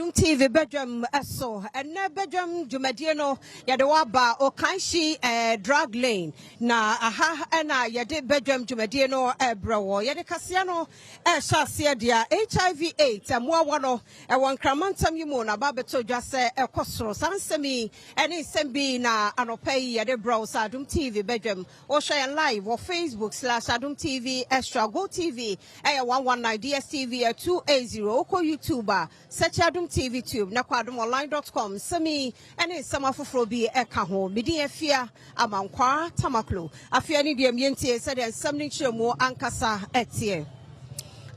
Adom TV Badwam so and Badwam Jumadiano Yadawaba or Kanshi drug lane na aha ena yade Badwam Jumadiano brawo yade Casiano shasia dia HIV/AIDS amwa wano one kramantam yumo na babeto just kosro sansemi any sembi na anopay yade browse Adom TV Badwam or share live or Facebook /Adom TV Extra Go TV 119 DSTV 280 Oko YouTuber search Adom TV Tube na kwa adomonline.com semi ene sama foforo bi eka ho medi afia amankwa tamaklo afia ni de mientie said and something chiremo ankasa etie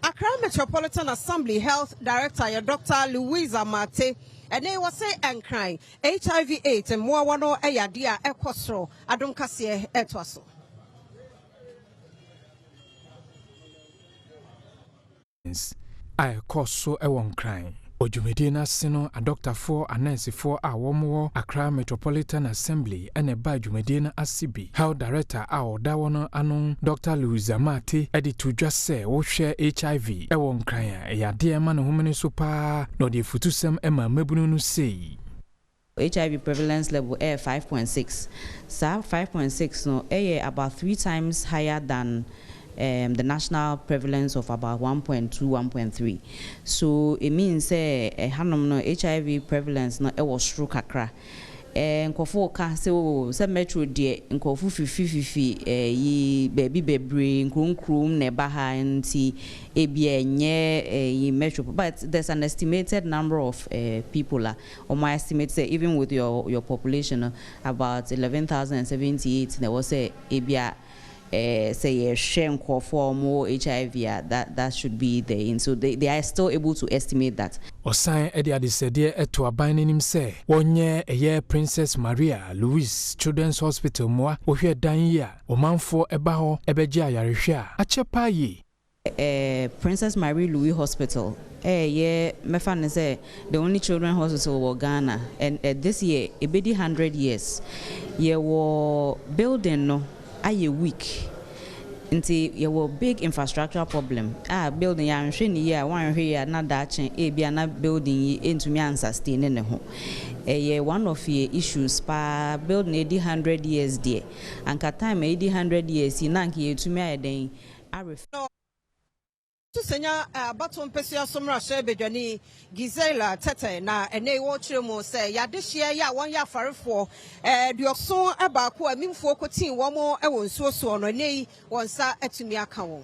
Accra Metropolitan Assembly Health Director Dr. Louisa Mate and they was say and crying HIV/AIDS and more wano eyadia ekosro Adom kase etwaso I cause so a one crying. Ojumedina Sino, a doctor for a nurse for a woman, Accra Metropolitan Assembly, and a Badwam Asibi. How director our Dawana Anon, Dr. Louisa Mate, edit to just say, oh, share HIV. A one crying, a dear man, woman super, no de futusem Emma Mebunu say. HIV prevalence level 5.6. So 5.6 no about 3 times higher than the national prevalence of about 1.2, 1.3. So it means HIV prevalence no was true kakra. Nkofo ka se metro de nkofo fifi yi baby bebre nkronkrom ne ba ha nti ebia enye metro, but there's an estimated number of people or my estimate say even with your population about 11,078 there was ebia say a shame for more HIV that should be there, and so they are still able to estimate that. Osan Eddie Adisede eto abanin him say one year Princess Maria Louis Children's Hospital moa ohwe dan yi a omanfo eba ho ebeje ayarehwe a achepa yi Princess Marie Louis Hospital mefan say the only children's hospital in Ghana, and this year it be 100 years ye wo building no aye week until you were big infrastructural problem building ya nhwe ni ya wan hwe ya na dachen bia na building into me and sustain ne ho one of the issues pa building 100 years there anka time 100 years na nka yetumi ayeden Senya Badwam Pesia Somra Shebedwani Gizela Tete na ene wo chiremo say ya dehye ya won ya farefo duoso abako amimfo kotin wo mo e won suoso no nei won sa atumi aka won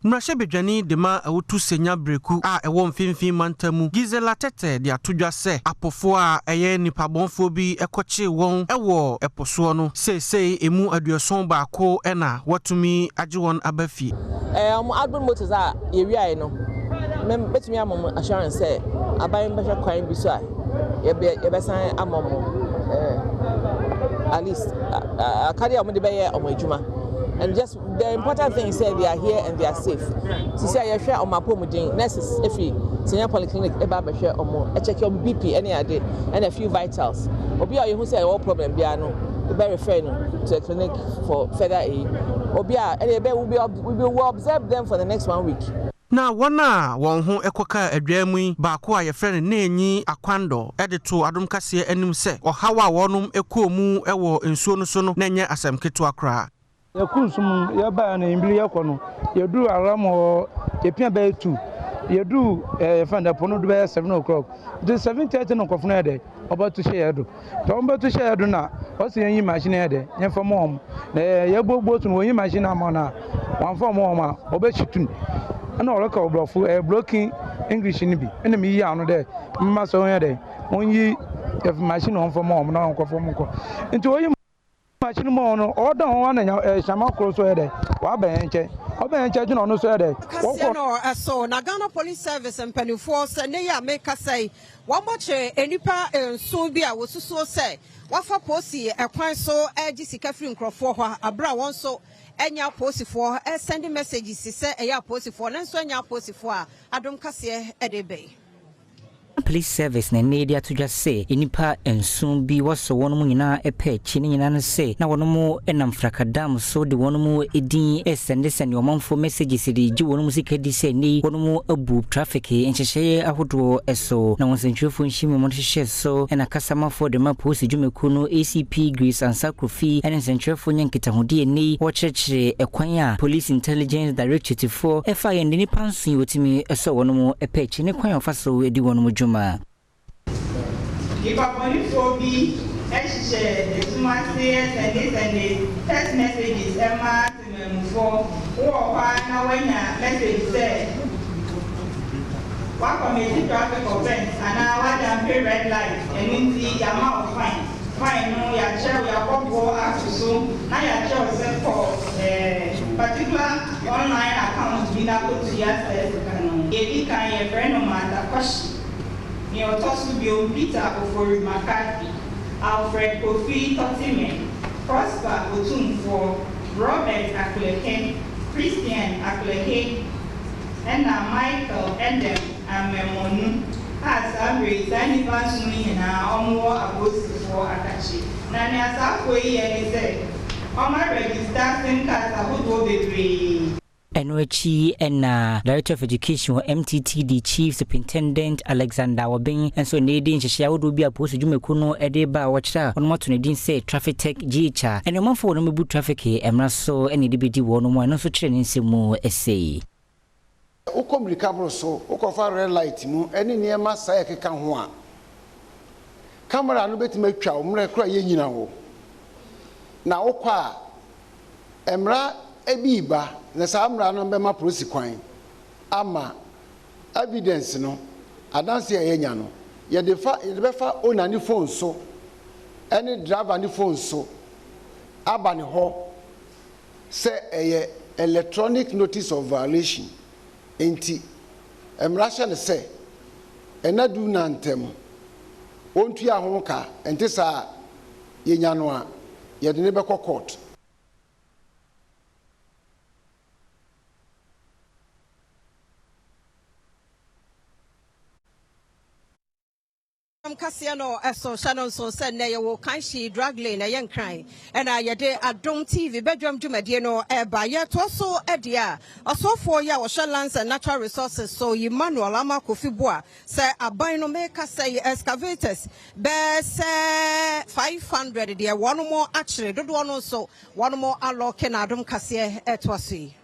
Mrashebedwani dema awutu senya breku a ewo mfimfin mantamu Gizela Tete de atodwa se apofo a eye nipabonfo bi ekoche won ewo eposo no sei emu aduoson baako ena watumi age won abafi Adom motors a yewiae no mem betumi amom assurance say aban behwe kwan bi so a ye besan amom at least akade amode beye omadwuma. And just the important thing is that they are here and they are safe. So say I share on my pomodin nurses if you senior polyclinic eba share on check your BP any day and a few vitals. Obi a who say all problem bia no be refer no to a clinic for further aid. Obi a we will observe them for the next 1 week. Na wana won ho ekoka adwamu baako a ye frɛ ne nanyi akwando edito Adom kase anim sɛ ɔhawa wonum ekomu ɛwɔ nsuo no so no na nye asɛm keto akra. Ya kunsum ya ba na imbili yakono yedu aramo epia ba 2 yedu fanda pono do ba 7 o'clock the 7:30 no kofuna ede oba to share do to oba to share do na o se yin machine ede yen fo mom na ye gbogbo tun wo yin machine am na wan fo mom a oba chitun ana oroka obrofo blocking English ni bi ena mi yi anu de mma so yen de won yi machine on fo mom na on ko fo mom ko nti wo machine mo no order on na shama cross so ede wa benche obenche ju no so ede no so na Ghana Police Service and penifo se ne ya make say one moche enipa enso bi a wosuso say wafa posi ekwan so agi sika free nkrofo ho abra won so enya posifo send messages say eya posifo na so enya posifo a Adom kase ede be police service na media to just say inipa ensun bi was one mu nyina epe chi nyina no say na wono mu enam frakadam so de wono mu edin esende send omanfo messages di ji wono mu sikadi say ni wono mu abu traffic enhyehyeye ahodo eso na wonsentwefo nhimi mo hyehyɛ so na kasama for the map post dwumeku no ACP Grace and Sakrofi and nsentwefo nyankitahode ni wo kyerɛkyerɛ ekwan a police intelligence directorate for efa yɛ ndini panso yotimi eso wono mu epe chi ne kwan ofaso edi wono mu dwuma Ipaponifo bi ehyehyɛ esumase send text messages ema tememufo wo hɔ na wanya message say wa committee traffic offense ana wa dem pay red light enti ya ma of fine no ya check ya bobo asusu na ya check say for particular online account bi na go to ya say kanu ebi kan ye friend no matter question ni otosu bi o Peter Ofori McCarthy Alfred Kofi Totime Prosper Otumfo Robert Akleke Christian Akleke and Michael Edem Amemonu as a great anniversary na omo abosifo akachi na ni asafo yi eni say omo register sim card ahodo bebre Enwechi and Director of Education MTTD Chief Superintendent Alexander Wabin and so needing Shia would be a post Jumekuno Edeba Watcha on what to say traffic tech GHA and a month for no traffic Emraso and DBD one also training Simu essay. Ukomrikabro so ukofa red light mu eni niema saye keka ho a camera no betime twa umre kura ye nyina ho na ukwa emra ebiba na samra no be ma prosi kwan ama evidence no adanse ye nya no ye de befa onani phone so any driver ni phone so abani ho se eye electronic notice of violation enti emrasha ne se enadu na ntem ontu ya ho ka enti sa ye nya no a ye de ne be court. Kasiano eso Shannon so said na yewo kanshi drag lane na yenkran ena yede Adom TV Badwam dwumadie no eba ye to so edia osofo ya wo lands and natural resources so Emmanuel Amakofibua say aban no make say excavators be say 500 there one more actually do one so one more alloc na Adom kase etwasi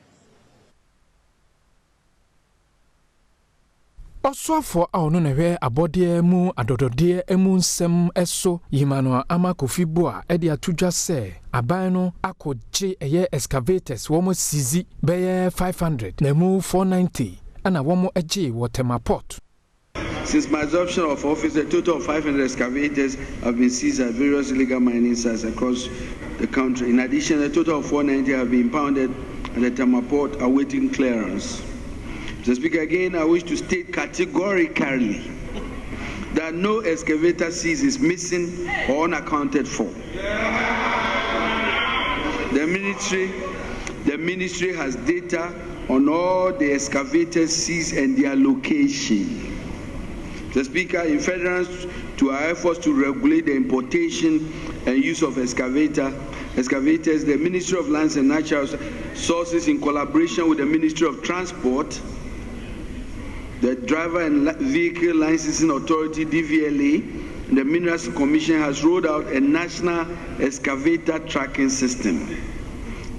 Oswafo a ono na hwe abode mu adodode emu nsem eso Emmanuel Amakofibua e de atudwa se aban no akogye eye excavators wo mo sizi be 500 na mu 490 ana wo mo agye Waterma Port. Since my assumption of office, a total of 500 excavators have been seized at various illegal mining sites across the country. In addition, a total of 490 have been impounded at the Waterma Port awaiting clearance. To speak again, I wish to state categorically that no excavator seized is missing or unaccounted for. The ministry has data on all the excavators seized and their location. The Speaker, in furtherance to our efforts to regulate the importation and use of excavators, the Ministry of Lands and Natural Resources, in collaboration with the Ministry of Transport, the Driver and Vehicle Licensing Authority (DVLA), and the Minerals Commission has rolled out a national excavator tracking system.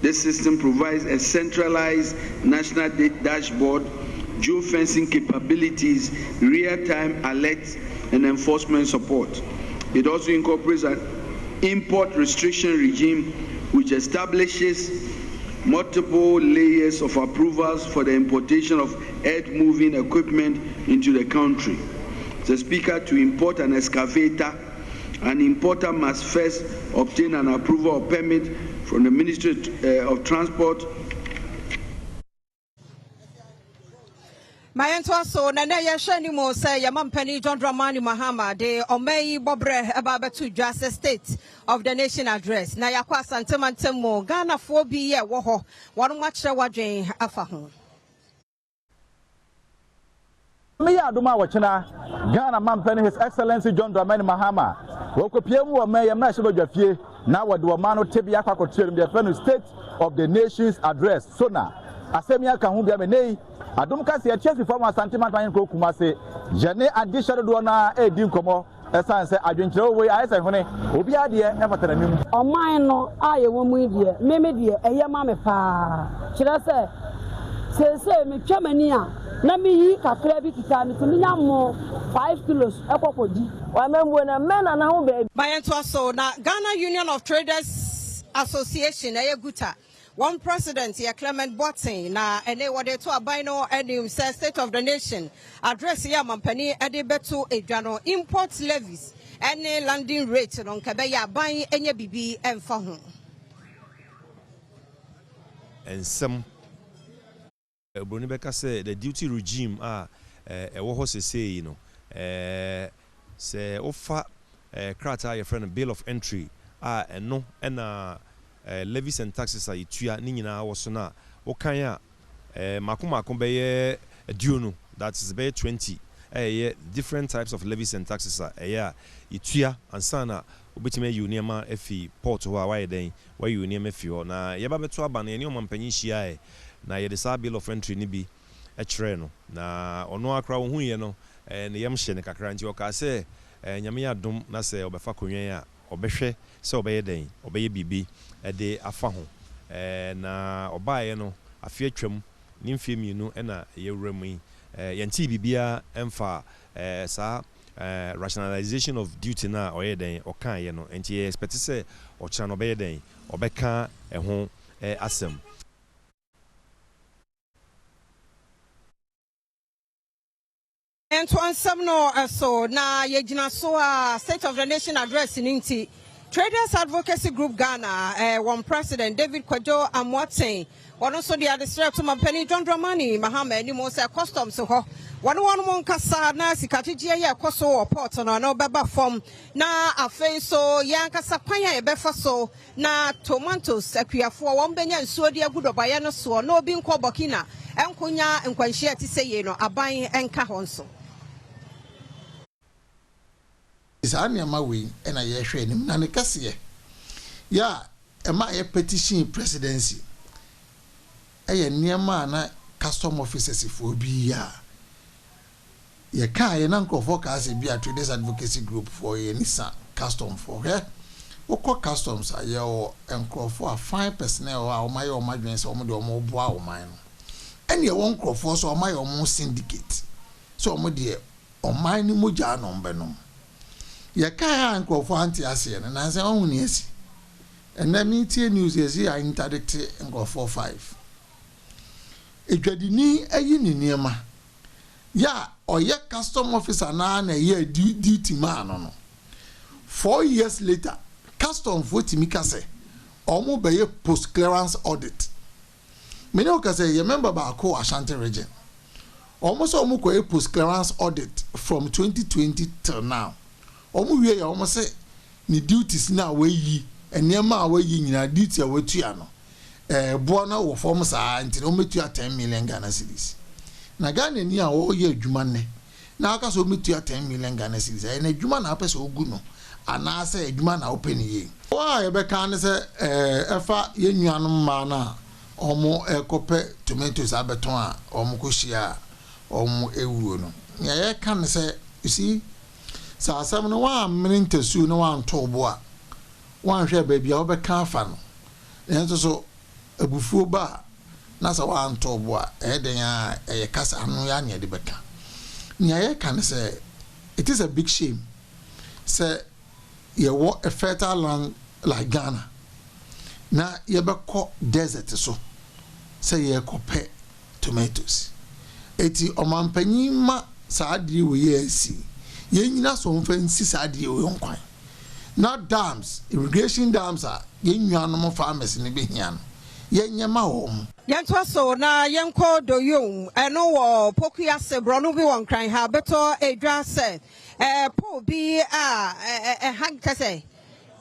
This system provides a centralized national dashboard, geofencing capabilities, real-time alerts, and enforcement support. It also incorporates an import restriction regime which establishes multiple layers of approvals for the importation of earth-moving equipment into the country. The Speaker, to import an excavator, an importer must first obtain an approval or permit from the Ministry of Transport. My so na na ya shani mo say ya mampani John Dramani Mahama de omei bobre ababa to just state of the nation address na ya kwa santemantemo Ghana fo bi ye wo ho wonu ma kire wadwen afa ho Me ya Adom Awachina, Ghana Mampeni, His Excellency John Dramani Mahama. Woko PM wa me yamna shebo jafie na wadu mano tebi yakwa kotirim the friend State of the Nations Address. Sona, asemia ka hu bia me nei. Adom ka se Chelsea former sentiment man ko Kumase. Jene addition do na e di nkomo. Esan se adwenkyerɛ we ayɛ hone obi ade e fatana nim ɔman no ayɛ wɔ mu die meme die ɛyɛ ma me paa kyerɛ sɛ sese me twamani a na me yi kakra bi kita me tumi nya mo 5 kilos ekɔkɔdi wa membo na mena na ho be Bayanto so na Ghana Union of Traders Association guta one president ya Clement Botin na ene wode to abino enim say State of the Nation address ya mampani ede beto edwano import levies ene landing rate no nkabe ya ban enye bibi emfa ho ensem Broni Beka say the duty regime ewo ho sesei no se ofa krata your friend bill of entry eno ena levies and taxes are itua ni nyina wo so na wo kan a makomako be due no that is be 20 different types of levies and taxes are itua ansana obetime uniema efi port ho a why den why uniema efi ho na ye ba beto aba na eni omampanyi hia na ye de sa bill of entry ni bi kire no na ono akra wo hu ye no ne yam hye ne kakra nti o ka se nyame adom na se obefa konwen a obehwe se obeye den obeye bibi de afa ho na obaye no afie twam ni mfie mienu na yewura mu yenti bibia emfa sa rationalization of duty na oye den okan ye no enti expect se ochira no obeye den obeka ho asem and to ansem no so na yegyina so a State of the Nation address ninti Traders Advocacy Group Ghana one president David Kwajo Amwatsen one also the other strap to Mampeni John Dramani Mahama ni mo say customs ho one kasa na sikatiji ya koso port no beba form na afei so yan kasa kwan ya befa so na tomatoes akuafo won benya nsuo de agudobaye no so na obi nko Burkina enkonya nkwanhia ti seye no aban enka ho nso Isani amawe ena ye hwe nim na ne kase ya ema ye petition presidency eye niema na custom officers for bi ya ye kan ye na nkofo ka se bi a Traders Advocacy Group for ye nisa custom for he woko customs aye o nkofo a fine personnel a o maye o madwen se o mo de o mo boa o man no ene ye won nkofo so o maye o mo syndicate so o mo de o man ni mo ja no mbenom ya kaya nkofo anti ase na nanse ohun ni esi ena meeting news esi ya interdict nkofo 5 edwadini ayi ni niema ya oye custom officer na ye duty man no 4 years later custom vote mikase omo be ye post clearance audit many o kase ye member ba ko Ashanti region omo so omo ko post clearance audit from 2020 till now omu wie ya omo se ni duties na wayi enema wayi nyina duty a watua no bo na wo form sa nti no metua 10 million Ghana cedis na Ghana ni a wo ye adwuma ne na aka so metua 10 million Ghana cedis na adwuma na apese ogu no ana se adwuma na open ye wa ye be kan se efa ye nuanom ma na omo ekope tomatoes abeton a omo ko hia omo ewuo no ye kan se you see sa asem no wa mmintesu no wa ntobo a wa hwe baabia wo be kan fa no enso so abufuo ba na sa wa ntobo a eden a kasa anu ya ne de beka nya ye kan say it is a big shame say ye wo a fertile land like Ghana na ye be ko desert so say ye ko pe tomatoes eti omampanyi ma sa adiri wo ye asi ye nyina so mfansi sa adiri wo nkwan na dams irrigation dams are ye nyanom farmers ne be hia no ye nyema wo Yanto so na yenko do yum eno wo pokuya se brono bi won kran ha beto edwa se po bi hanka se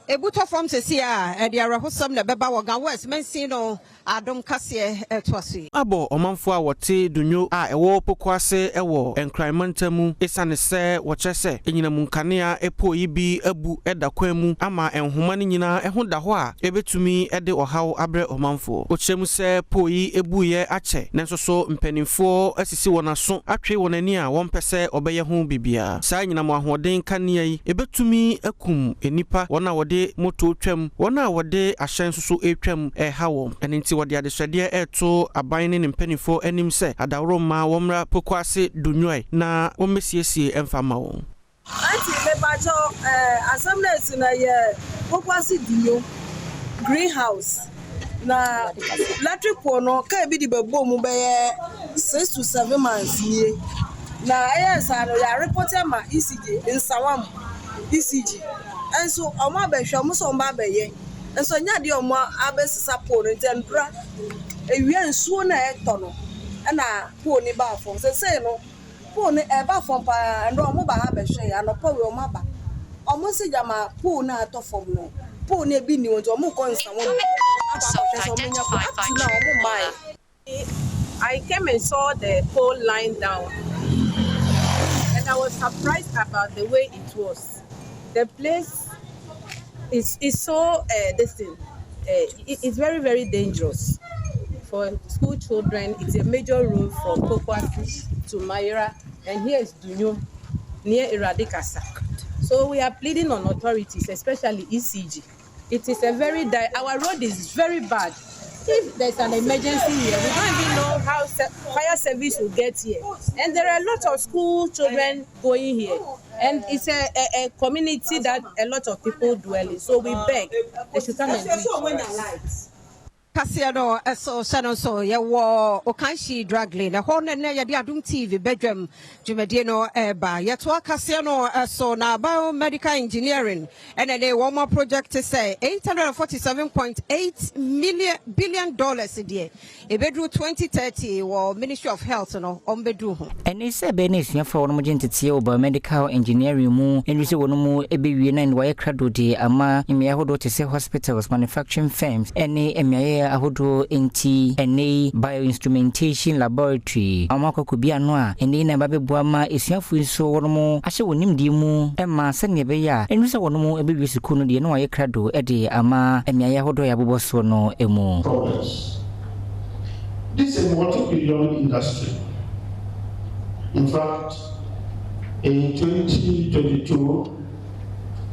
ebuto form se si a de arahosam na beba wo gan west mensi no Adom Kasie Etwasi. Abo omanfo a wote dunyo a ewo pokwase ewo enkraimantemu esane se wochese enyinamunkanea epo yibi abu edakwamu ama enhoma ni nyina eho da ho a ebetumi ede ohaw abre omanfo ochemu se po yi ebuye ache nenso so mpanimfo asisi wonaso atwe wonani a wompese obeye ho bibia saa nyinam ahoden kanea yi ebetumi akum enipa wona wode moto twam wona wode ahyen so etwam hawo enenti wode adeswede eto aban ne mpanimfo anim se adawro ma womra pokwase dunyoe na womesiesie emfama wo anti mebacho assemblies na ye pokwase dunyo greenhouse na electric no ka bi di bebo mu be 6 to 7 months nie na ayesa no ya report ma ECG nsawam ECG enso omo abehwa mo so mba beye enso nya de omo abesisa pole ntendra ewie nsuo na eto no na pole ba fom se no pole e ba fom pa ndo omo ba ha behwe ya no pole omo ba omo se jama pole na ato fom no pole na bi ni won to omo ko nsawam I came and saw the pole lying down, and I was surprised about the way it was. The place is so it's very, very dangerous for school children. It's a major road from Pokwasi to Mayra, and here is Dunyo near Iradikasa. So we are pleading on authorities, especially ECG. It is a our road is very bad. If there's an emergency here, we don't even know how fire service will get here. And there are a lot of school children going here. And it's a community that a lot of people dwell in. So we beg they should come and do it. Kasiano so sanoso ye wo Okanshi drug lane ho ne ye de Adom TV Badwam Jumedieno eba ye to Kasiano so na biomedical engineering and they one more project to say $847.8 billion die e bedru 2030 wo Ministry of Health no ombedu ho and is a benefit for one entity o biomedical engineering mu enrise wono mu ebewie na wa krado de ama emia hodo te say hospitals manufacturing firms any emia ahodo enti ene bioinstrumentation laboratory amakoko bia no a ene na babeboa ma esuafo nso wono ahye wonim di mu ema se ne be ya enu se wono mu ebewie siku no de no wa krado e de ama emia ya hodo ya boboso no emu. This is a multi-billion industry. In fact, in 2022,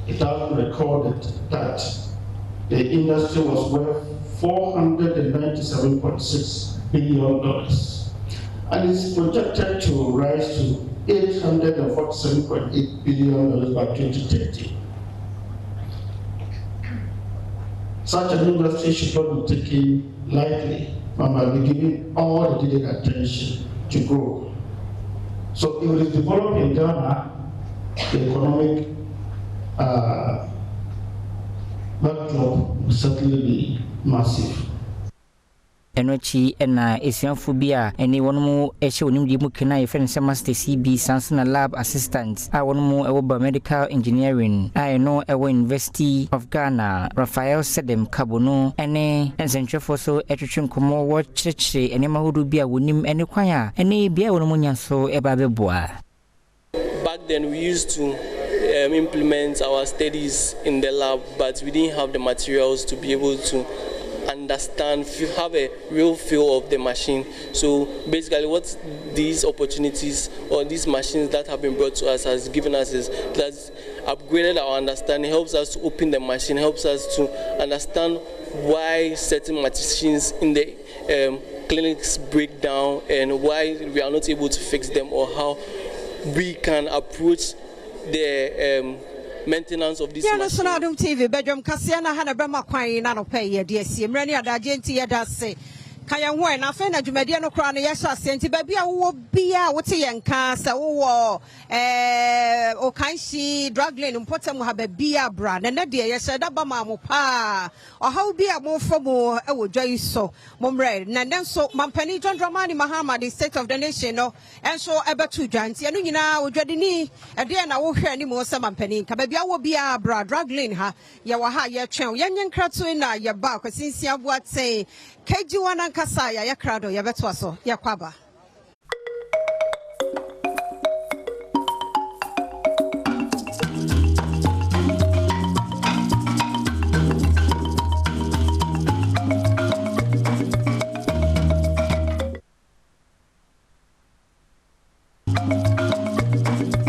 it has been recorded that the industry was worth $497.6 billion, and it's projected to rise to $847.8 billion by 2030. Such an industry should not be taken lightly, but must be given all the needed attention to grow. So if it is developed in Ghana, the economic backdrop will certainly be massive. Enochi ena esianfo bia ene wono ehye onimdi mu kena ye friend master CB Sansona lab assistant a wono ewo biomedical engineering a no ewo University of Ghana Raphael Sedem Kabono ene ensentrefo so etwetwe nkomo wo kyerkyere ene mahodo bia wonim ene kwan a ene bia wono mu nyaso eba beboa. Back then we used to implement our studies in the lab, but we didn't have the materials to be able to understand, have a real feel of the machine. So basically what these opportunities or these machines that have been brought to us has given us is that upgraded our understanding, helps us to open the machine, helps us to understand why certain machines in the clinics break down and why we are not able to fix them, or how we can approach the maintenance of this machine. Adom TV Badwam Kasiana hana bema kwan na no pay ye de sie mrani adaje nti ye da se kaya ho na fe na dwumade no kra no ye hya se nti ba bia wo bia wote ye nka se wo Okanshi drug lane mpotam ha ba bia bra na na de ye hya da ba ma mo pa o ha bia mo fomo e wo dwai so mo mre na nso mampani John Dramani Mahama, the state of the nation no enso ebetu dwanti eno nyina odwade ni e de na wo hwe ni mo se mampani ka ba bia wo bia bra drug lane ha ye wa ha ye twen ye nyenkrato na ye ba kwasinsia boate KG1 ankasa ya krado ya beto so ya kwaba.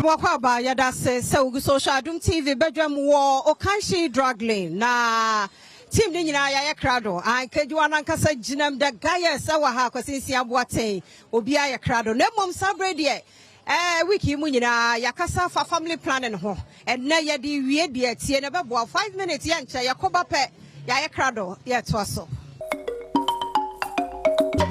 Wakwaba yada se social Adom TV Badwam wo Okanshi drug lane na team ni nyina ya krado an KG1 ankasa jinam da gaya sawa ha kwasinsi aboaten obi ya krado na mom sabre de wiki mu nyina yakasa fa family planning ho na ya di wie de tie na bebo 5 minutes ya ncha yakoba pe ya krado ya toaso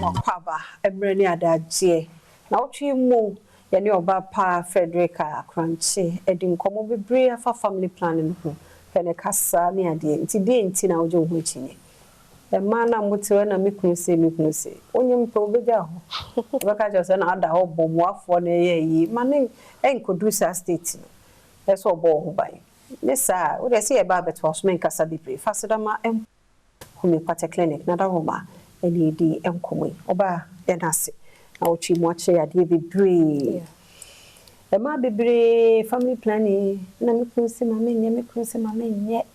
Wakwaba emreni adaje na otwi mu yani oba pa Frederica Crunchy edin komo bebre afa family planning ho pene kasa me ade nti de nti na ojo ho chine e mana mutewe na mikunu se onyem pe obeja ho baka jo se na ada ho bomo afo na yi mane enkodu sa state no eso obo ho bai nesa wo de se e ba beto so men kasa bebre fasida ma em homeopathic clinic na da homa eni di enkomo oba enase na ochi mo ache ya de bebre e ma bebre family planning na mikunu se ma menye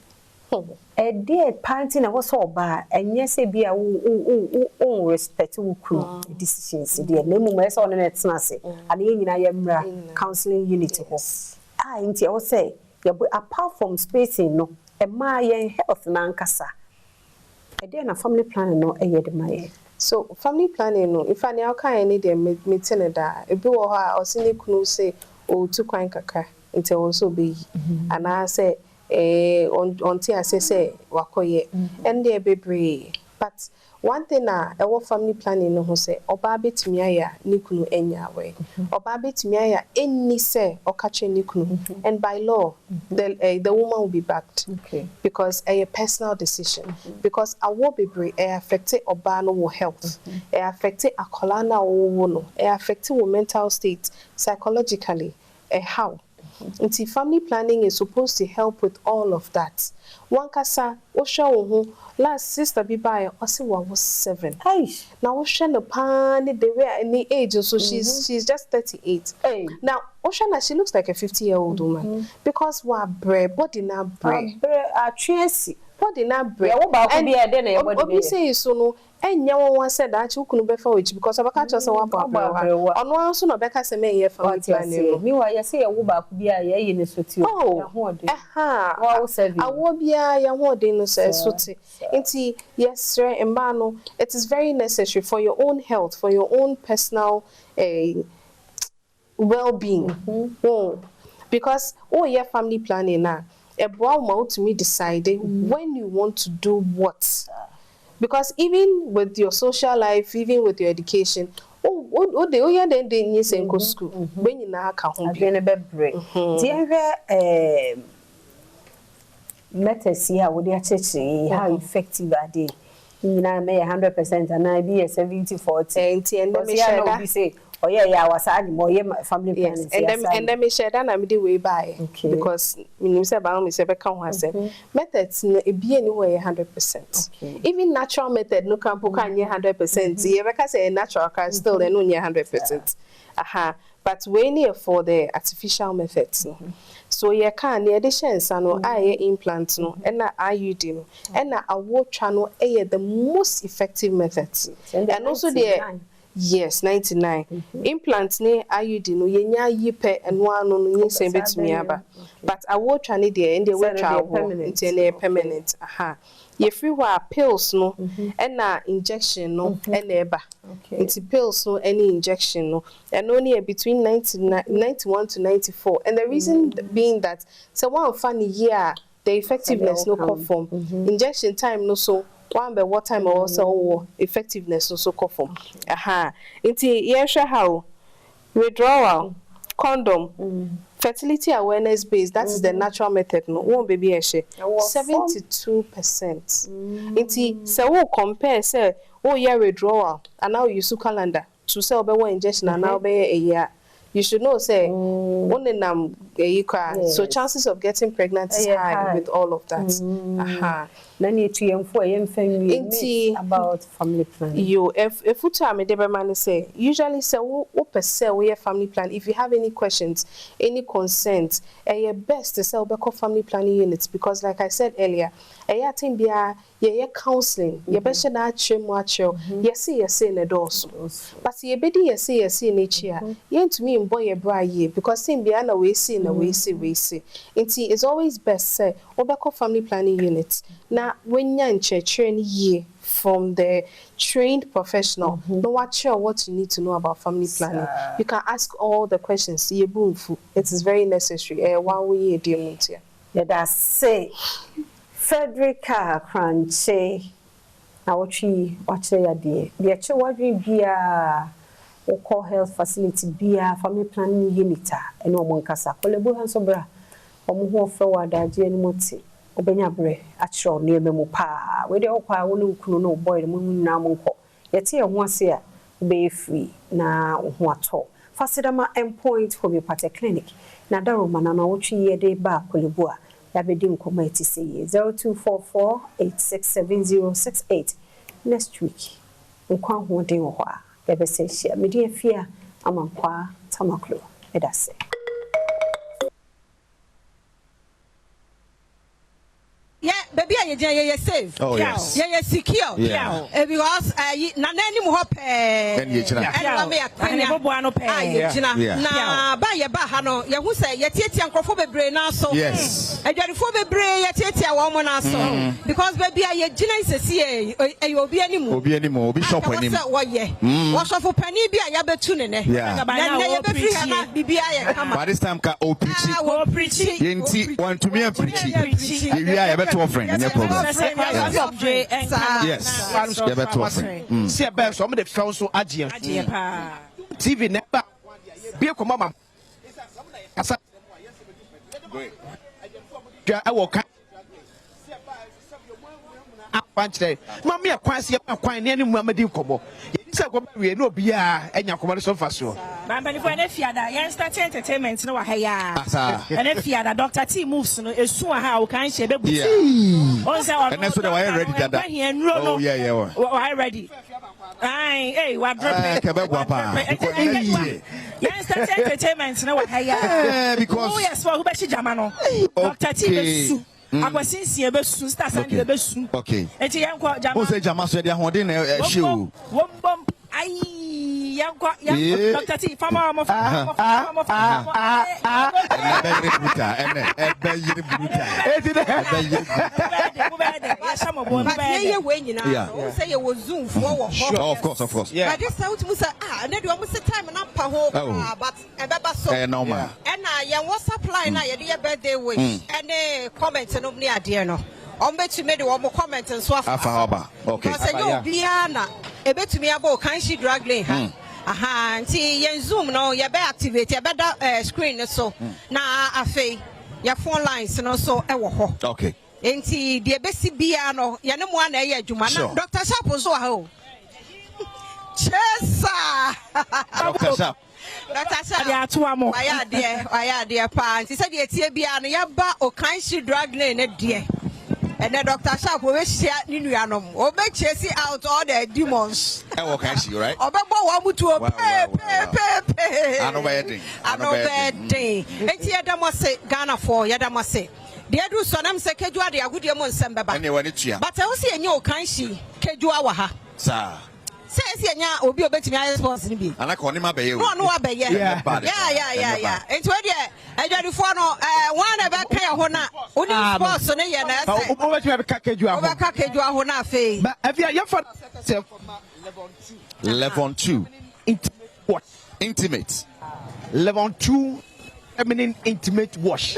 e de party na wo so oba enye se bia wo respect wo ku decisions de na mu ma se on na tena se ade nyina ya mra counseling unit ho nti I say apart from spacing no e ma yen health na nkasa e de na family planning no e ye de my so family planning no if any aka any dey meeting da e bi wo ha o sini kunu say o tu kwan kaka nti wo so be and I say onti asese wakoye and dey bebre but one thing na our family planning no ho say oba betumi aya nikunu enya we oba betumi aya enni say okache nikunu and by law the woman will be backed because a personal decision because awo bebre affect oba no health affect akola na wo no affect wo mental state psychologically how Nti family planning is supposed to help with all of that. One kasa o show ho last sister bi buy o se was 7. Now o share no pan the way any age so she's just 38. Now o share she looks like a 50-year-old woman because wa bread body na bread. Tracy body na bread. Yeah, ba ko bi e de na your body. Obi say so no enya won said that you kunu befa which because abaka cho say one papa ono anso no beka say me ye family planning me wa ye say ye wo ba ko bia ye yi ne soti o ho de wa wo say awo bia ye ho de no say soti nti yes emba no it is very necessary for your own health for your own personal well-being because your family planning na e boa ma to me decide when you want to do what. Because even with your social life, even with your education, then you say go school. When you na ka home, again be break. The methods here would how effective are they? You know, may 100% and I be a 70-40. And me share say, oh yeah, was I more family planning. And then me share that na me dey way by because me say ba me say be kan ho say methods no e be anywhere 100%. Even natural method no can po kan 100%. You be ka say natural can still no 100%. But we need for the artificial methods. So you can the additions no implant no and na IUD no and na awo channel the most effective methods. And also the yes 99 implants ne IUD no yenya yipe eno anu no nyese betumi aba but awo twa ne de ende we twa nti na permanent ye free wa pills no and na injection no and eba nti pills no any injection no and only between 91 to 94 and the reason being that so one funny year the effectiveness no conform injection time no so one by what time also effectiveness also conform nti yesha how withdrawal condom fertility awareness based that is the natural method no one baby eshe 72% nti so we compare say oh yeah withdrawal and now use calendar to say obe one injection and now be a year you should know say so chances of getting pregnant is high with all of that. About family planning. You if you tell me the say usually say what we family plan. If you have any questions, any concerns, best to say family planning units, because like I said earlier, counseling, yes in the doors. But yes in each year. To me boy because we see. It's always best say family planning units. Now when you're in train ye from the trained professional, no what you need to know about family planning. You can ask all the questions. It is very necessary. One way a deal. Yeah, that's say Frederica Crunchy. Now what you your dear. The actual what we be or call health facility be family planning unit and no one casa. Colebo Hansobra or more forward moti. Obenya bre atro ne memo pa we de okwa wonu kunu no boy mu na mo nko yete ye ho ase a be free na ho ato fasidama endpoint homeopathic clinic na daroma na wotwe ye de ba kolebu a ya be di nkoma eti se 0244867068 next week nkwa ho de wo a ya be se hia medi afia amankwa tamaklo edase. Yeah, baby, you're safe. Oh, yes. You're secure. Yeah. Because nanani mo hope. Na ba ye ba ha no ye hu say ye tietia nkrofo bebre na so. Yes. Adwadifo bebre ye tietia wo mo na so. Because baby ye gina isesi e obi animu. Obi shop animu. Wo ye. Wo sofo pani bi a ya betu ne ne. Na ye be free na bibia ye kama. By this time ka o preach. Yenti want to me and preach. Ye to offering, no problem. Yes. To offering. See a bear, some of the fellows so agile. TV never be a command. I walk. Mammy, a quasi a quine any Mamadi Cobo. We no be and your commercial faso. But for if you had a entertainment, no, hey, and if you had a Dr. T moves, is so how can she be? And that's what I already did. Oh, yeah, I ready. Hey, what entertainment, no, hey, because yes, for who Jamano, Dr. T. I was sincere, but soon start the best. Okay. And she ain't quite Jamon said Jamas, they are holding a shoe. One bump, Dr. T, farmer, say you was Zoom for of course. Yeah. But this out Musa, and then you almost a time and up but a so no man. And I was supplying a dear birthday wish and comments and only idea no. On bet you made one more comment and swap. Okay. Because I know Biana, a bet to me about can she drag lane. Aha, see, yen Zoom no, you better activate your better screen so. Na afe, your phone lines and also a okay. Enti the besi biano, yanem one a jumana. Dr. Sharp was so how. Chesa. Dr. Sharp. Dr. Sharp. I dear pants. He said, Yes, Biano, Yaba or kind she drag lane, dear. And then Dr. Sharp will share Ninuanum or make chasing out all the demons. Oh, can she, right? Or Baba to a pay. I know bedding. And Yadama say, Ghana for Yadama say. Dear do son, I'm Sekajua, they are good Yamon Samba. But I will see a new kind she, Kajuawaha. Sir. Says Yanya will be a better responsibility. And I call him a bay. No, yeah. And to I got the phone, one about Kayahona, only sports on a over to have a Kakajua Hona Fay. But have you ever level 2 intimate level 2 feminine intimate wash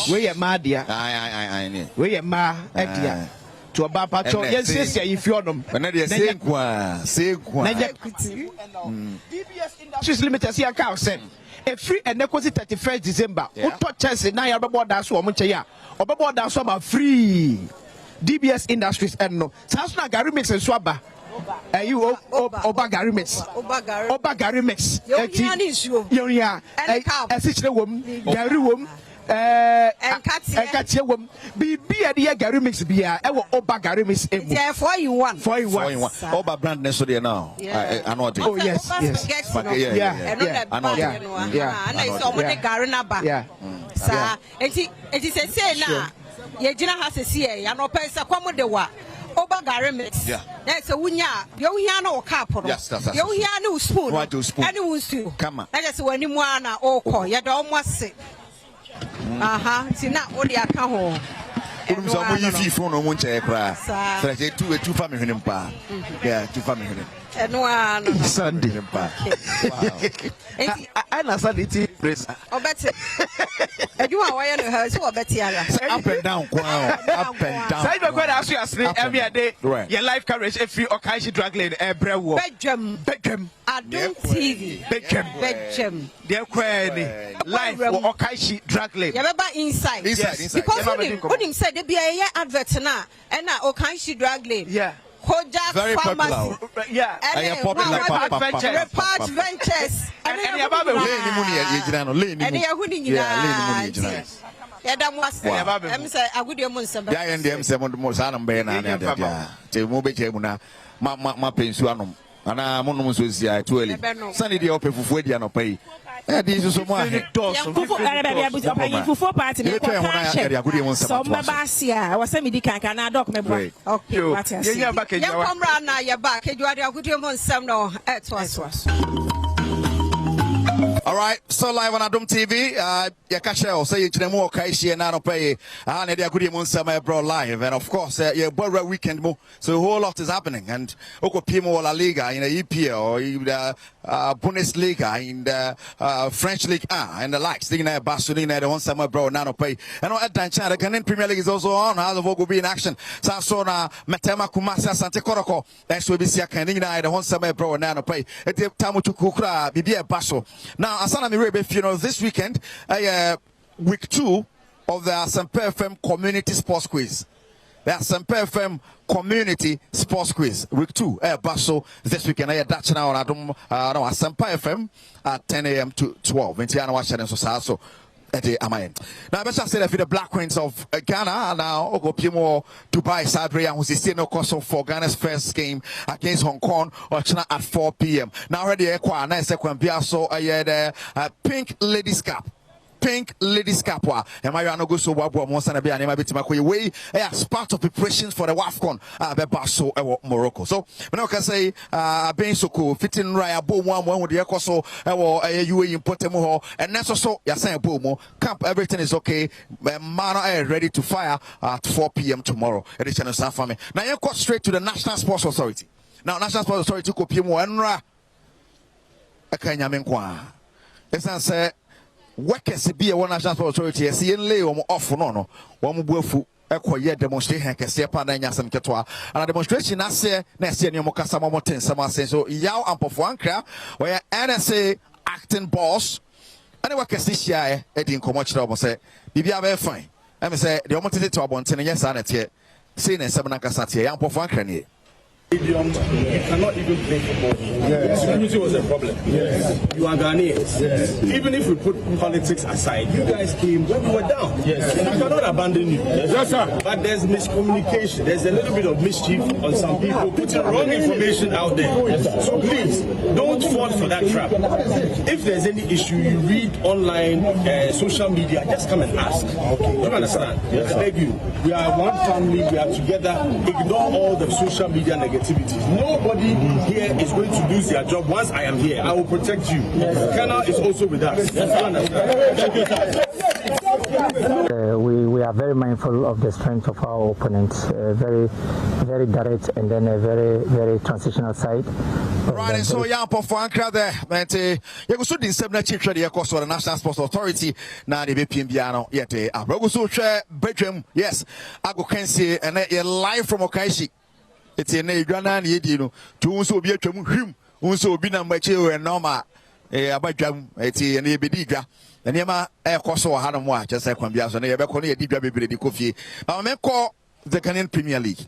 where your ma dear I where your ma dear to a baba to yes if you them when they say DBS Industries Limited see account send a free and deposit 31st December who touch Chelsea now about that so much ya about that so about free DBS Industries and no sounds like Gary mix and swabba you Oba Gary mix. Oba Gary mix. Yonia. Essentially woman. Gary woman. And Katia woman. Be a dear Gary mix beer. Oba Gary mix. Yeah, 4-in-1. 4-in-1. Oba brand next to now. I know. Oh yes. Yeah. And I saw money Garina. Yeah. Sir, it is a say now. Yejina has a CA, and Opesa Comodewa. Oba Gary mix. Yeah. That's a Wunya. Yohiano Capo. Yes, that's a Yohiano spoon. What to spoon? Any wounds to come. That is when you want to call. You don't want to say. See now, all the account. If you no one check, two family in pa. Yeah, 2 family. Sunday. I know Sunday press. Oh, Betty. You are why you heard so Betty. Up and down, up and down. I don't go to ask you every day. Your life courage if you okay, she drag lane every war. Badwam. Adom TV. Badwam. Dear Queen, life or okay, she drag lane. You remember inside. Because when said there be a advert now, and now okay, she drag lane. Yeah. Very popular. Yeah. And popular Repart Ventures. And any about the lane. And you're winning. Yeah, that was I'm saying, I would have most of the Mosanam Bena. Mobile Jemuna, my pensuanum. And I'm on Susia too early. Sunday the open for Fudia no pay. This is so much. For party. So my basia was semi decana doc. Okay, you're back. You're come now. You're back. You are a good one. Some no. All right, so live on Adom TV, Yakasha, say you more Kaishi and Nano Pay, and they are good in summer bro live, and of course, yeah, Borra weekend more, so a whole lot is happening, and Oko Pimo La Liga in the EPL or in the Bundesliga in the French League and the likes, thinking that Barcelona, the one summer bro Nano Pay, and at Dancha, the Canadian Premier League is also on, how the vote will be in action. Sasona, Matema Kumasa, Sante Koroko, that's what we see a Canadian, the one summer bro Nano Pay, at the time to Kukra, Bibia Basso. Now, Asana Mirebe, you know, this weekend, week 2 of the Asempe FM Community Sports Quiz. The Asempe FM Community Sports Quiz, week 2, Basso, this weekend, Dutch now on Asempe FM at 10 a.m. to 12. Now, I better say that for the Black Queens of Ghana now, Ogopimo Dubai Sadria, who's still no cost for Ghana's first game against Hong Kong or China at 4 p.m. Now already Equa, nice Biaso, Pink Ladies Cup. Pink Ladies Cup, and my no go so Badwam once and a bit and Bitimako way as part of preparations for the WAFCON Basso Morocco. So when I can say being so cool, fitting right above one with the Ecoso or UAE in Potemo, and that's also Yasan Bomo camp, everything is okay. Mana ready to fire at 4 p.m. tomorrow. Edition of San Family. Now you got straight to the National Sports Authority. Now National Sports Authority could be more enra a Kanyamenqua. It's say workers be a one national sports authority see lay off no one buafu ekoye demonstration kese pa na nyasam ketwa and demonstration na se na se ne mo kasa mo ten sama sen so yaw ampofo ankra we NSA acting boss and workers this year e di nkomo kire omo se bibia be fine e me say de omo tete to abonten yes na tie say na sem na kasa tie yaw ampofo ankra ne Stadium, you cannot even play football. Yes. Security was a problem. Yes. You are Ghanaians. Yes. Even if we put politics aside, you guys came when we were down. Yes. And I cannot abandon you. Yes, sir. But there's miscommunication. There's a little bit of mischief on some people putting wrong information out there. Yes, so please, don't fall for that trap. If there's any issue, you read online, social media, just come and ask. Okay. You understand? Yes, I beg you. We are one family. We are together. Ignore all the social media negativity. Nobody here is going to lose their job once I am here. I will protect you. Kana is also with us. We are very mindful of the strength of our opponents. Very direct and then a very transitional side. Right, and so young for Ankara there, but you go so the same chief the course of the National Sports Authority. Now the BPMBiano yet a so Badwam. Yes, I go can see and live from Okaishi. It's a Ghana, you know, to so be a him, so be number 2 and normal. Badwam, it's a Nebediga, and Yama Air Coso Hanamwa, just like Quambias and Ebeconi, a Diga Coffee. Our men call the Canadian Premier League.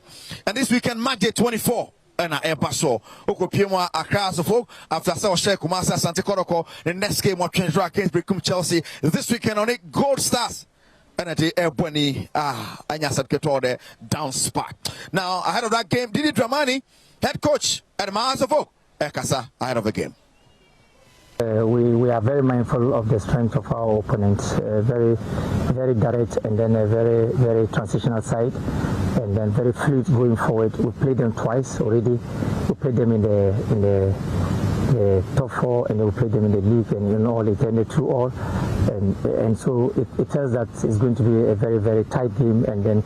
And this weekend, Monday 24, and Ebaso. Oko Pima across the folk after South Share Kumasa Santa Koroko. The next game will change against Become Chelsea this weekend on it. Gold Stars. And at the Ebony Anyasat Ketore down spot. Now ahead of that game, Didi Dramani, head coach at Maasofo Ekasa ahead of the game. We are very mindful of the strength of our opponents, very direct and then a very transitional side, and then very fluid going forward. We played them twice already. We played them in the top 4, and then we played them in the league, and all it ended 2-2, and so it tells that it's going to be a very tight game, and then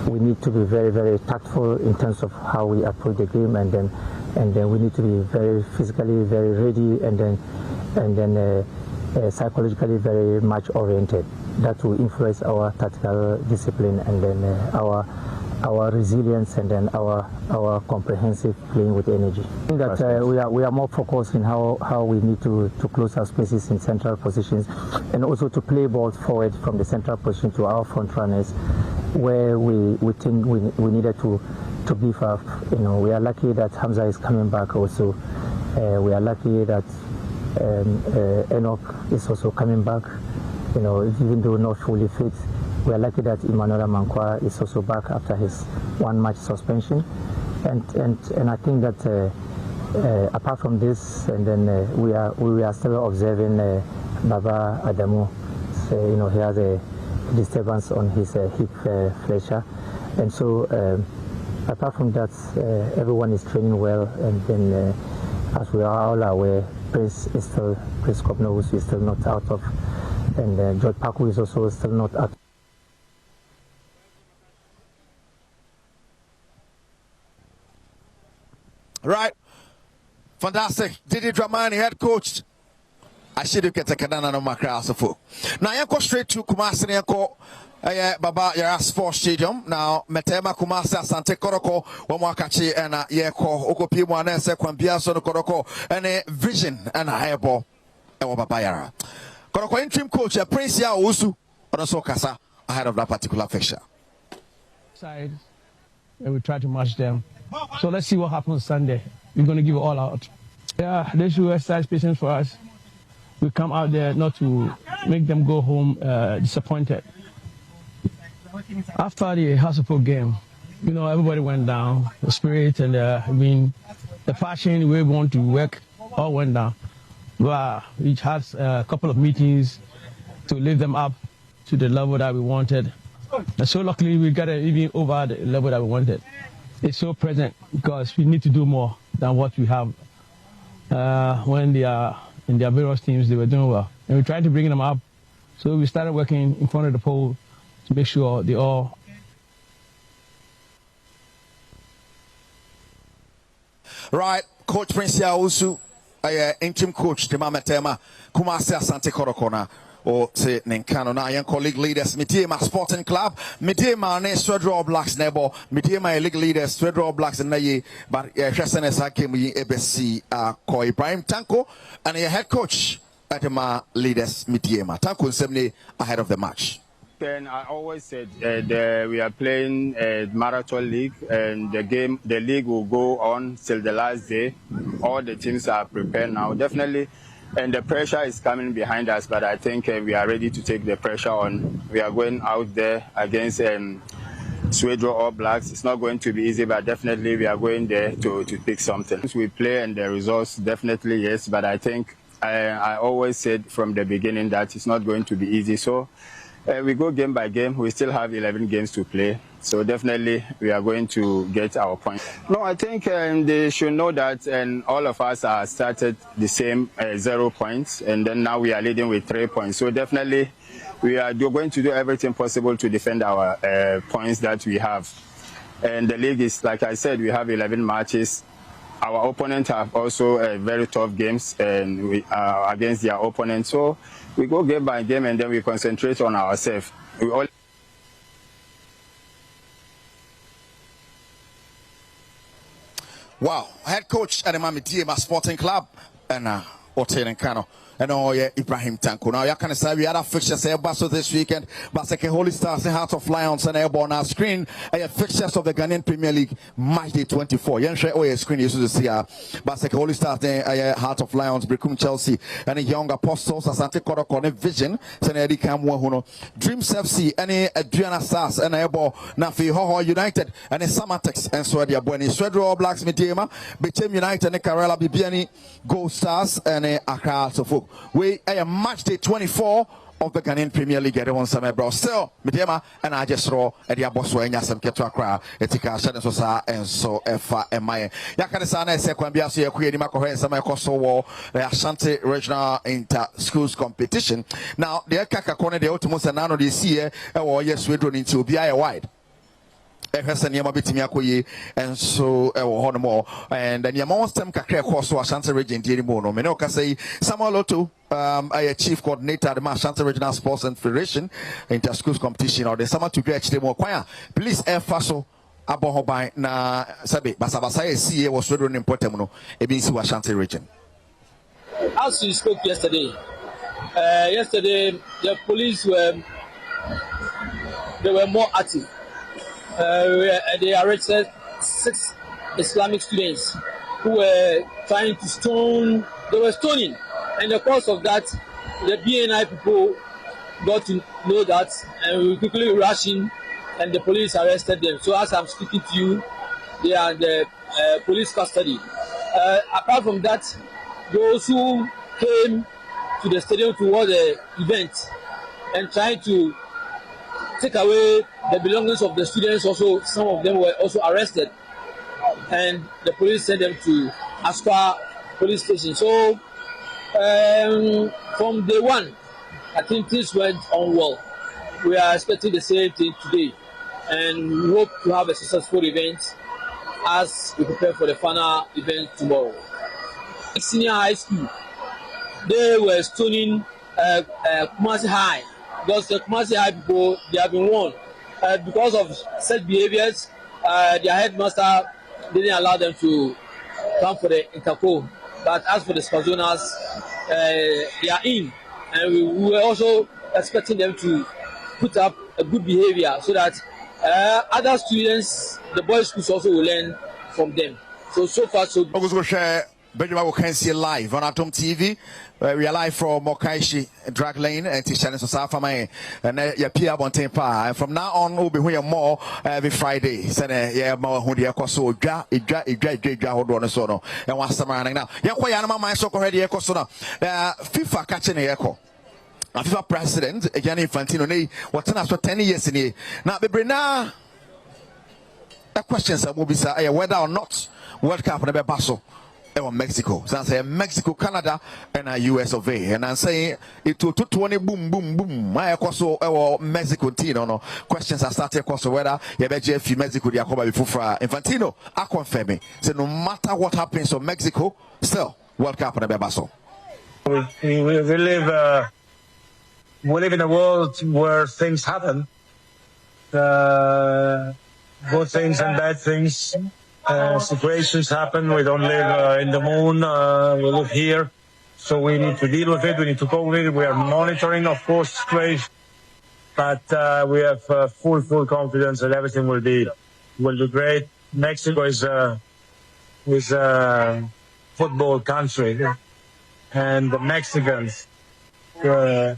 we need to be very tactful in terms of how we approach the game, and then we need to be very physically very ready, and then psychologically very much oriented. That will influence our tactical discipline, and then our resilience, and then our comprehensive playing with energy. I think that we are more focused in how we need to close our spaces in central positions, and also to play balls forward from the central position to our front runners, where we think we needed to beef up. We are lucky that Hamza is coming back also. We are lucky that Enoch is also coming back, even though not fully fit. We are lucky that Emmanuel Mankwa is also back after his 1-match suspension, and I think that apart from this, and then we are still observing Baba Adamu. So, he has a disturbance on his hip flexure, and so apart from that, everyone is training well, and then as we are all aware, Prince Kopnowus is still not out of, and George Paku is also still not out. Right, fantastic. Didi Dramani, head coach. I should have get a canana no macrosopho. Now you go straight to Kumasi and Baba Yara Sports Stadium. Now Metema Kumasi Sante Koroko, Wamakachi and Yeko Okopi Wanese Kwambia Sono Koroko, and a vision and a airball. Baba Yara. Koroko interim coach Prince Ya Usu on also Kasa ahead of that particular fixture. Side, and we try to match them. So let's see what happens Sunday. We're going to give it all out. Yeah, they should exercise patience for us. We come out there not to make them go home disappointed. After the Hasselhoff game, everybody went down. The spirit and the passion, the way we want to work, all went down. But we had a couple of meetings to lift them up to the level that we wanted. And so luckily we got it even over the level that we wanted. It's so present because we need to do more than what we have. When they are in their various teams, they were doing well. And we tried to bring them up. So we started working in front of the pole to make sure they all... Right, Coach Prince Yausu, interim coach, Tema Tema, Kumasi Asante Korokona. Or say Nenkano na young colleague leaders, Midima Sporting Club, Midima ne Swedro Blacks nebo, Midima league leaders, Swedro Blacks and Naye, but Shasanesa came ABC Koi Prime Tanko, and your head coach at the leaders Midima. Tanko Semne ahead of the match. Then I always said we are playing a marathon league, and the league will go on till the last day. All the teams are prepared now, definitely. And the pressure is coming behind us, but I think we are ready to take the pressure on. We are going out there against Swedro All Blacks. It's not going to be easy, but definitely we are going there to pick something. We play and the results, definitely yes, but I think I always said from the beginning that it's not going to be easy. So we go game by game. We still have 11 games to play. So definitely we are going to get our point. No, I think they should know that, and all of us are started the same 0 points, and then now we are leading with 3 points. So definitely we are going to do everything possible to defend our points that we have. And the league is, like I said, we have 11 matches. Our opponents have also very tough games and we against their opponents. So we go game by game and then we concentrate on ourselves. Wow, head coach at the Midima Sporting Club and Otel and Kano. and all Ibrahim Tanko. Now, you can say we had a fixtures Basso this weekend. Baseke Holy Stars and Heart of Lions and Airborne on our screen. Fixtures of the Ghanaian Premier League match day 24. Yenshre Oye screen you to see Baseke Holy Stars and Heart of Lions, Brikum Chelsea, and Young Apostles, Asante Korokone Vision, Senedi Kamwahuno, Dreams FC, and Adriana Stars and Airborne, Nafi Hoho United, and Samatex and Swedia Bueni, Swedro Blacks Mediema, Bechem United and Karela Bibiani, Gold Stars, and Accra Sofo. We a match day 24 of the Ghanaian Premier League. Everyone summer bro. Still, Mediema and I just raw at the boss when Yasam Ketua Kra, Etika Shadow Sosa, and so Fa and Maya. Yakanisana, Sequambia, so Queen Mako, Sama Coastal War, the Ashanti Regional Inter Schools Competition. Now, the Kaka Kone, the Ultimate Sanano this year, or yes, we're running to be wide. And so more and then your most time kakre course to Ashanti region Dirimono. Menoka say Samuel Loto, a chief coordinator at the Ashanti Regional Sports and Federation Inter Schools Competition or the summer to get the more choir. Please faso abohobai na sabe basabasa see was very important no ebinsi Ashanti region. As you spoke yesterday, the police were more active. They arrested 6 Islamic students who were trying to stone. They were stoning, and in the course of that, the BNI people got to know that, and we quickly rushed in, and the police arrested them. So as I'm speaking to you, they are in the police custody. Apart from that, those who came to the stadium to watch the event and trying to take away the belongings of the students, also some of them were also arrested, and the police sent them to Asqa police station. So from day one, I think things went on well. We are expecting the same thing today, and we hope to have a successful event as we prepare for the final event tomorrow. Senior high school, they were stoning Kumasi High. Because the Kumasi High people, they have been warned. Because of such behaviors, their headmaster didn't allow them to come for the interco. But as for the Spazonas, they are in. And we were also expecting them to put up a good behavior so that other students, the boys' schools also will learn from them. So far, so good. Badwam can see live on Adom TV. We are live from Mokaishi Drag Lane and Tishan Sosafa May and Yapia Bontempa. And from now on, we'll be hearing more every Friday. Send more who the Ecoso, hold on sono. And what's the man now? Yakoyanama, my so already Ecosona. FIFA catching the echo. FIFA president, Gianni Infantino, what's an after 10 years in here. Now, Bebrina, the questions will be whether or not World Cup and Basso. Mexico, so I say Mexico, Canada, and US of A. And I'm saying it to 20 boom. My also Mexico team. No questions are started across whether you bet if Mexico they are coming before Infantino. I confirm me. So no matter what happens to Mexico, still World Cup and Bebaso. We live in a world where things happen, good things and bad things. Situations happen. We don't live in the moon. We live here, so we need to deal with it. We need to cope with it. We are monitoring, of course, the situation, but we have full confidence that everything will be great. Mexico is a football country, and the Mexicans, the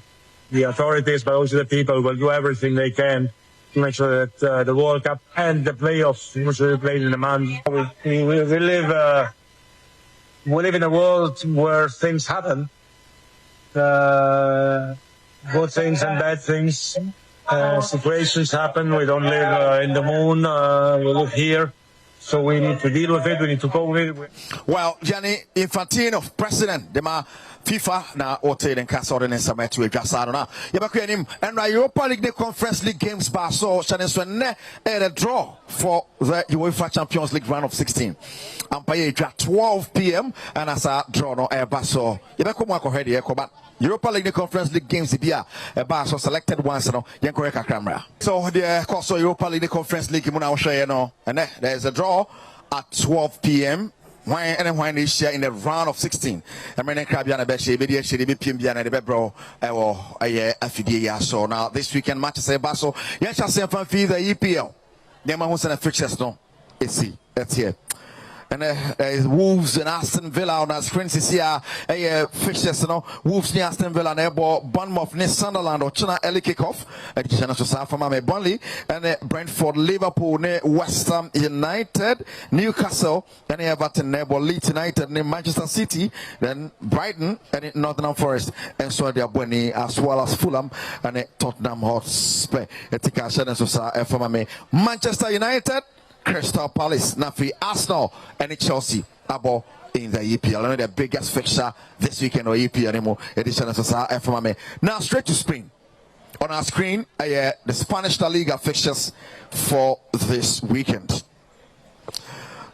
authorities, but also the people, will do everything they can to make sure that the World Cup and the playoffs, which will be played in a month. We live in a world where things happen, good things and bad things. Situations happen. We don't live in the moon. We live here. So we need to deal with it. We need to cope with it. Well, Gianni Infantino, president, the FIFA na hotel and castle in Summit to a Jasarona. Yabakuanim and Europa League, the Conference League games bar so Shaneswene a draw for the UEFA Champions League round of 16. Umpire 12 p.m. and as a draw no air basso. Yabakumako already but Europa League, the Conference League games here a bar so selected ones no Yankoreka camera. So the course Europa League, the Conference League Muna no and there's a draw at 12 p.m. when they share in the round of 16. I mean, Krabiana Beshi, Bidia, Shidi, Pimbiana, the Bebro, so now this weekend match say Basso, yes, I say from the EPL. Nema who's in a fixtures no. It's here. And Wolves and Aston Villa on our screen this year. Fixtures no. Wolves near Aston Villa and Bournemouth near Sunderland or China early kickoff. Additional to South from Burnley and Brentford, Liverpool near West Ham United, Newcastle and Everton near Leeds United near Manchester City, then Brighton and Nottingham Forest and so they are Burnley as well as Fulham and Tottenham Hotspur. From Manchester United, Crystal Palace, Nafi, Arsenal, and Chelsea abo in the EPL. Only the biggest fixture this weekend or EPL anymore. Edition of FMA. Now straight to Spain. On our screen, the Spanish La Liga fixtures for this weekend.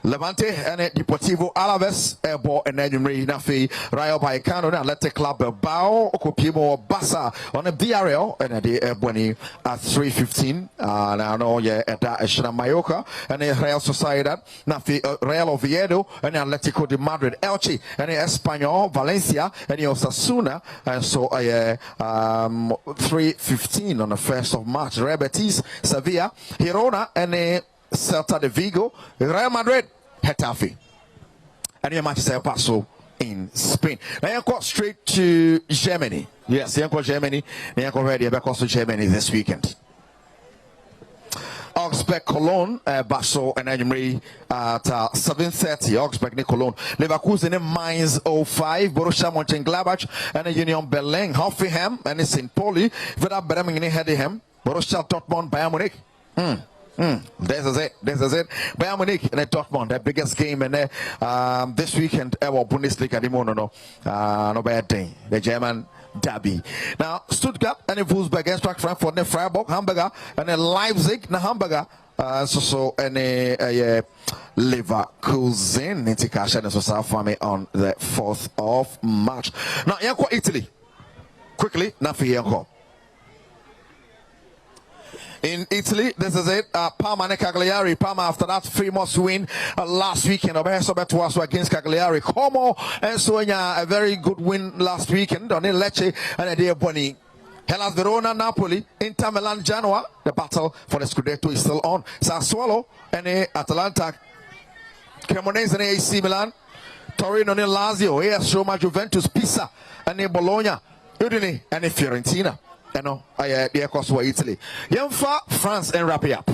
Levante and Deportivo Alaves, Ebo and Edumri Nafi, Rayo Vallecano, and Athletic Club Bilbao, Okopimo Bassa on a BRL and the Ebony at 3:15. Now, no, yeah, at Eshina Mallorca and the Real Sociedad, Nafi, Real Oviedo and Atletico de Madrid, Elche and the Espanyol, Valencia and the Osasuna, and so 3:15 on the 1st of March. Real Betis, Sevilla, Girona and the Celta de Vigo, Real Madrid, Getafe. And your match is El Paso in Spain. Now you go straight to Germany. Yes, you go Germany. Now you go ready back to Germany this weekend. Augsburg, Cologne, Basel and Edinburgh at 7:30. Augsburg, Cologne, Leverkusen, Mainz 05, Borussia Mönchengladbach and Union Berlin, Hoffenheim and St. Pauli, Werder Bremen, Heidenheim, Borussia Dortmund, Bayern Munich. This is it. Bayern Munich and Dortmund, the biggest game and this weekend Bundesliga no bad thing. The German derby. Now Stuttgart and Wolfsburg against Frankfurt and Freiburg, Hamburger and Leipzig na Hamburger. And Leverkusen in Tikasha and South Family on the 4th of March. Now Yanko Italy. Quickly, not for Yanko. In Italy, this is it. Parma and Cagliari. Parma after that famous win last weekend. Obeso against Cagliari. Como and so a very good win last weekend on Lecce and a dear Boni. Hellas Verona, Napoli, Inter Milan, Genoa. The battle for the Scudetto is still on. Sassuolo and Atalanta, Cremonese and AC Milan, Torino and Lazio, AS Roma, Juventus, Pisa and Bologna, Udine and Fiorentina. You know, the course were Italy. Yemfa, France and wrap it up.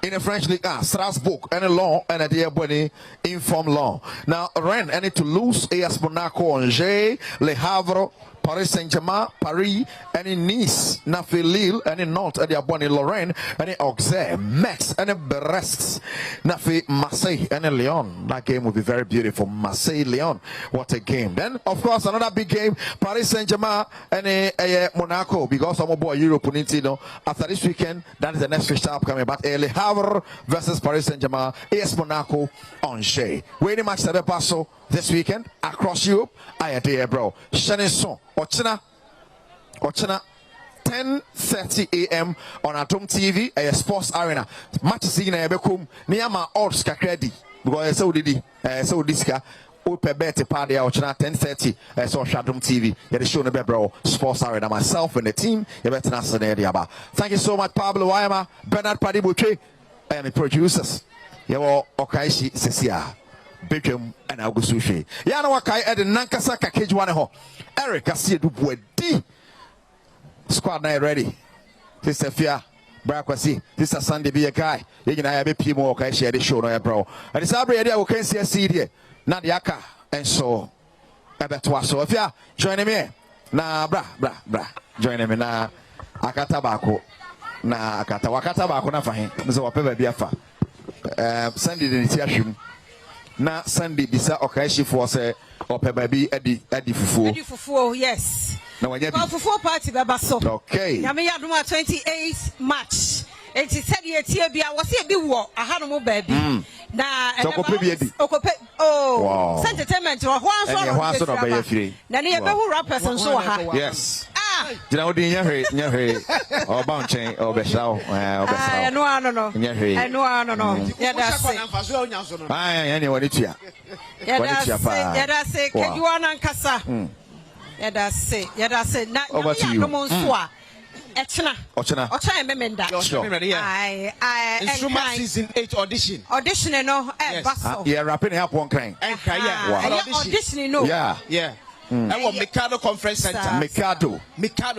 In the French League, Strasbourg and Lyon and a dear Bonnie inform Lyon. Now, Rennes and Toulouse, AS Monaco, Angers, Le Havre, Paris Saint-Germain, Paris, and in Nice, Nafi Lille, and in Nantes, and Bonnie Lorraine, and in Auxerre, Metz, and in Brest, Nafi Marseille, and in Lyon. That game will be very beautiful. Marseille, Lyon. What a game. Then, of course, another big game, Paris Saint-Germain, and Monaco, because some boy Europe, after this weekend, that is the next fixture upcoming. But Le Havre versus Paris Saint-Germain, AS Monaco, Angers. Waiting match to Paso this weekend across Europe. I dear bro. Chenisson, Ochina, 10:30 a.m. on Adom TV, a sports arena. Matches in a bekum near my odds kakredi because so did so diska. Open bet party out 10:30 so Adom TV. Yeah, the show no bro sports arena. Myself and the team. You better not say area. Thank you so much, Pablo Waima, Bernard Padibuche, and the producers. You all Okaishi Sesia. Badwam and Augustushe. Yana Wakai at the Nankasa Kakejwaneho. Eric Garcia Dubuedi. Squad now ready. Sister Fia, Brakwasi, Sister Sunday be a guy. You can have a P more okay, share the show, no, bro. And it's every idea we can see a CD. Nadiaka and so Abetuaso. If ya join me, na bra. Join me na Akatabako. Na Akata Wakatabako na fahin. So whatever be a fa. Sunday the initiation. Na Sunday bisa okashi for say ope baby edi fufu yes na wanya bi fufu party baba so okay na me yadom 28th March it is said ye tie bia wo se bi wo aha no mo baby na okope bi edi okope entertainment ho anso no be yefire na ne ye be hu rappers nso ha yes Jina odi nyahwe. O ba nchen o be shaw. No. Nyahwe. No. Yeah, that's it. Yani wani tia. Yeah, that's it. Can you kasa? Yeah, that's it. Na ya Ochina memenda. Instrument season 8 audition. Audition no basso. Yeah, rapping help one kind. Audition no. Yeah. I want Mikado Conference Center. Mikado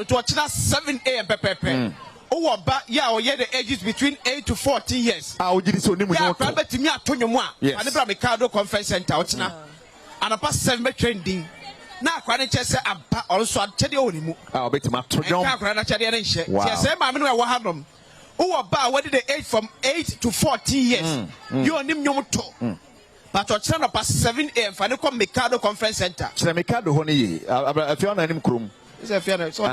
to Ochina 7 a.m. pepe. Oh, but yeah, the ages between 8 to 14 years. I'll give you yeah, probably to me at 21. Yes. And the Mikado Conference Center, Ochina. And a past 7 trending. Now, I say also at Teddy Onimu. I'll bet him up to John. Yes, I'm going to have them. Who about what did they age from 8 to 14 years? You are name your talk. But Ochina past 7 a.m. for the Mikado Conference Center. Mikado Honey, if you're not in Krum. Metako.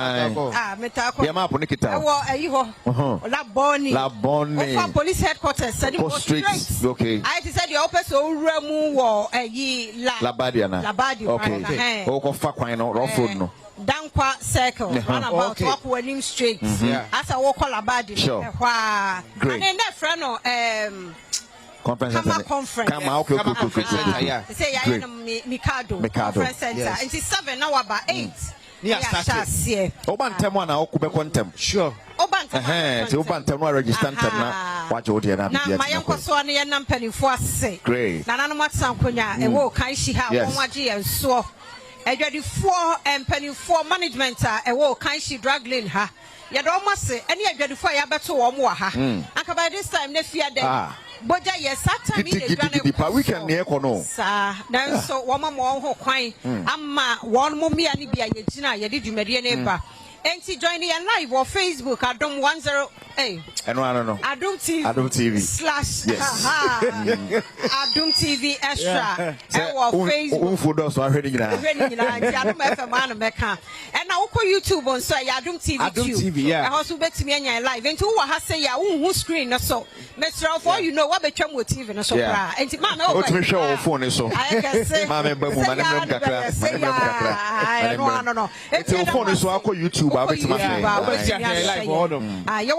Laboni. Police headquarters. Streets. Okay. I said the opposite Ramu war Labadi. Okay. Oko Fakwino, Rough no. Dankwa Circle. Runabout walk winning street. As I walk Labadi. Sure. Great. And then that friend Conference. Conference Center. Yeah. Say Mikado Conference Center. And it's 7 now about 8. Obantem wana okube kontem. Sure. Obantem no register ntem na waje odi na bia. Na mayenko so na yenam panifo ase. Great. Na nanu matsankonya e wo kan shi ha won waje enso. Adwadifo empanifo management e wo kan shi drug lane ha. Ye do mase ene adwadifo ya beto wo mo ha. Aka by this time na fia dem. Boja yes Saturday the weekend near kono. Sir, then so woman mo kwan amma one mo me ani bia ye gina ye di dwumade ne ba. Enti join the live on Facebook Adom 10 Adom TV Adom TV extra on Facebook so already Adom FM man meka and now ko YouTube on so Adom TV yeah also betimi anya live enti wo ha say ya wo screen no so Mr. for you know what betwam wo TV no so bra enti ma me o timi show wo phone so I can say ma me ba mu ma nem kakra no enti wo phone so akọ YouTube your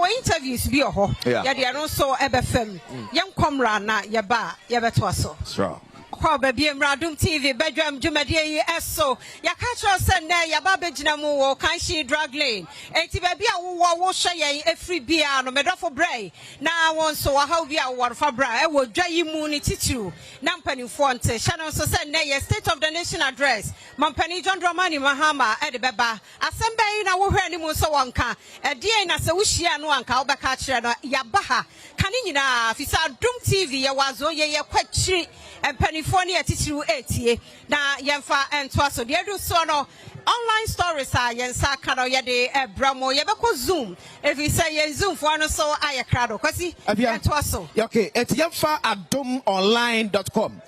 interviews be a ho. Yeah, they are also FM. Young comrade na yaba yabeto so. Baby Adom TV Badwam Jumadie eso ya catch us na ya ba begina mu wo kan shi drug lane enti baby a wo hwe yen efri bia no medofo brai na won so wa how bia wo fa bra e wo dwayi mu ni titiru na mpanifo nte channel so say na ye state of the nation address mampani John Dramani Mahama e de beba asembe yi na wo hwe ni mu so wonka e de na se wo hia no anka wo beka kire no ya ba ha kan nyina afisa Adom TV ye wazo ye kwachiri empanifo ni atitiru etie na yemfa ento so de edu so no online stories a yensa kano ye de bramo ye beko zoom if you say yen zoom for no so aye crowd kwasi ento so okay et yemfa adomonline.com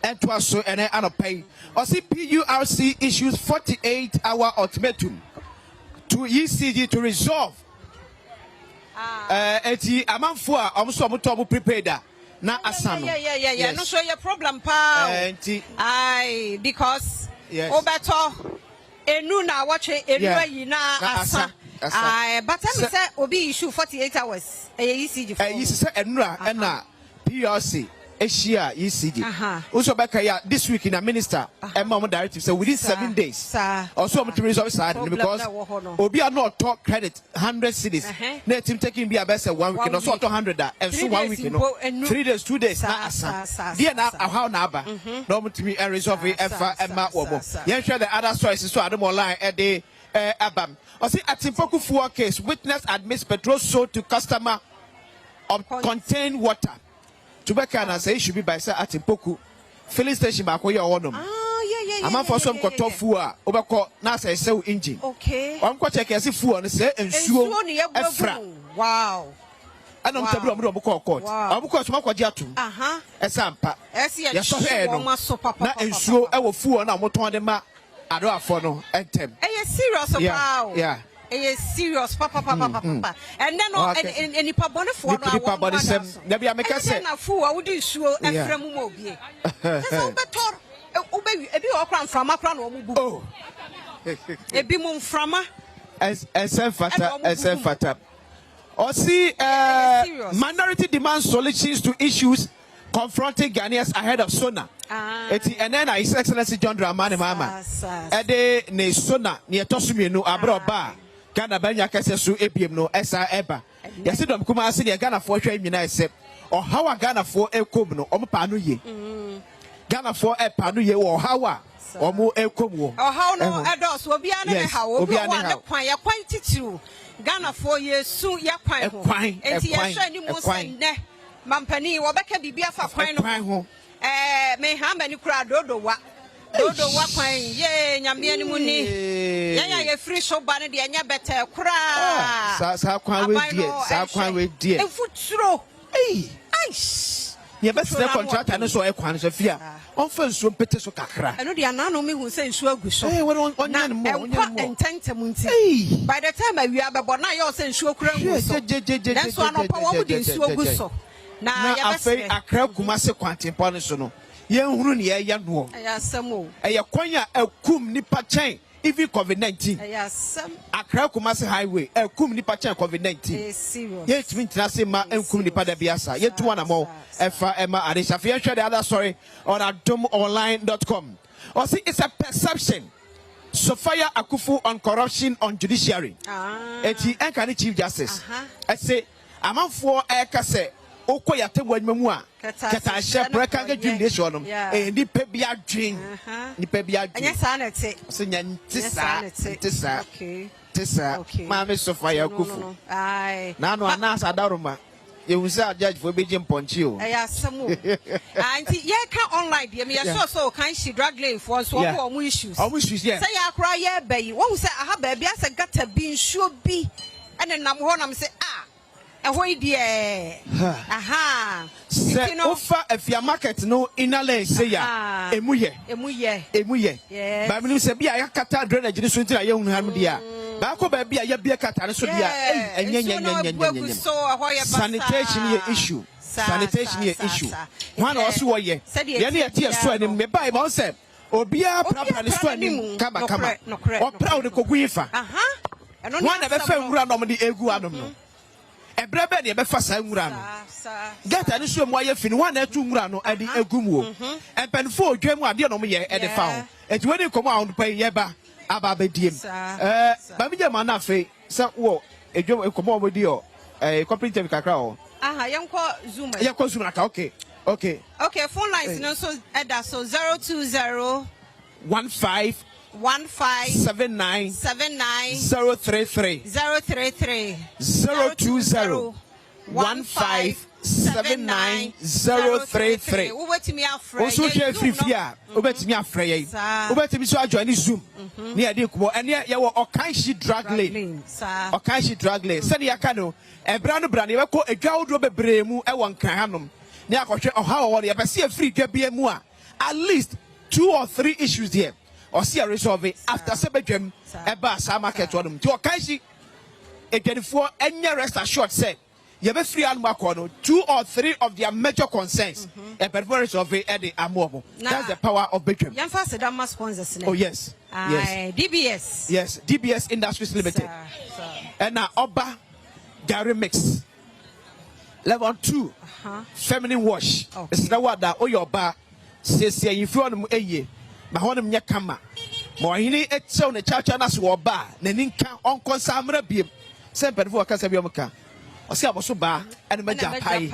ento so ene anopai o see PURC issues 48-hour ultimatum to ECG to resolve eti amanfo a omso omoto prepared na asano yeah no show your problem pa ai because obeto enu na watche enu ayi na asa ai but me say obi issue 48 hours ECG for you say enu na PRC Asia ECG also back here this week in a minister mom directive say within 7 days also to resolve that because obi are not talk credit 100 cities na team taking be about 1 week no so 100 and so 1 week no 3 days 2 days na asa dia na how na aba no to me resolve efa ema omo yen share the other stories so Adom online e dey abam o see Atimpoku fuel case witness admits petrol sold to customer of contained water to back and say should be by say Atimpoku filling station back where you are one. I'm for some got tough fuel over na say sell engine. Okay. I'm quite check as if fuel and say and sure. Wow. I don't tell you I'm court. I'm because some quadiatu. Esampa. Yes, so na and sure I will fool na moto de ma ado afono entem. Eh serious about. Yeah. Is serious papa and then any pabone for no body sem na bia make say na fu a wudi suo efrem mo obie so betor obi ebi o kran frama kran no mo bu ebi mo frama SM Fata. Or see minority demand solutions to issues confronting Ghanaians ahead of SONA. And then His Excellency John Dramani Mahama. Ede ne SONA ne tosumi no abroba. Ghana banya kase su ebiem no esa eba. Yesi dom kuma ase ne Ghana fo hwa nyina ese. O hawa Ghana fo ekom no omo pa no ye. Ghana fo e pa no ye wo hawa. Omo ekom wo. O hawo no edos obi ane ne hawo. Obi ane ne kwan ya kwan titiru. Ghana for ye soon ya kwan ho. Enti ye hwe ni mu se ne mampani wo beka bibia fa kwan no. Me ha mani kura dodo wa kwan ye nyame ani mu ni. Ya free show ba ne de nya beta kura. Sa kwan we die. Efuturo. Aish. Ye be se contract ane so e kwan so fia. On fa nsuo mpete so kakra. Eno de anano me hu se nsuo agu so. Onyan mo. Ententem nti. By the time we abebo na ye o se nsuo kura ngu so. Nanso anopa wo mu de nsuo agu so. Na ya afei akra kuma se kwantempo ne so no. Ye nhuru ne ye no. Aya samo. Eye kwan a akum nipa chen even COVID-19. Aya sam. Akra kuma se highway akum nipa chen COVID-19. Serious. Ye timi ntina se ma enkum nipa da biasa. Ye tu wana mo efa ema arisha. Fe hwe the other story on adomonline.com. Or see it's a perception. Sophia Akufu on corruption on judiciary. Eti enkani chief justice. I say amanfo eka se okoya temu adwuma a keta hye breka ga dwumde so no ni pa bia dwen ni pa bia dwen anya sa na te so nya ntisa tisa ma Sophia Akufu ai na no anasa daruma yewusa judge for beje mponchi o aya samu anti ye ka online de me so kan she drag lane for so omo issues yeah say akra ye bayi won say aha ba bia say gata bi nsuo bi ene nam ho nam say aha se ofa afia market no inale say ya emuye ba mi se bia yakata drainage ni so ntira ye hunu hanu dia ba ko ba bia ya bia kata ne so dia enyenyenyenyenyenyen sanitation ye issue one also wo ye ye ne tie so anim me bai ba se obia prapra ne so anim kama o proud ko guifa one be fa nwura no de egu anom no ebrebe de be fa sa nwura no gata ni so mu aye fini one na tu nwura no ade egum wo empenfo odwam ade no mo ye e de fa ho enti we ni komo awon pa ye ba aba ba diem ba mi je ma na fe se wo edwam komo mo di o complete kakra o aha yenko zoom aka okay phone lines no so eda so 020 15 79 033 020 15 79 033 ubetimi afre also share free fia ubetimi afre ye ubetimi so join zoom ne ade kubo ene ye wo okanshi drag lane se ne yaka no ebra no bra ne beko edwawodo bebre mu e won kan hanom ne akohwe oha wo ye be se free dwa bia mu a at least 2 or 3 issues there or see a resolve after sebedwem eba sa market wonum ti okanshi edwadifo enye rest assured say you be free and back on 2 or 3 of their major concerns a performance of the amobo. That's the power of Bedroom. Young first Dama sponsors. Oh yes. DBS. Yes, DBS Industries Limited. And now Oba Gary Mix. Level 2. Feminine wash. It's the word that your bar says if you want a year. My home yakama. Mohini et on the church and us war bar. Neninka on consamra beam. Semper for Casabiomaka. Osi aboso ba ene maja pai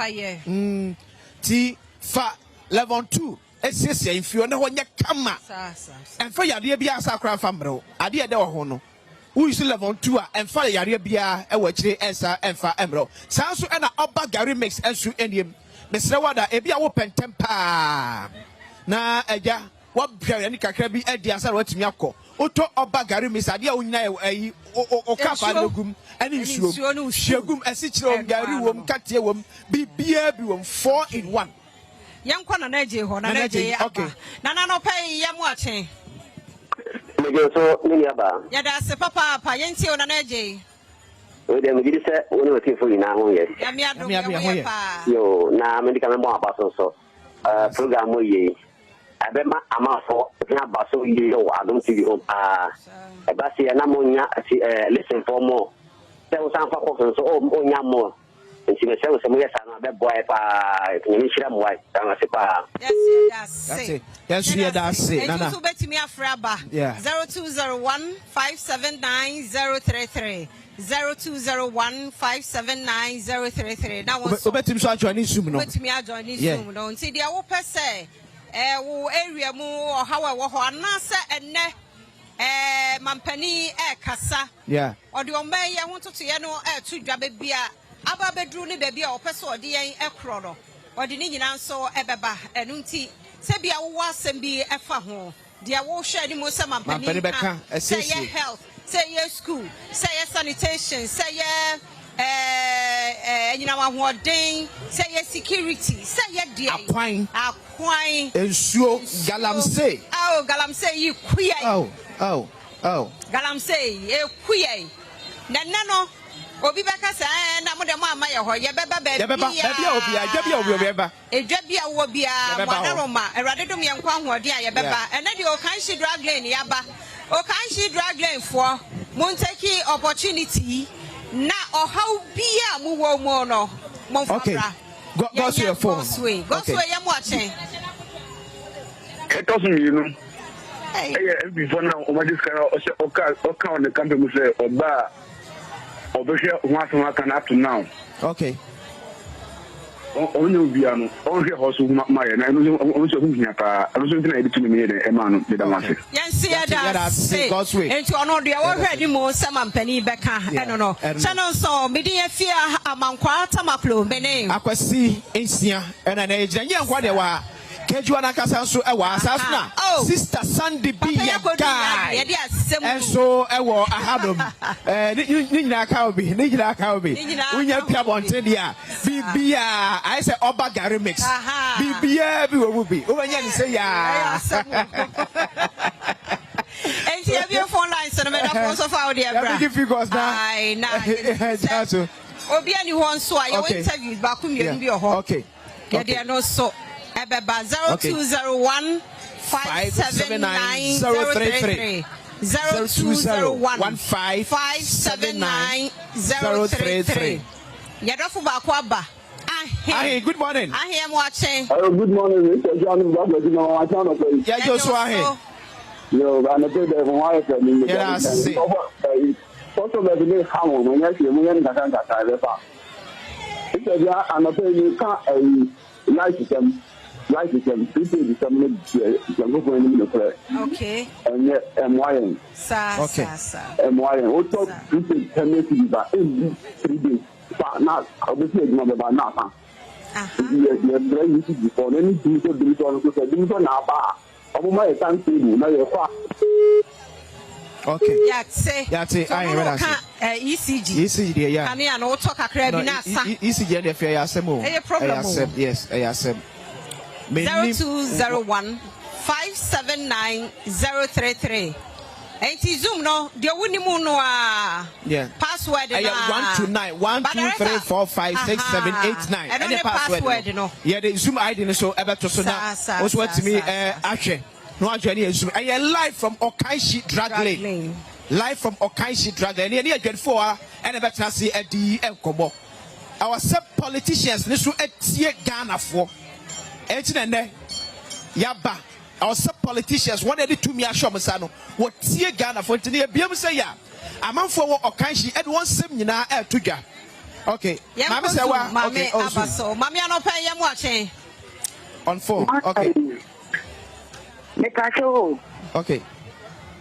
ti fa level 2 esiesie infio ne ho nya kama enfa yare bia asa kra fa mro ade de wo ho no wo use level 2 a enfa yare bia e wa kire ensa enfa emro sanso ena oba gary mix ensu eniem mesre wada e bia wo pentem pa na eja wo bia ni kakra bi edi asa watimi akọ oto oba gary mix ade a onyina ayi o ka fa logum ani nsuo shegum esichiro gari wom katie wom bibia bi wom 4 in 1 yankwa na naje ho na naje okay na no pay yamu achen meje so ni aba ya da se papa pa yenti o na naje o de mejidi se woni wati fo ina ho ye ya mi adom ya pa yo na me dika me mo aba so program mo ye abema amafo na baso yo Adom TV home ebasi na monya listen for more se o san fa ko so onya more nti me se o se mo yesa na be boy pa ni shira mo wai tan se pa yes nana so betimi afra ba 0201579033 0201579033 na wo so betim so join zoom no betimi join zoom no nti dia wo pese wo area mu ohawa wo ho anase enne mampani kasa odi omba ye ho toto ye no tu dwa be bia aba bedru ne da bia wo pese odi yen ekro no odi ni nyina nso ebeba enu nti se bia wo asem bi efa ho dia wo hwe ni mo se mampani beka say ye health say ye school say ye sanitation say ye nyina wa hoden say ye security say ye dia akwan ensuo galamsey galamsey yi kuye galamsey e kuye no obi beka say na mo de mo ama ye ho ye beba ba bia wo bia mwanaroma erade dom ye nkwa hoden a ye beba ene de o kan shi drag lane ya ba o kan shi drag lane for mon take opportunity na how bia mu wo mo no mo fabra go to your phone go to your watching it doesn't you know before now o ma discuss o ka on the campaign mu say oba obehwe ho aka na up to now okay onye obia no onhwe hoso ma ye na no so hunya pa no so ntina editu me ye e ma no de da wase yensi ada enti ono de wo hwe ni mo sama mpani beka eno no channel so me de afia amankwa tamaklo mene akwasi ensia ena na ejanye nkwa de wa Kejua na kasa nso ewa asasna sister Sandy B ya guy enso ewo ahadom ni nyina ka obi unya pia bonte dia bibia I say oba gari mix bibia bi wo bi o nya ni say ya and you have your phone lines and the phone so far there bra give figures now ai na obi ani won so ayo interview ba ku mi bi ho okay dia no so Ebeba 0201579033 0201579033 Yadofo ba kwa ba Ahe good morning Ahe am watching good morning Mr. John Bagwedino I can't play Yeah Joshua Ahe Yo I know the one Yeah see also the day how when you see me and can that I fa It's a I know you can't like them people determine go for any okay and MYN okay MYN also people tendency ba in 3 days but not obviously not about now you very easy before any people do so na ba omo ma e tan table na ye kwa okay yate I read that ECG yeah can you no talk akra bi na asa ECG dey fear yasem o yes yasem 0201579033 enti zoom no de woni mu no password na 12912345678 any password no yeah the zoom ID no so ebeto so na also want me ahwe no adwani zoom I live from Okanshi drag lane live from Okanshi drag lane any adwanfo a and ebetra see adi enkomo our sub politicians ni so etie Ghana for Echinene Yaba our sub politicians wanted to me ashom no what tie Ghana for ntine biam say ya amanfo wo Okanshi ed won sem nyina atudwa okay mama say wa okay also mama anopa yam wache on phone okay Mekacho okay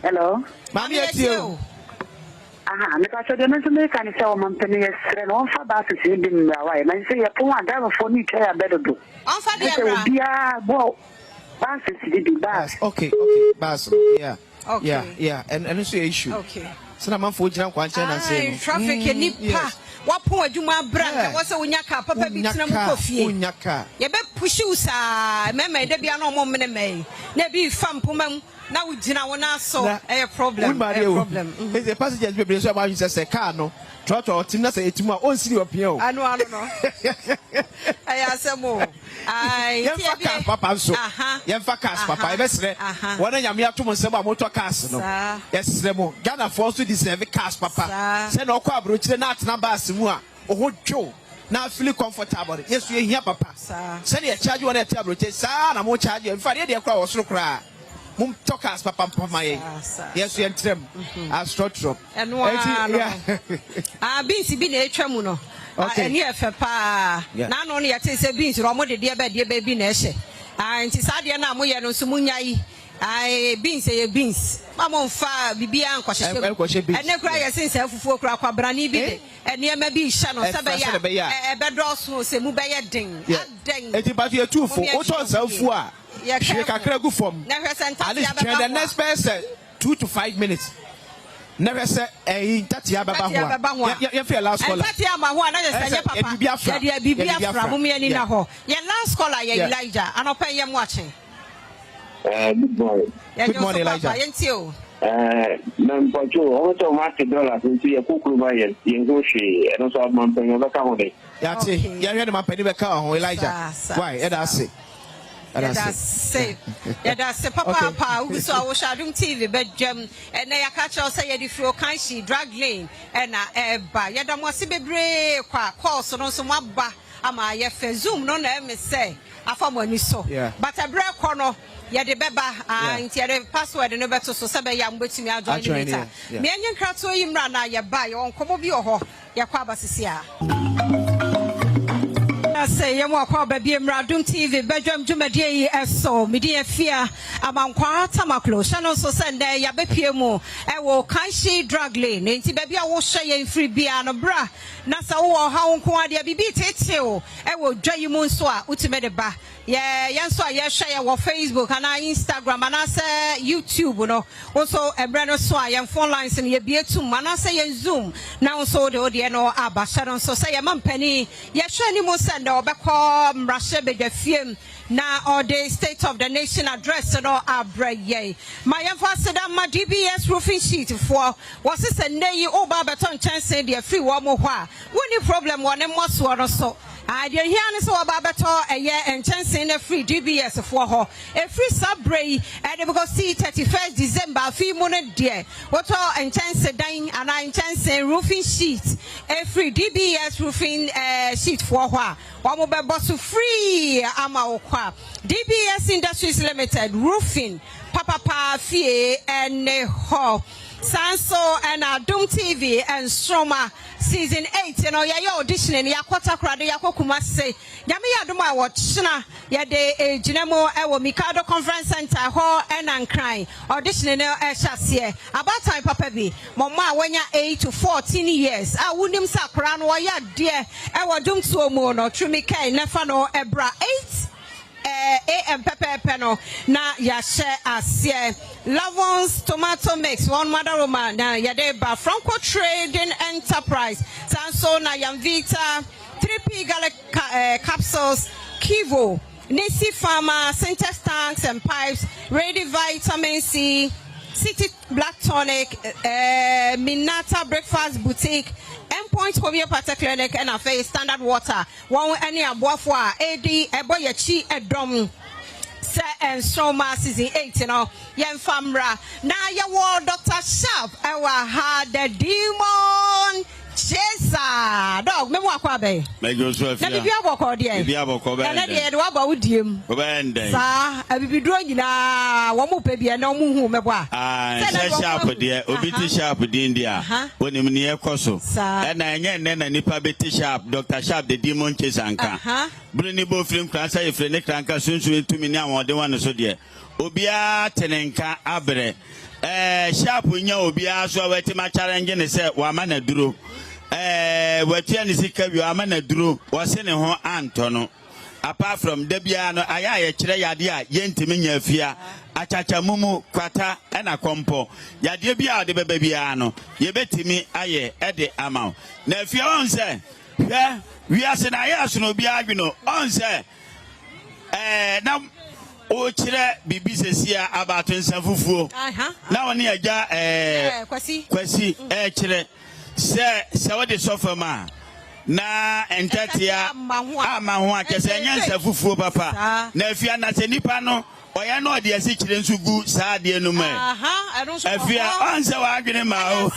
hello mama yetio Mekacho de mense kan say o mampeni yesre no fa ba se bi mra wa na say ye pon ada fo ni twa ya bedodo on fa de bra bia bo ba se di ba okay bas yeah and so issue okay so na man fo jira kwa nche na say traffic ni pa wapon adwuma brand wo se unyaka papa bi tina mu kofie unyaka ye be pushu sa mema de bia no mo mene mai na bi fam pomam na ugina wona so problem is the passengers be so about you say car no Trotro Tina say it more on see your pio. I know. I ask more. I Yemfa papa so. Yemfa cast papa. Ebesre. One ya me atomo sema motor cast no. Yes remo. Ghana force to deserve cast papa. Say no kwa brochire na atena bass mu a. Oho dwo. Na feel comfortable. Yes you here papa. Say you charge one at table. Sa na mo charge. In fact, dey kwa osoro kra. Mum talkers papa my. Yes you entrem. As trotro. And one. Beans bi na etwa mu no. Okay. Any efe pa. Na no ya te say beans ro mo de baby na ehye. Nti saade na mo ye no so munyai. Beans beans. Mama fa bibia nkwahye. Ene kura ye sense afufuo kura kwa brani bi de. Ene ma bi hya no sebeya. Bedroso se mu beye den. Aden. Enti ba you too for. O to safu a. She kakra gu form. At least the next person 2 to 5 minutes. Never say tatia baba ho. You feel last caller. Tatia ma ho na je say papa. Ya bibia fra mo me ni na ho. Ye last caller ye Elijah. Anopa ye mo achen. Good morning. Good morning, Elijah. Number 2, also market dollars into your kukuru by yen go she and also man paying over county. Yati, you heard my penny back on Elijah. Why? That's it. That's Papa, who saw Adom TV, Badwam, and they catch us say the flow kanshi drag lane and Yadam was a bebre course on some wabba. Ama ye fe zoom no na me say afamo ni so but a break corner ye de beba nti ye de password no beto so sebe ya mbetimi ajoin later me enye krato yimra na ye ba ye onkomo bi oho ye kwa basisi a say ye mo akwa ba bi Adom TV Badwam dwumadie yi eso me de afia amankwa tamaklo channel so send ya bepie mu e wo kanshi drag lane nti ba bia wo hye ye free bia no bra na sa wo ha wo nko ade bibi tete o e wo dwayi mu nso a utime de ba ye nso a ye hye ye wo Facebook ana Instagram ana se YouTube no also ebre no so a ye phone lines ne ye bietum ana se ye Zoom na nso de no aba channel so say ye mampani ye hye ni mu send obeko mrashe bedafiem na all the state of the nation address no abraye my ambassador ma DBS roofing sheet for was say nay oba beton chance dey free wo mo ho a woni problem woni mo so no so I dey hear ni so oba beton eye enchance na free DBS for ho e free sabrey and because see 31st December fi mo no dey what enchance dan and enchance roofing sheet e free DBS roofing sheet for ho a wo be boss free ama wo kwa DBS Industries Limited roofing papa fie and ho Sanso and Adom TV and Stroma season 8 you know ya audition and ya kwata krade ya kokuma say nyame ya dom a wochna ya de ginemo e wo Mikado Conference Center ho and ankran audition no e hyase about time papa bi mama wanya 8 to 14 years a wunim sakra no ya de e wo dom to mu no twimi kai nefa no ebra 8 AM Pepe no na ya share asie Lavons tomato mix one mother woman na ya de ba Franco Trading Enterprise Sanso na Yamvita 3P Gallic capsules Kivo Nisi Pharma Syntex tanks and pipes Ready Vitamin C City Black Tonic Minata Breakfast Boutique Endpoint Homeopathic Clinic and a face Standard Water one any aboafo AD eboyachi edom se and Stroma season 8 you know yen famra na ya war Dr. Sharp ewa ha the demon Chesa dog me wa kwa be me go so afia na bibia boko de bibia boko be na de de wa ba wudiem obende sa abibidro nyina wo mo pe bia na wo hu me bo a sharp de obi ti sharp din dia onim ne ekoso na enye ne na nipa be ti sharp Dr. Sharp the demon Chesa nka bruni bo film kransa ye frene kranka sunsu etumi ni awon de wan so de obia tenenka abre sharp nya obia so weti ma challenge ne se wa ma na duro wetia ni sika wi ama na duro wose ne ho anto apart from debia no aya ye kire yade a yentimi nya afia achacha mumu kwata na kompo yade bia de beba bia no ye betimi aye ede ama na afia on se hwe wi ase na ya so no bia adwino on se na o kire bibi sesia abato nsan fufuo na woni agya kwasi kire se what the suffer ma na entatia ama ho akese nyansa fufuo papa na afia na se nipa no oya no de asi kire nsu gu saa de no me afia ansa wa adwene ma o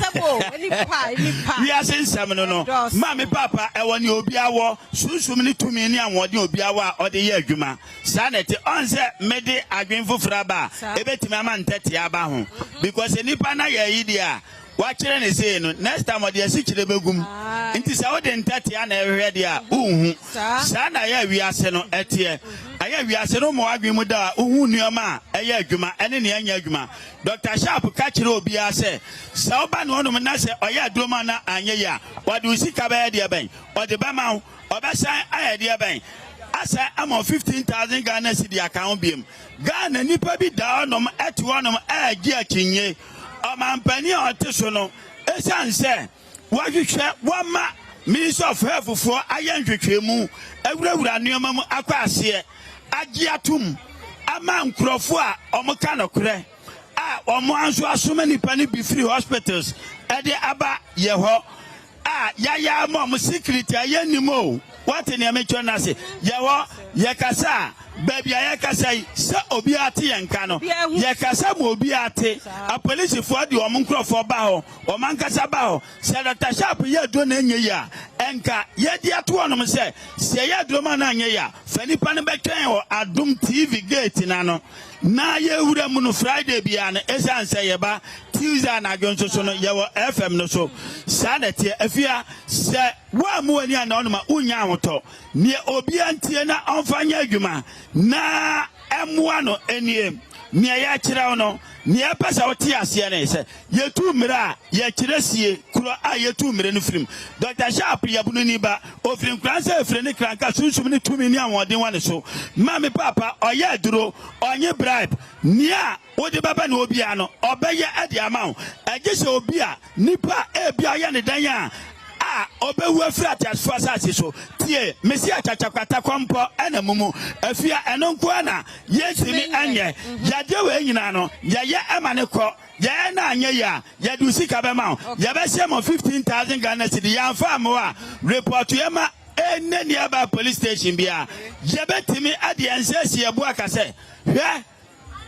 wi asensam no ma me papa e woni obi awo sunsum ni tumi ni anwode obi awo a ode ye adwuma saa na te ansa mede adwen fufura ba ebetimi ama ntete aba ho because nipa na ye yi dia wachire ne say no next time ode asi kire begum nti sa ode ntete ya na ehwe dia uhu saa na ya wi ase no etie aya wi ase no mo adwen mu da uhu nuoma eye adwuma ene ne anya adwuma Dr. Sharp ka kire obi ase sa oba no no na se oya adwuma na anya ya wode usika ba dia ben ode ba ma obesan aya dia ben asa am 15,000 Ghana cedi account biem Ghana nipa bi da onom eti onom agi akinye omampani oteso no esanse wahwehwe wama Minister of Health for ayantwetwemu awurawura nuoma mu akwase agiatum ama nkrofo a omoka nokre a omo anso asoma nipa ni be free hospitals ede aba yeho a yaya mo security ayanimo what ne amecho na se yeho yekasa baby ayakasa se obi ate yenka no yekasa mo obi ate a police for de omo nkrofo ba ho o mankasa ba ho se Dr. Sharp ye do na nye ya enka ye di ato onom se ye do ma na nye ya fanipa ne betwen o Adom TV gate na no na ye wura mu no Friday bia na esanse ye ba Tuesday na adwonso so no ye wo FM no so sanete afia se wa mu ani ana onoma unya ahoto ne obi antie na onfanya adwuma na emwa no eniem ne ya kire no ne pesa wote ase na se yetu mira ye kire sie kuro a yetu mire no firim Dr. Sharp yabunu ni ba ofirim kransa efire ne kranka sunsum ne tumi ni anwoden wane so mami papa oya duro onye bribe nia wodi baba na obi ano obeye ade amawo agese obi a nipa ebia ya ne dan a obewu afira tasfo asase so tie mesi achachakwata kwampo ena mumu afia enonko na yesimi anye yade we nyina no yaye amane ko yaye na anye ya yadu sika be ma yabe se mo 15,000 Ghana cedi ya fa mo a report yema enne ni aba police station bia yebetimi ade ansesi ebu akase hwe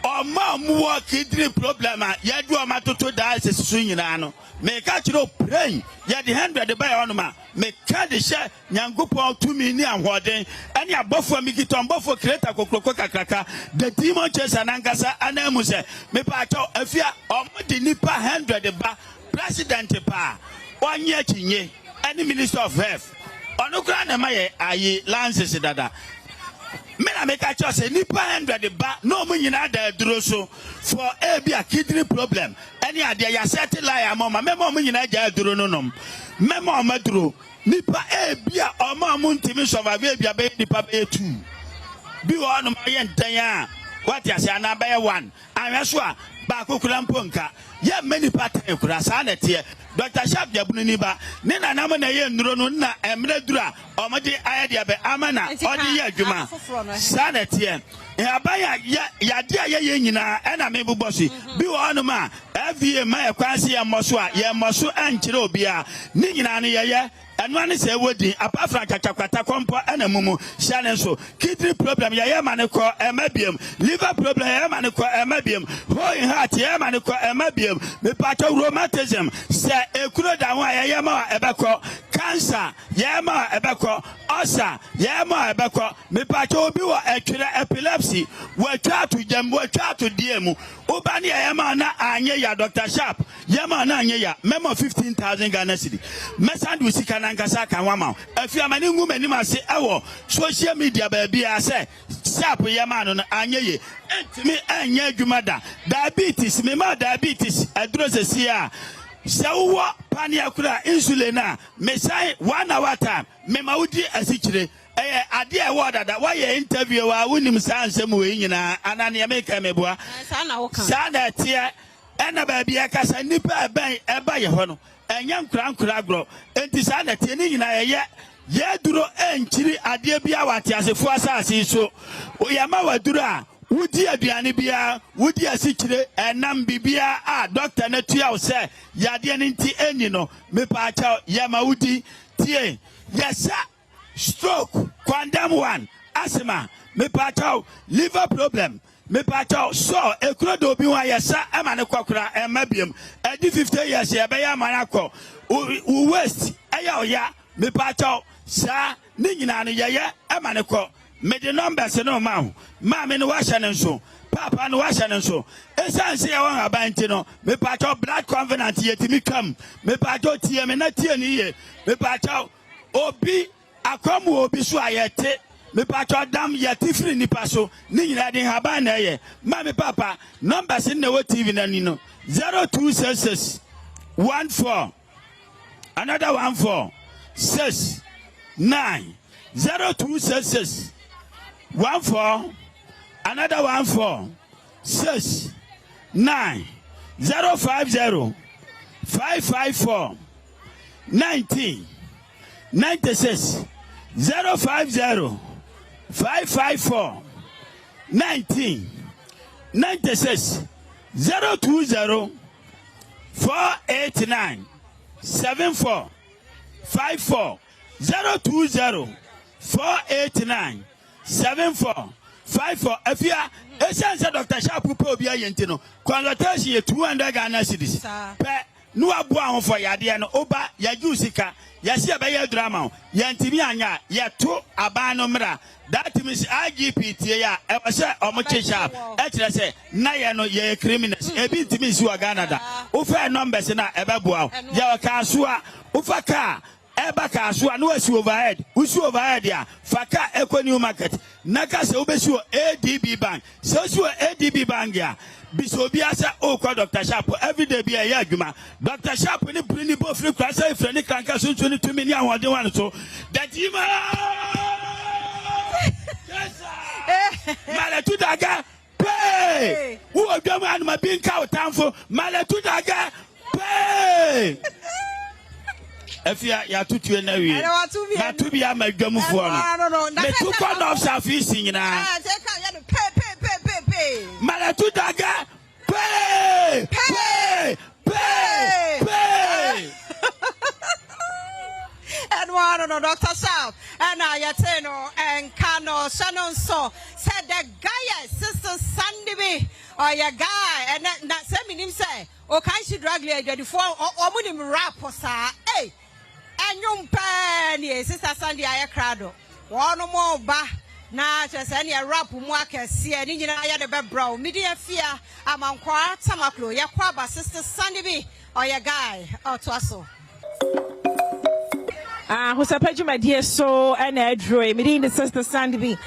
Oma muwa kidney problem yadu amatoto dialysis so nyina no me ka kiro pray ya de 100 buy onoma me ka de she nyankopon tumi ni ahoden ani abofo amigito ambofo creator kokroko kakraka the demon chase anankasa anamu se me pa cho afia omde nipa 100 ba president pa onye kinye any minister of health onukura na maye ayi lances dada me na make a choice nipa 100 ba no mu nyina da duro so for a be a kidney problem any ade ya set lie mama me mo nyina ja duro no nom me mo maduro nipa a be a o ma mu ntimi survive bia be nipa be 2 bi wo no ma ye ntan a what ya say na be 1 anwe so a ba kokura mponka ye many pattern kura sa na tie Dr. Sharp jabunu ni ba ne na nam na ye nduro no na emre dura omode ayade be amana odi ye adwuma sa na tie e abaya ya de ye nyina e na me bubosi bi wo no ma FVA ma e kwanse ye moso a ye moso ankire obi a ni nyina no ye enu ani se wodi apart from chachakwata kompo ana mumu shane so kidney problem ye ma ne ko emabiem liver problem ye ma ne ko emabiem hoy heart ye ma ne ko emabiem me pato rheumatism se ekuro da ho ye ma ebeko cancer ye ma ebeko ulcer ye ma ebeko me pato obi wo etwere epilepsy watwa to jam watwa to diemu obani ye ma na anye ya Dr. Sharp ye ma na anye ya memo 15,000 Ghana cedi mesandu sikana nkasa kan wama afia mani ngu mani ma se ewo social media ba bia se Sharp ye ma no anye ye entimi anye adwuma da diabetes me ma diabetes adrosesi a sewo pania kura insulin na me sai 1 hour time me ma udi asikire ade e wo dada wa ye interview wa wonim sansem we nyina anane me ka meboa sa na tie ena ba bia kasa nipa eba ye ho no enya nkura gro enti sa na tie ni nyina ye duro enchiri ade bia wate asefo asase so o ya ma waduro a Woody aduane bia, woody asichire enam bibia doctor na tua wo se yade ne nti enyi no me pa cha yama woody tie yesa stroke kwandam one asthma me pa cha liver problem me pa cha so ekuro do bi wa yesa ema ne kwakura ema biem edi 50 years e be ya manako u waste eya oya me pa cha sa ni nyina no yeye ema ne ko me the numbers no ma me no wa hye ne so papa no wa hye ne so esanse ya wan abanti no me pa cho blood covenant yetimi kam me pa cho tie me na tie ni ye me pa cho obi akomu obi so ayete me pa cho dam yeti free ni paso ni nyina den haba na ye ma me papa numbers na wo TV na ni no 0266 14 another 14 6 9 0266 14 another 14 6 9 050 554 19 96 050 554 19 96 020 489 74 54 020 489 7454 afia essence Dr. Sharp po bia yentino consultation ye 200 Ghana cedis pe no aboa ho for yade no oba ya jusika ya se be ya drama yentimi anya ya to aba no mra that means IGP ya e se omoche sharp e kire se na ye no ye criminals e bi ntimi si wa Ghana da o fa numbers na e be boa ya ka so a o fa ka eba ka so no asi overhead usi overhead ya faka eco new market naka se obesi ADB bank so si ADB bank ya bisobi asa o kwa Dr. Sharp every day be ya adwuma Dr. Sharp ni brini bo free class e free ni kanka so 22 million awon de wan so that ima yes maletu daga pay wo odwam an ma bin ka otamfo maletu daga pay Efia ya tutu na wie na tu bia madwamfo no me tu kon of surface nyina malatu daga pay and one no Dr. Sharp and Ayateno and Kano Shannon so said the guy sister Sandy or your guy and that same him say o kan she drag lady for o munim rap sa hey enyum pa ni sister Sandy ayakrado one more ba na just any rap mu akese ni nyina ya de bebra media fear amankwa tamaklo yakwa ba sister Sandy or your guy or to aso who's a page my dear so and a dream meeting the sister Sandy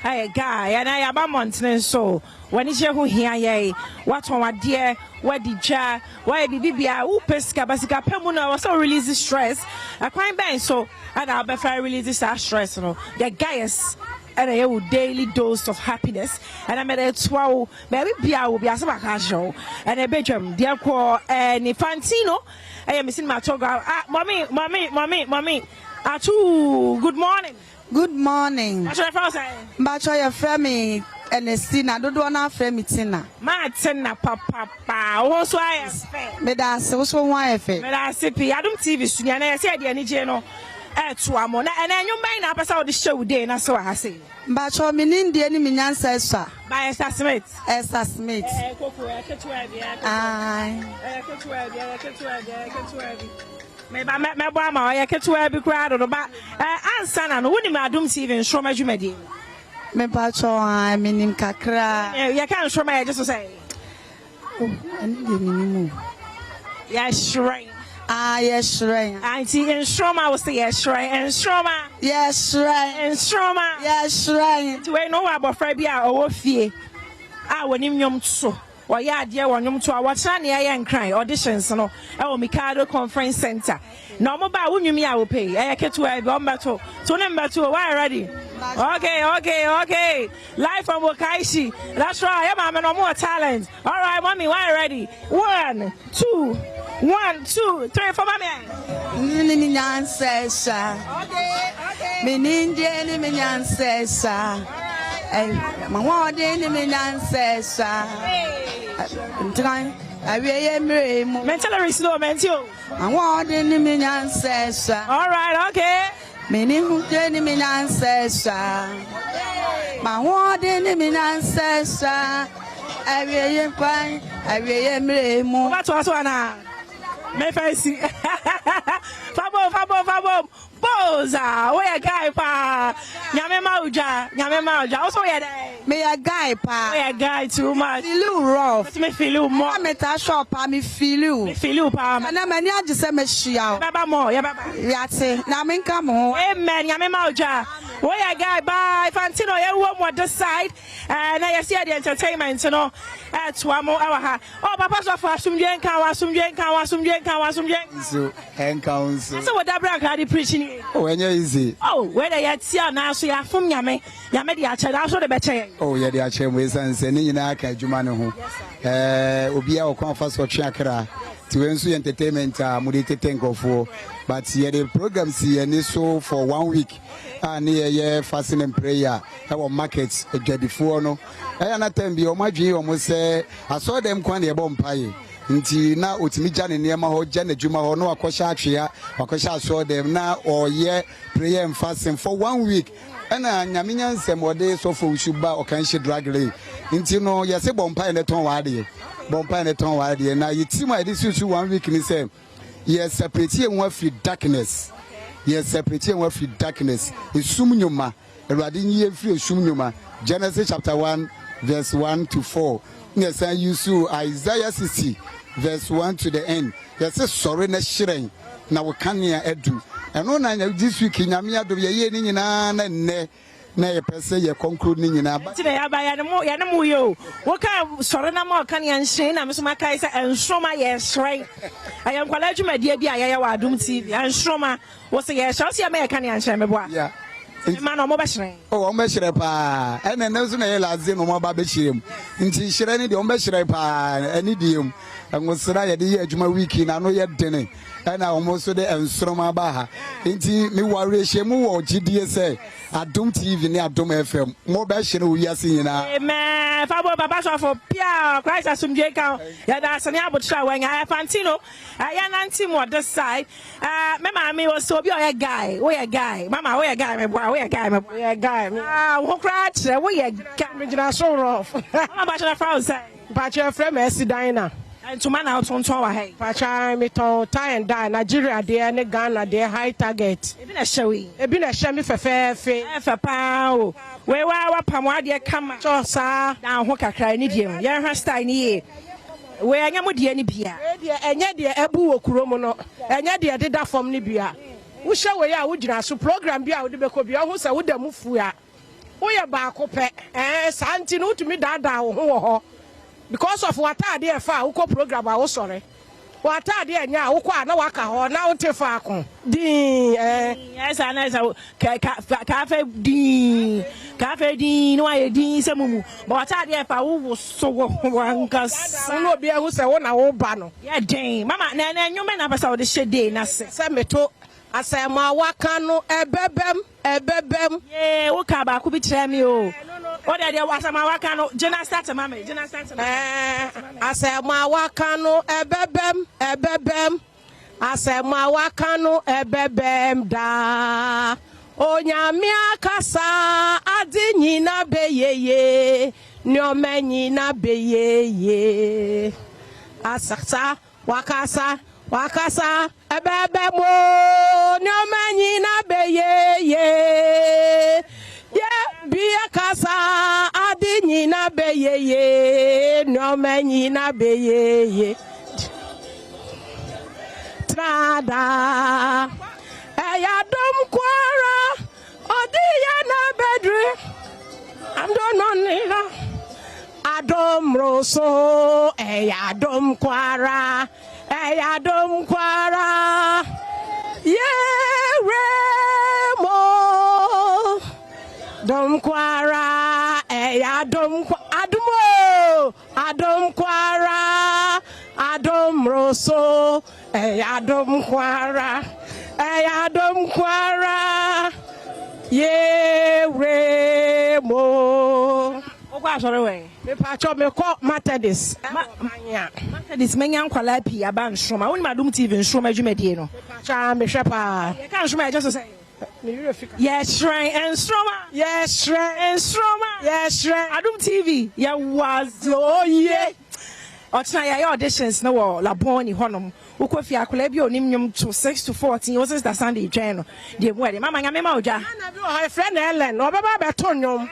a guy and I am a mountain so when is who here what on dear what did ja why did bibia who pesca basica pemuna was so release the stress a crime bang so and I'll be fair release that stress no the guys and I have daily dose of happiness and I made a 12 maybe bia will be as a casual and a bedroom dear call and Fantino I am missing my toga mommy Achu good morning. Good morning. What's your first name? Bacho your friend me Ernestina. Don't wanna friend me Tina. Martina papa. What's why? Me dance. What's why? Me dance. Adom TV. Sunya na say the energy no. Tuamo na and you mind up as the show day na so I say. Bacho me nindi any me nyansa esa. By Esther Smith. Esther Smith. Me boy ma ya ketua bi kura do ba ansa na no woni ma Adom TV nshoma dwumadi me bacho ai minim kakra ya kan nshoma ya just say ani de minimu ya shrine yes shrine auntie nshoma will say yes shrine nshoma yes shrine nshoma yes shrine to we no wa bofra bi a owo fie wonim nyom so Waya dear one to our Chani and cry auditions no Mikado Conference Center. No more by you me I will pay. I get to a bomber to number 2. Why ready? Okay. Live from Wakaishi. That's right. I'm no more talent. All right, mommy, why ready? 1, 2, 1, 2, 3 for mommy. Okay. Me ninja me my one enemy ancestor. Mentally slow, mentio. I want enemy ancestor. All right, okay. Many who enemy ancestor. My one enemy ancestor. I will find. I will more. That's what's one. Me fancy. Fabo. Boza, where a guy pa. Nyame mauja. Also where me a guy pa. Where a guy too much. Feel rough. Me feel more. I'm at a shop. Me feel you pa. And I'm a just a machine. Baba more. Yeah, baba. Yate. Now me come home. Amen. Nyame mauja. Where a guy bye. Fantino, you want this side. And I see the entertainment. You know. At one more hour. Oh, papa, so far. Some drink. So, and council. So what that brand had preaching. Oh, when you're easy. Oh, whether you're here now, so you're from Yame, Yamedi, also the better. Oh, yeah, they are chambers and sending in Aka Jumano. Obia or conference for Chakra to Ensu Entertainment, Mudite Tenko for, but here the program see and so for 1 week. Near fasting and prayer, our markets before no. I understand be on my dream almost say, I saw them quite a bomb pie. Nti na otimi jane niema ho jane djuma ho no akosha atwea akosha so dem na oye prayer and fasting for 1 week na nyamenya nsem wode so for ushuba okanhye drag lay nti no yese bompa ne ton wade na yitima edisusu 1 week ni say yes separate enwa free darkness esum nyoma erade nyi free esum nyoma Genesis chapter 1 verse 1 to 4. Yes, I use to Isaiah 60 verse 1 to the end. Yes, sorry na shiren na wakania edu. And on this week in Yamia do ye ni na ne ye pese ye conclude ni na ba. Today abaya no ya no yo. What kind sorry na mo kan yan hyen na mesoma kai se ensroma ye shrine. Ayam kwala dwuma dia bi ayaya wa Adom TV. Ensroma wo se ye hyen se me kan yan hyen me boa. Yeah. Man o mo be hyen. Oh, o me hyen pa. Ene na so na ye laze no mo ba be hyen. Nti hyen ni de o me hyen pa ani diem. Ngosira ye de ye adwuma week na no ye dene. Ena o mo so de ensroma ba ha. Nti me ware hyemu wo gidie se Adom TV ni Adom FM. Mo be hyen wo wiase nyina. Amen. Fabo baba so for Pia Christ asumdie kan. Ya da sane abotra wanya Fantino. Ya nanti mo this side. Me mama was so bi o ye guy. Wo ye guy. Mama wo ye guy me boa. Wo ye guy me boa. Ye guy. Wo kra tre wo ye guy me gina so rough. Mama ba chana fra say. Ba che frem esi dan na. Ntuma na tonton wa hey. Pa cha me ton tie and die Nigeria dey ne Ghana dey high target. Ebi na hyewi. Ebi na hye me fefefe. Efe pa o. We wa pam ade kama. So sa dan ho kakra ni die. Ye hwa style ni ye. We anya mo die ni bia. We die enye die ebu wo kurom no. Enye die deda fam ni bia. Wo hye we ya wo gina so program bia wo de beko bia ho sa wo da mu fu a. Wo ye ba ko pe. Santi no tumi dada wo ho ho. Because of what I did for a program, I was sorry. What I did now, na waka ho na wote fa ko. Din yes ana so cafe din no aye din se mumu. But what I did for wo so wankas. No be who say wo na wo ba no. Yeah din. Mama na nyome na pesa wo de shede na se. Se meto asema waka no ebebem. Yeah, wo ka ba ku bi kire mi o. What are the asama waka no Jenna start mama Jenna start asema waka no ebebem asema waka no ebebem da onyame akasa ade nyina beyeye nyome nyina beyeye asaksa wakasa ebebem o nyome nyina beyeye Bia kasa adi nyina beyeye no me nyina beyeye trada Adom kwara odi ya na bedre ando nonira Adom roso Adom kwara ye remo Adom kwara Adom kwara Adom roso Adom kwara ye remo kwa sorry we. Me pa cho me call Methodist. Methodist menya nkwala pi aba nshoma. Woni Adom TV nshoma dwumadie no. Cha me hwe pa. Ye kan nshoma just say. Yes, right. And Stroma. Yes, right. And Stroma. Yes, right. Adom TV. Ya was oh yeah. Ochina ya auditions no laboni honom. Ukofia akola bi onim nyum to 6 to 14. Was that Sunday train no. De mu de mama nyame ma oja. Na bi o ha friend Ellen. Obaba be to nyum.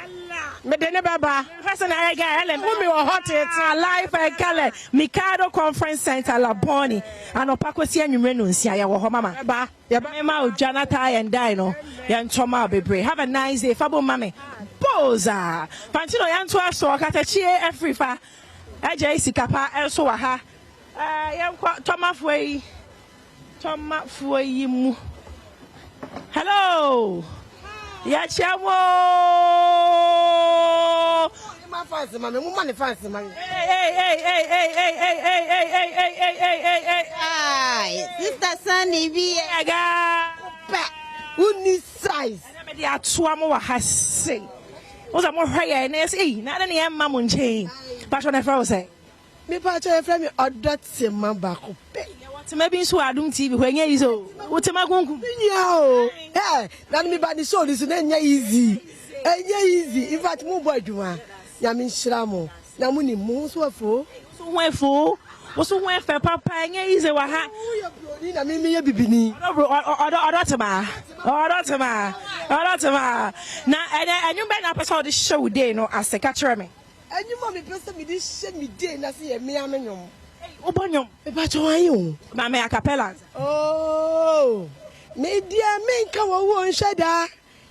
Me de ne baba. Person I ga Ellen. Umi wo hot it live and color. Mikado Conference Center laboni. Anopakosi anwumre no nsia ya wo ho mama. Ba. Ya ba ma oja na tie and die no. Ya ntoma bebre. Have a nice day. Fabo mame. Poza. Pantino ya nto aso katachie Afrifa. Aja isikapa enso wa ha. Yankwa Toma Fui mu. Hello. Ya chamo. Ma fancy mama, mu money fancy mama. Hey. Sister Sunny be aga. Uni size. Na me dia toa mo wa ha sei. Oza mo hweye na say na na ne ma mo nche. Pastor na fra o say. Me pa cho efra me odot ma ba ko pe. What maybe so Adom TV when nya izo. What ma kunku. Nya o. Eh, na me ba ni show this na nya easy. Nya easy. In fact mo bo adwuma. Ya me nhira mo. Na mo ni mo so afo. So wefo. Wo so wefe papa nya easy wa ha. Ni na me ye bibini. Odotema. Na enyu be na person the show day no as catch me. Enyu mo me person me this shame me day na say me amenyom. Obonyom. Me ba cho ayo. Na me acapella. Oh. Me dia me nka wo nhada.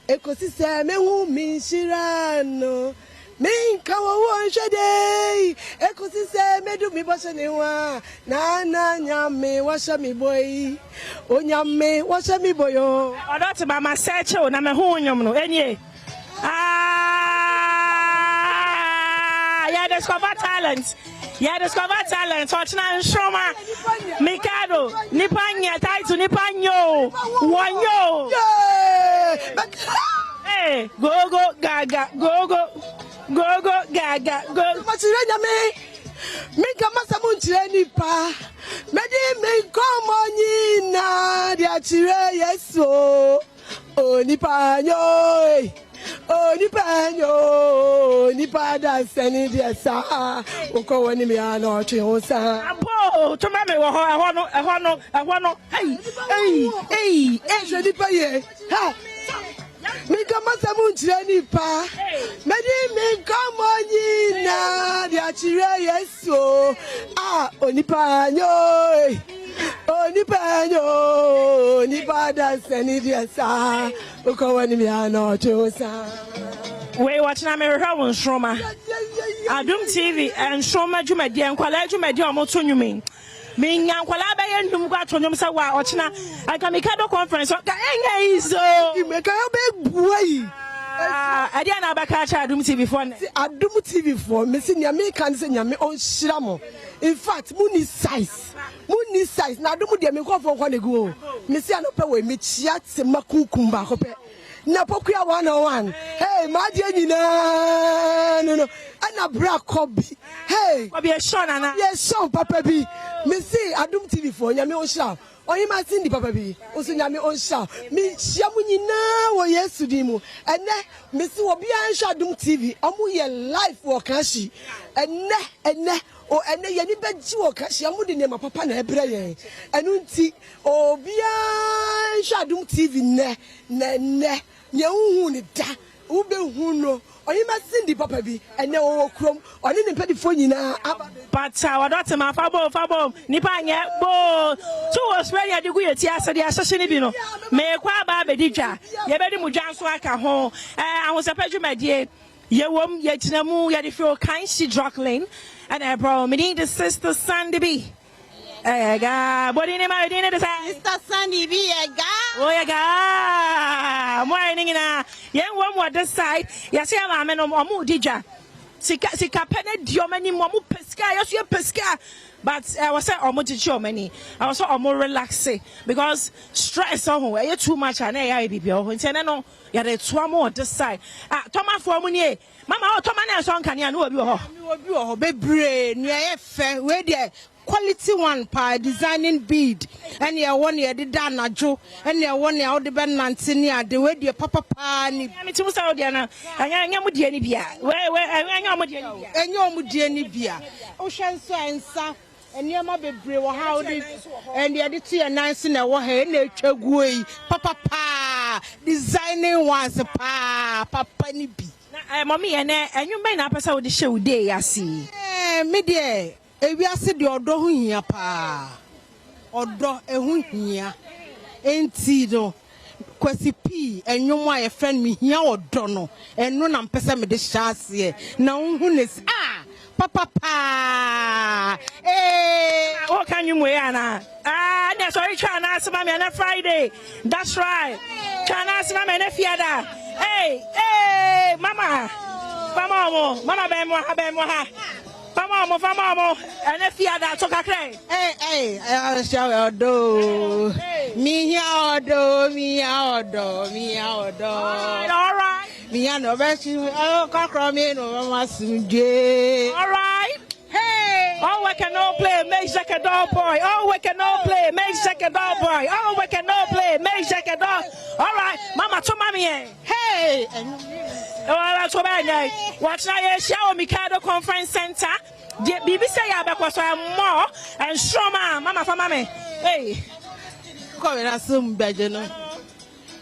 Ekosi se me hu mi nshirano. Me nka wo nhade. Ekosi se me du mi boshe ne wa. Na nyame wa sha mi boy. Onyame wa sha mi boyo. Odot ba ma search o na me hu nyom no enye. Yeah, discover talent. Ochina Nshoma. Mikado. Nipanya title Nipanyo. Wanyo. Hey, go gaga. Go gaga. Go. Machirenya me. Minka masamu nchire nipa. Medi minkomo nyina dia chire Yesu. O nipanyo. Oh, nipa da seni dia sa. Oko woni mi ana otwe ho sa. Abo, to ma me wo ho no. Hey. Je nipa ye. Ha. Mi kama samu nchire nipa. Medi mi kama nyina dia chire Yesu. Ah, onipa nyo. Nipa da seni dia sa. Oko woni mi ana otwe ho sa. We watching me Rawan Stroma. Adom TV and Stroma Jumadi and Kwala Jumadi Motunumi. Me Yankwala Bay and Dumga Tonumsa Ochina. I can make a conference. You make a big boy. I didn't have a catch Adom TV for Adom TV for missing Yami send Yami on Shiramo. In fact, Mooney size. Now do me go for one ago. Missy Anope, Michiat, Makukumba Hope. Napokuya 101. Hey, my dear, no. Anna bra kobi. Hey, be a son, Anna. Yes, son, Papa B. Missy, Adom TV for Yami on shout. Or you might sing the Papa B. Also, Yami on shout. Me, Shamuni or yes to Dimo. And then, Missy will be on Adom TV. Amu ye life or kashi. And ne. O ene ye ni beji wo kashi amudi ne papa na ebre ye enu nti obia Adom TV ne ye hu ni da wo be hu no oyima sindi papa bi ene wo krom oni ne pedifo nyina but wadot ma fabo nipa nye bo so Australia de guye ti asade asese ni bi no me kwa ba be didwa ye be di mudwa so aka ho ahosapa dwumadie ye wom ye tinamu ye de feel kind she drug lane and bro me need the sister Sandy B body name I didn't say Sister Sandy B morning na yen one more this side yes ya ma me no omu dija sika pene dio mani mo pesca yaso pesca but I was say omo chichi many I was so omo relax because stress on e too much and e bibia ho nti no ya dey to am on this side toma for mu nie mama toma na so nkan ya no obi ho bebre nu e fe we dey quality one pa designing bead and ya one ya de danajo and ya one ya de ben nantini ade we de papa ni me ti musa ode na anya mu die ni bia we anya mu die ni bia enya mu die ni bia o hwe nso ensa eniema bebre wo ha odi and ya de tie nansi na wo ha na etwagu yi papa designing ones papa ni bi na mommy ene enyu ben na pesa wo de hye wo dey asi me de ewiase de odo ho hia pa odo ehu hia enti do kwasi pi enwom a ye friend me hia odo no eno na mpesa me de hyase na hu ne papa what can you wear na that's sorry trying ask me on Friday that's right trying ask me on fiada hey mama Fama, and if you had that took a cray. Hey, I shall do me out. All right. Me and the best you cockrum in over my soon. All right. Hey, oh, we can all play, make second dog boy. Oh, we can all play, make second dog boy. Oh, we can all play, make second dog. All right, Mama to mommy. Hey, oh, that's what I watch now. Show me Mikado Conference Center. Bibi say ya be kwaso more and stroma mama for mommy. Hey, come and assume beje no.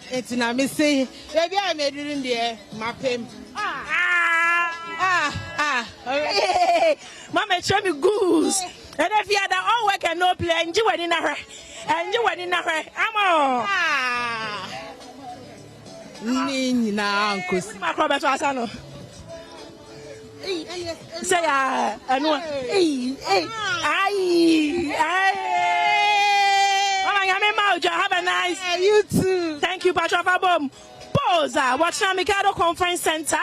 Enti na me say, baby I made it in there, my pim. Hey, mama show me goose. And if you had all work and no play, and you went in a hurry, and you went in a hurry. Nina uncle. My club at Asano. Say, I know. Hey, have a nice. You too. Thank you, Badwam. Pause. Watch now, Mikado Conference Center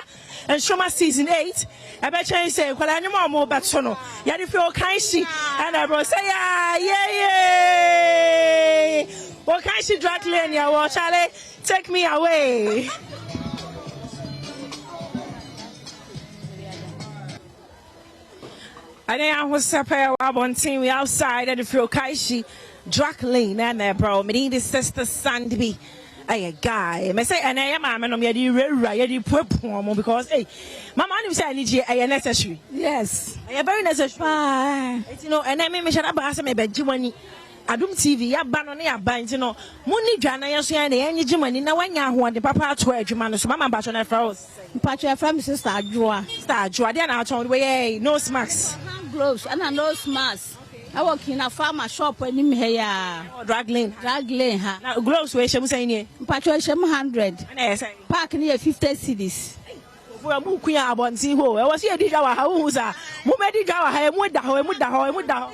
and Shoma Season 8. I bet you say, well, I know more about Sono. Yet if you're kind, and I will say, yeah. What kind she drag lane, ya watch, take me away. And then I was separate on team outside and if you're Kaishi, drag lane, and bro, me need the sister Sandy. Hey, guy, I say, and I am a man of the poor because, hey, my man say I need you a necessary. Yes, I am very necessary. You know, and I mean, Michelle Abbas, me bed money. Adom TV, ya ban ya ban, you know, money dwana ya so ya na enye jimani na wanya ho de papa to adwuma no so mama ba cho na froze. Pacho FM sister Adwoa. Sister Adwoa, they na cho we no smacks. Gloves and no smacks. I work in a farmer shop when him here. Drag lane ha. Na gloves we shemu say ni. Pacho shemu 100. Na say. Park near 50 cedis. For mu kuya abonti ho. E was here di jawa ha hu sa. Mu me di jawa ha mu da ho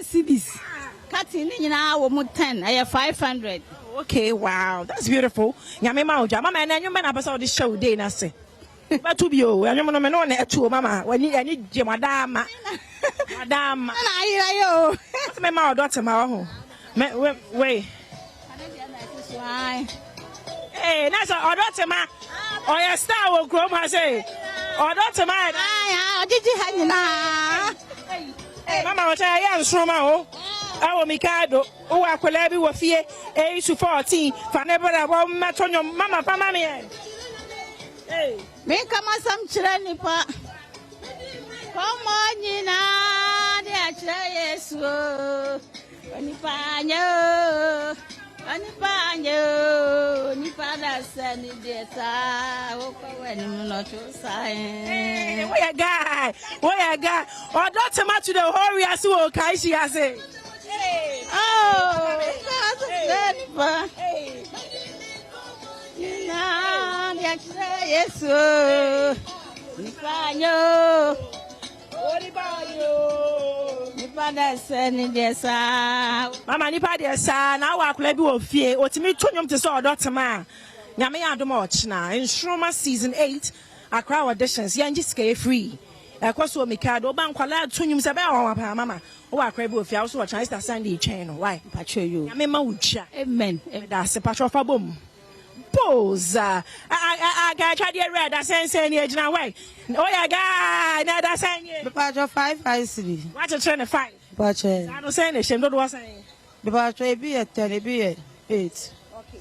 cedis. Cutting in our 10, I have 500. Okay, wow, that's beautiful. Yami Mauja, Mama, and you man episode this show day, Nasi. But to be you, and you know, to Mama, when you need your madam, madam, I what's my mouth, daughter, my home? Wait. Hey, that's our daughter, ma. Or your star will grow, I say. Or daughter, ma. Did you hang Hey, Mama, what I am, Shroma. Our Mikado, who are Qualabi were fear 8 to 14 for never about Matonio, Mama, Pamami. Hey, make a some chilenipa. Come on, you know, yes, Anipanyo, Nipada Sani Deta, when not to sign. Where a guy, or Dr. Matu the warrior, so Kaishi has it. Oh, yes, Nipanyo. Mama nipa de sa na wa akula bi wo fie otimi tonwom te so odotema nyame ya adom ochna Nkroma season 8 Accra auditions ya nji ska free Kwaso Mikado, Bankwala, Tunim Sabah, Mama, or Crabo, if you also watch Mr. Sandy chain, why, Patcho you. I mean, Maucha, amen, that's a patch of a boom. Pose, I got your red, I sense any age now, way. Oh, yeah, guy, that's saying the patch of 5, I see. What's a train of 5? Patch, I don't say anything, don't was saying. The patch be at 10, be at 8. Okay,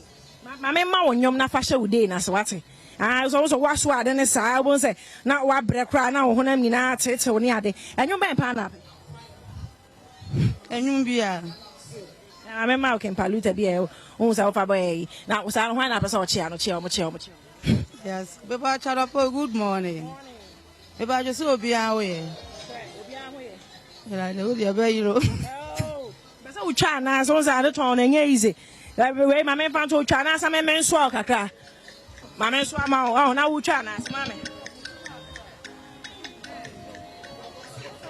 my mamma, when you're not fashion day, that's what I was also wash what and I won't say, not what break cry now, when I'm in our tits or near day, and you may pan up. And you be a I remember I can pollute a beer, who's out of way. Now, was I don't want up a sort of chill. Yes, but I chat up a good morning. If I just will be away. I know the way you but so China, so I don't want easy. Every way my man found to China, some men swalk a car. My man swam out, now China, mammy.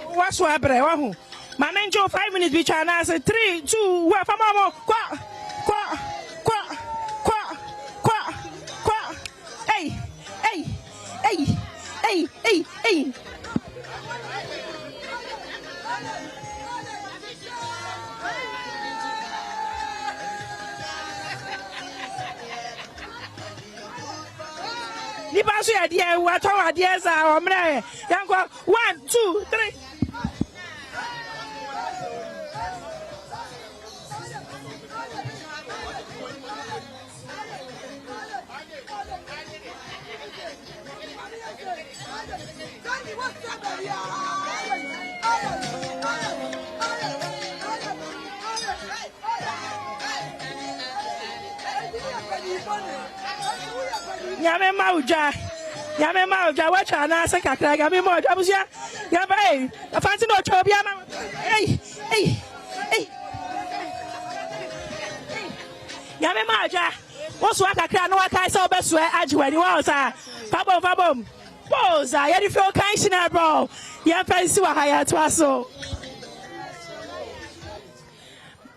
What's what happened? My man Joe 5 minutes be China, I said 3, 2, where for mama? Hey. Ni ba so ya dia wa to wa dia za o mre yanko 1 2 3 Yame mauja watch ana se kakra ga me mo abusia ya ba afanti no cho bia ma yame mauja wo so kakra no wakai se obeso ajiwani wa sa fabom pose ya di feel kind shina bro ya fancy wa haya to aso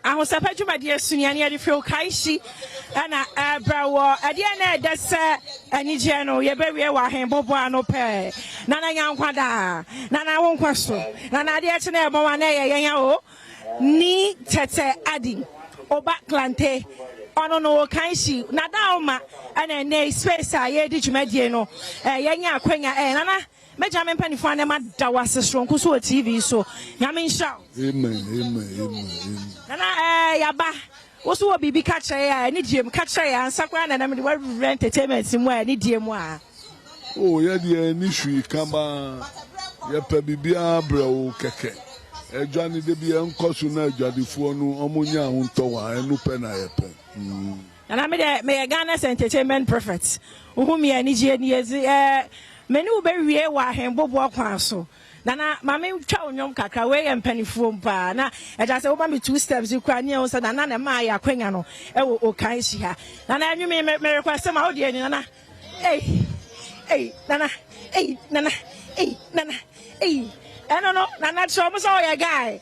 ahosapa dwumade asunyane ya di feel kind shi ana brawo ade na dese anije no ye bewie wa hembobo ano pe nana yankwada nana wonkwaso nana ade eche na ebo wa na ye yenya o ni tete adi oba klante ono no kanshi na dauma ana ne space a ye di dwumade no yenya akwanya nana meja me mpanifo na ma da wase stronko so TV so nyame nsha amen nana yaba woso wo bibi ka kire ya ni diem ka kire ya ansakwa na na me entertainment mu a ni diem a oh ya de ni hwi kama ya pa bibia brawo keke edwane de bia nkoso na adwadefo no omunya ho ntowa enu pe na ye pe na me Ghana's entertainment prophet uhumi ya ni je ni ezi meni wo be wie wa hembobo akwan so nana mama twa onyom kakra we empanifo mpa na eja se wo ba me 2 steps ikwa ne wo se nana na ma ya kwanya no e wo okan shi ha nana anyu me request ma wo de ni nana nana no nana so mo so ya guy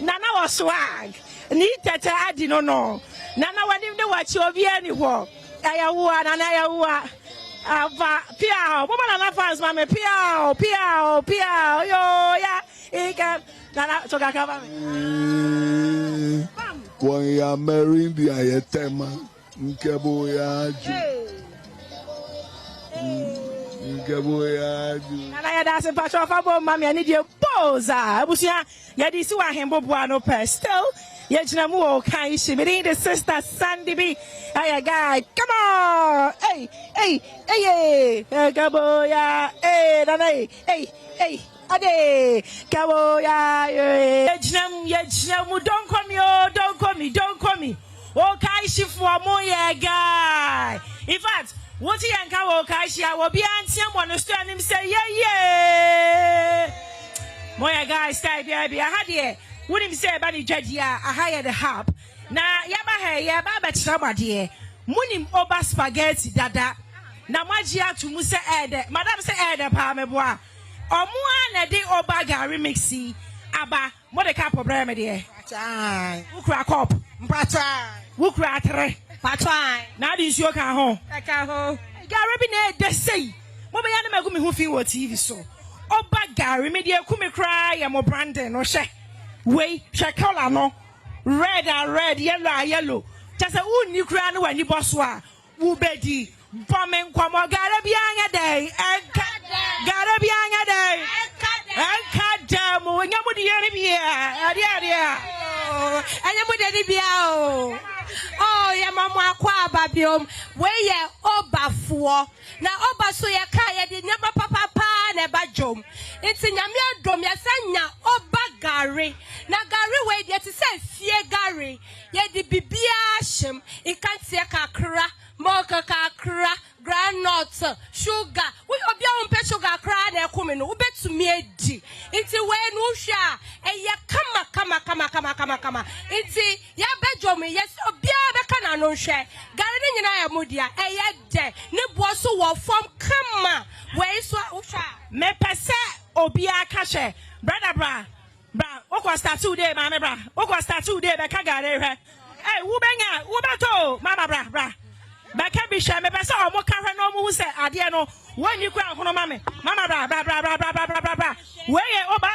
nana was swag ni tete adi no nana wani de wachi obi ani ho ayawo nana ayawo ava piao mama nana fans mama piao yo ya ika nana so kakava me kwa ya merindi ayetema nkebo ya ju nana ya dase patro fabo mama ya ni die poza abusia ya di si wa hembobo ano pe still yejina mu o kan shi me the sister Sandy B hey guy come on hey kaboya nana hey ade kaboya yejina mu don't call me o kan shi for mo yeah guy in fact what you can wo kai shi a wo bi antia mo no sto anim say yeah mo yeah guy style bi ha de wonim say ba ni dwadi a aha the hub na ya ba betra bade munim oba spaghetti dada na maji atumu se ede madam se ede pa meboa omo na de oba gari mixi aba mo de ka problem de atai ukura cup mpata ukura atre patai na di nsuo ka ho gari bi na de sei mo be ya na magu me hu fi wo TV so Oba Gary media kumi cry ya mo branding no she. We she color no. Red and red, yellow and yellow. Just a uni cry no when you boss wa. Ubedi. Bombing kwamo Garabianga day. Garabianga day. Enkadamu. Nyamudi yeribia. Adia. Anyamudi yeribia. Oh, ya mama kwa babiom. We ye oba fuo. Na oba so ye kaya di nyaba papa ne bajom. Inti nyamia dom ya sanya oba gari. Na gari we ye ti se fie gari. Ye di bibia shem. Ikanti ya kakra. Moka kakra. Grandnuts, sugar. We obi a umpe sugar cry na ekumi no. Ube to me edi. Inti we no sha. Ya kama. Inti ya bejomi yes obi a beka na no hwe. Gari ni nyina ya modia. Ya de. Ne boso wo form kama. We so usha. Me pese obi a ka hwe. Brother bra. Okwa start today mama bra. Okwa start today beka gari hwe. Wo benya, wo beto mama bra. Baka bi sha me pese o mo ka hwe no mo se ade no wani kwa hono mama bra we ye oba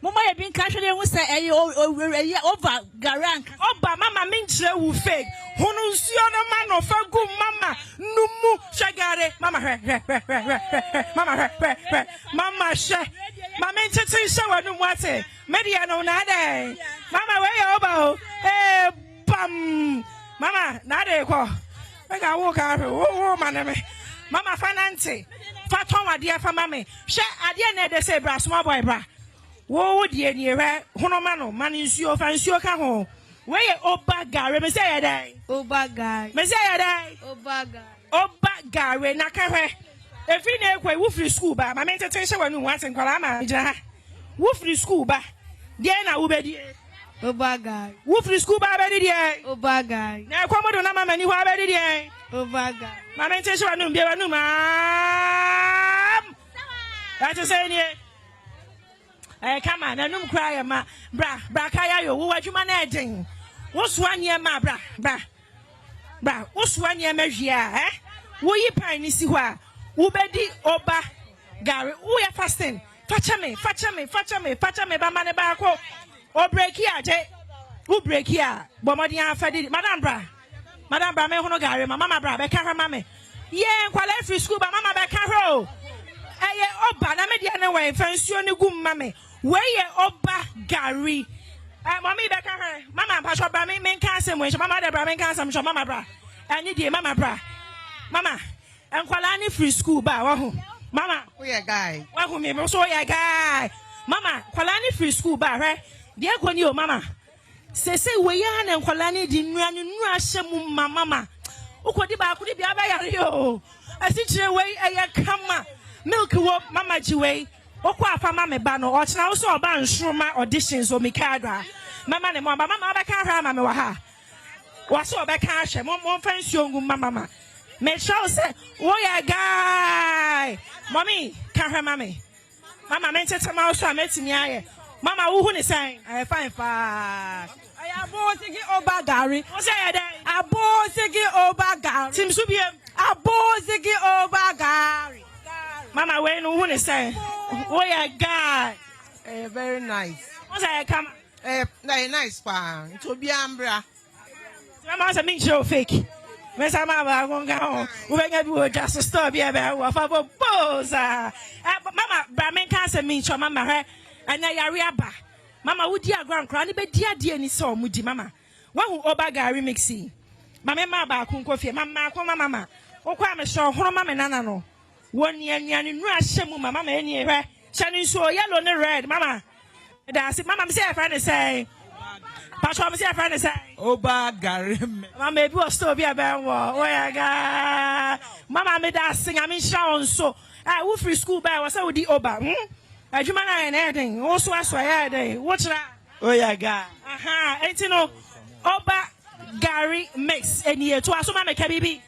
Mama ye bin ka hwe de hu se over garank oba mama me nchire wu fake hono nsuo no ma no fa gu mama numu shagare mama hwe mama she mama ntete she wanu mu ate media no na ade mama we ye oba bam mama na ade ko I walk out. Oh, man, Mama Fanante. Faton, my dear, for mammy. Share idea, they say, brass, small boy, bra. Whoa, dear, near Honomano, man is your fancy your home. Where you Oba Gary, Messiah day? Oba Gary. Messiah day? Oba Gary, Nakare. If you know where Woofrey school, but my meditation when you want in Colama, Woofrey school, but Diana Ubedi. Oba Gary. Woofrey school, but I did. Oba Gary. Now, come on, Mama, you have it. Oba Gary. My meditation when you be a new man. That's a saying. Come on, and cry, ma, bra, kaya, you, what you managing? What's 1 year, ma, bra, what's 1 year measure, eh? Wo yi pan ni si ho a wo bedi oba Gary wo ya fasting facha me ba mane ba ko o break ya je wo break ya bo modi afadi madam bra me hono Gary mama bra be ka ma me ye nkwala free school ba mama be ka ho eye oba na me dia ne we fansuo ne gum ma me we ye oba Gary mommy be ka ho mama pa so bra me kan asem we mama de bra me kan asem so mama bra ani die mama bra mama enkwala ni free school ba wa ho mama we a guy wa ho me so ya guy mama kwala ni free school ba hwe de ko ni o mama sese we ya na enkwala ni di nua ahyem mama ukodi ba akodi bia ba yare yo asichire we eye kama milk wo mama jiwe okwa afa mama ba no o chena wo so oba nsroma auditions o mikadra mama ne mama ba ka hwa mama wa ha wa so oba ka hwe mo fansuo ngum mama me show say wo ya guy mommy ka hwa mama me tete ma so ametimi aye mama wo hu ni san fine fa abosigi oba Gary wo say ya dai abosigi oba Gary tim so biem abosigi oba Gary mama we no hu ni san wo ya guy very nice wo say come nice pa to be ambra mama say me show fake me say mama go ga wo be nya bi wo just stop here be wo fa boza mama bra me kan say me show mama he anya yare aba mama wo di agran kra ne be di ade ani se o mu di mama wa hu oba Gary mixi mama ma ba ku nkofie mama ko mama wo kwa me show horo mama nana no woni anya ne nu ahyem mama ma eni hwe chani so yellow ne red mama da si mama me say friend say pastor me say friend say oba Gary mama bi o stop here be wo ya ga mama me da sing am show so wo free school ba wo say wo di oba adwuma na na den wo so aso ya den wo kira oh ya ga enti no oba Gary mix eni e to aso ma me ka bibi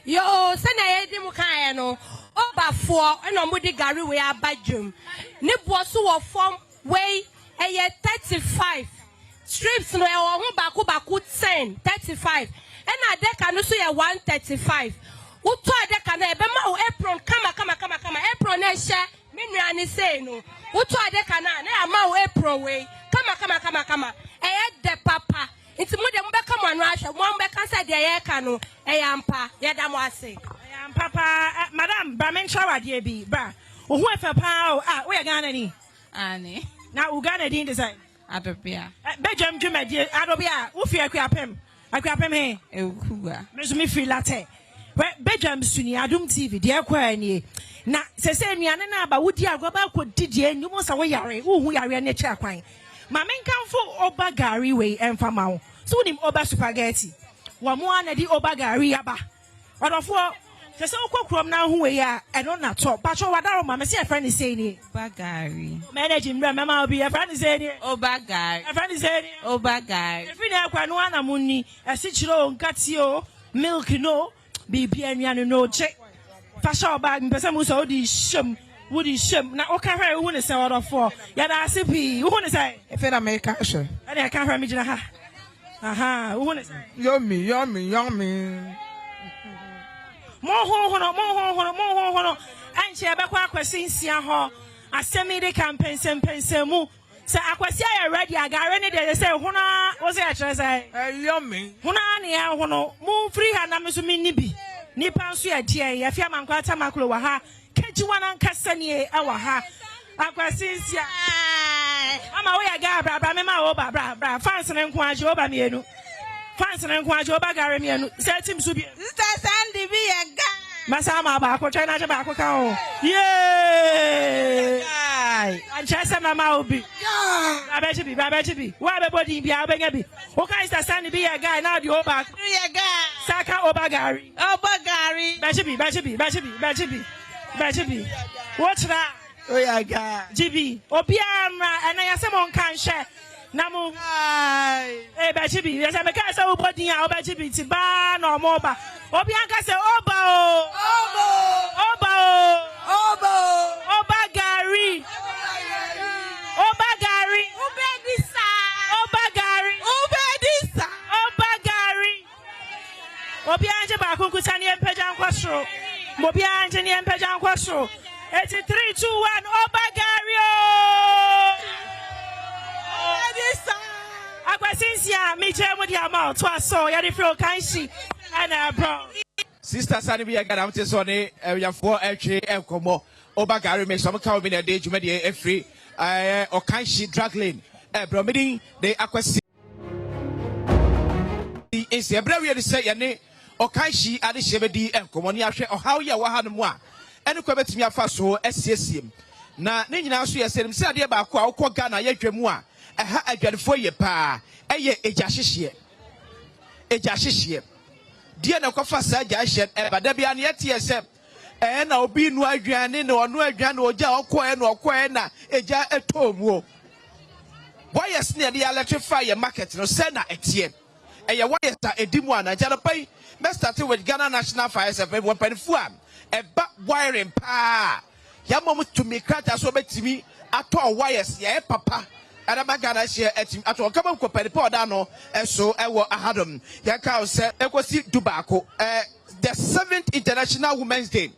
yo se na ye di mu kan no oba fo na mo di Gary we abadwum ne bo so wo form we eye 35 strips no e wo ho baku 10 35 na deka no so ye 135 wo to deka na e be ma apron kama apron na hye Minani say no. Utu adeka na ama April way. Kama. De papa. It's more than Beckham and Russia. One Beckham said the Yakano. Ayampa. Yadamwase. Papa, Madame, Bamen Shawa DB. Ba. Who if a pow? We are Ghanani. Annie. Now Uganda didn't decide. Adobia. Bedjam Juma dear Adobia. Ufi Aquapem. Aquapem he. Eukuga. Mesumi free latte. Bedjam Sunni Adom TV. Dear Quani. Na say Niana ba Woody Agoba could did ye no more away who are nature quine. Mamen come for Oba Gary way and Famao. Soon him Oba spaghetti. One more di Oba Gary Aba. What of what? Just so from now who we are, I don't know talk. But what our mamma say a friend is saying Oba Gary. Managing Mamma will be a friend is saying Oba Gary. A friend is saying Oba Gary. If we never Quanuana Muni, a citro, Gatio, milk no, baby and no check. Fashaw bag, Besamuso, the shum. Woody shim now okay I want to say out of 4 yada sipi who want to say if it make action and I can't remember aha who want to say yummy more and she abekwa question sia ho asemi de campaign pensemu say akwasi ya ready agare ne de say hona wo say a say yummy hona ne ya hono mu free ha na me so minni bi nipa nso ya die ya fia mankwata maklo wa ha Kejuana Cassanie, our ha. Aquasinsia. I'm away a gabra, Mema Oba, Fancy and Quajoba Mienu. Fancy and Quajoba Garamian, set him to be. Sandy be a guy. Masama Bako, China Tobacco cow. Yay! And Chessa Mama will be. I bet you be. Why the body be a baby? What kind of Sandy be a guy now? The Oba. Saka Oba Gary. Oba Gary. Bajibi. Bajibi, what's that? Oh, yeah, God. GB, Opiama, and I am on can share. Namu, eh, Bajibi, there's a Macassa Obody, Bajibi, Tiban or Moba. Obianca say, Oba Gary. Obianja Bakukusani and Pejan Quastro. Mobia Anthony and Pejan Quastro. 83-2-1 Obagario. Aquasinsia, Mitchell with your mouth, so Yadifro Kanshi and bro. Sister Sanibia Gadam Sone, we have 4 FJ and Como. Obagari makes some come in a day to mediate a free or Kanshi drug lane. Bromiding, the Aquasin. Is a brave to say, Yane. Okaishi ade shebedi enkomoni ahwe ohaw ya waha no mu a ene kwa betimi afa so SCSM na ne nyina so yeserim se ade ba ko a wokọ Ghana ya dwemu a eha adwadefo ye pa eye eja hyehye die na kofa sa aja hye bada bia ne yete yese na obi nu adwane ne ono adwane oja okọ na eja etomu why yes ne dey electrify your market no se na etie eye why yes ta edimu ana jana pai. Let's start with Ghana National Fire Service. One penny for a back wiring pa. Yamom to me crack as well to me at all wires. Yeah, papa. And I'm Ghana share at all. Come on, compare the powder and so I will Adom. Yakao said, I was Dubaco. The 7th International Women's Day.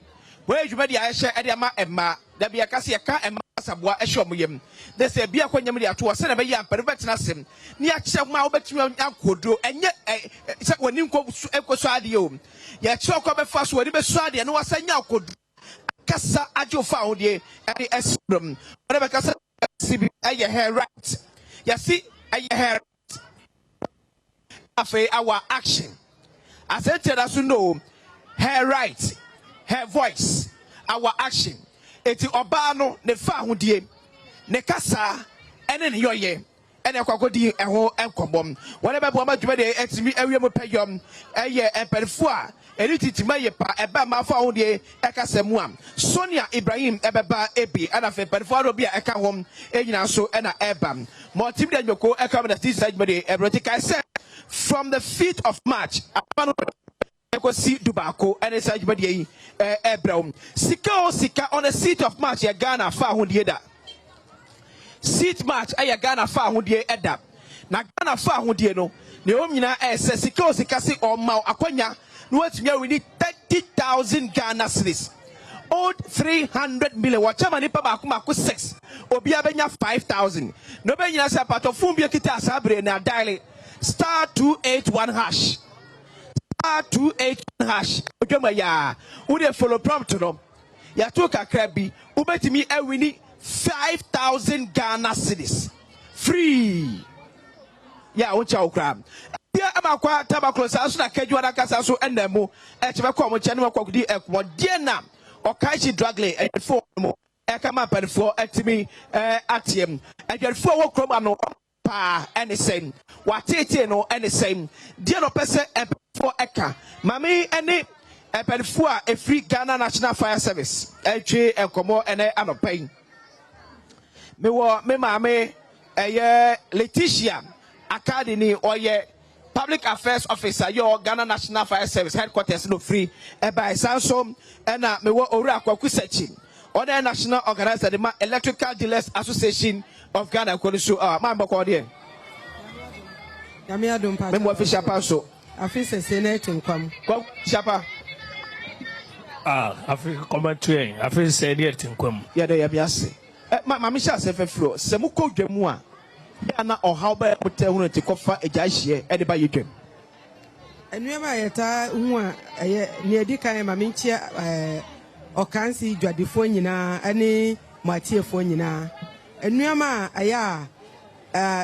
Where you ready? I share Ediama Emma. There be a Cassia and Masabwa Eshomuyam. They say, be a quanyamia to a son of a young pervertinasim. Near Chama Betuan Yanko, and yet when you go Eco Sadio. Yet chalk up a fast word, Sadia, and was a Yanko. Cassa Ajo found ye at the Esrum. Whatever Cassa, a hair right. You see, a hair right. Our action. As I tell us to know, hair right. Her voice, our action. Eti obano ne fa hodie ne kasa ene ne yoye ene kwakodi eho enkombom whatever bo ma dwuma de etimi awiem peyom eye emperfo a eni titima ye pa eba ma fa hodie ekasemu am Sonia Ibrahim ebeba ebi ana fe emperfo ro bia eka hom enyina so ena ebam motim de nyoko eka me na side me de erotica say from the 5th of March see Dubaco and it's everybody Brown. Sika on the 6th of March, Ghana found the other. 6th March, I Ghana found the other. Na Ghana found the no. Neomina says Sika si or Mau Aquanya. No, we need 30,000 Ghana cedis. owed 300 million. What chairman Nipa 6. Obia benya 5,000. No benya sa patofum bia kita asabre na dial *281#. *281#. Ojoma ya. Ude follow prompt no. Ya to kakra bi. Ubetimi ewini 5,000 Ghana cedis. Free. Ya ucha ukra. Ya amakwa tabaklo sa so na kedwa na kasa so enemu. Echebe ko mo chane makwa kudi ekmo die na. Okaichi dragley for mo. Ekama penfo etimi atiem. Edwefo wo kroma no pa anything. Watete no anything. Die no pese for eka. Mami ene penfo a free Ghana National Fire Service. Etwe enkomo ene anopai. Me mame Letitia Academy oye Public Affairs Officer your Ghana National Fire Service headquarters no free by Sansom and me wo ora kwaku searching on the national organizer the Electrical Dealers Association of Ghana ko so man bako de Adom pa me mo official paso afisa senate nkwam ko chapa Africa commentary afisa senate nkwam ya de ya biase ma me sha se fefro se mu ko dwamu a ana ohaw ba mutehunu ti kofa eja hie e de ba yedwam enuema yeta hu a eye ne edikan ma menchia okansi dwadefo nyina ani matiefo nyina enuema aya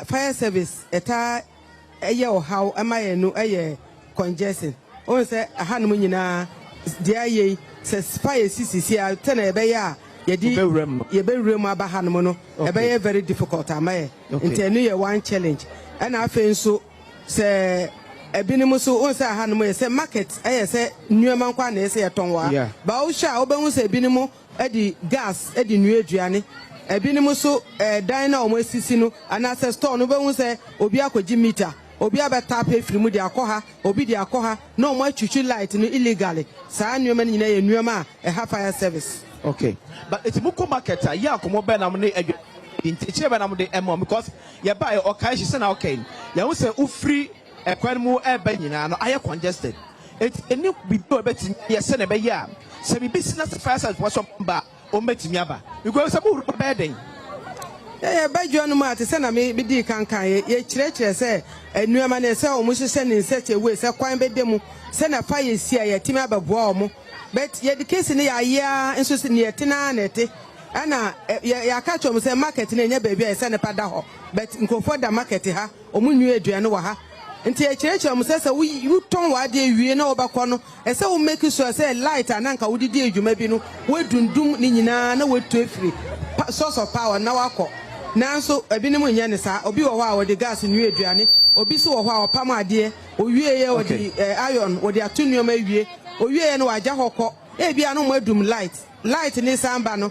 fire service eta eye ohaw amaye no eye congestion on se ahanum nyina de aye se fire sisi a tena ebe ya yedi yebewrem abahanum no ebe very difficult amaye intenu ye one challenge and afen so se ebinim so on se ahanum ye se market eye se nuema kwa na se yetonwa ba wo sha obehu se ebinim edi gas edi nuaduane ebinim so dan na omo sisi no ana se store no behu se obi akogi meter obi abeta pa efirimu de akoha obi de akoha na omo achuchu light no illegally saa nuema nyina ye nuema a fire service. Okay, but it's muko market ya komo be na mo ne intiche be na mo de emo because ya buy o kai she na okay ya wo se ufri ekwan mu e ba nyina no aye congested it any bibi obetimi ya se na be ya se bi business fire service was ba o metimi aba because se mo be den ya badwa no ma te se na me di kankan ye kirekire se enuama na se o mu hye ne se we se kwan be demu se na fire si ya timi ababoa o mu but ye the case ne ya enso se ne tena na ete ana ya ka chom se market ne nya baby e se ne pada ho but nkofo da market ha o mu nyu aduane wo ha nti ye kirechire mo se wu ton wa de wie na obakọ no e se wo make sure se light ananka wo didi adwuma bi no wo dundum ni nyina na wo to afiri source of power na wakọ nanso ebinim nya ne sa obi wo ho a wo de gas nyu aduane obi so wo ho a opam ade o wie ye wo de iron wo de atunu ma wie owie no waja hokọ ebia no madum light ni samba no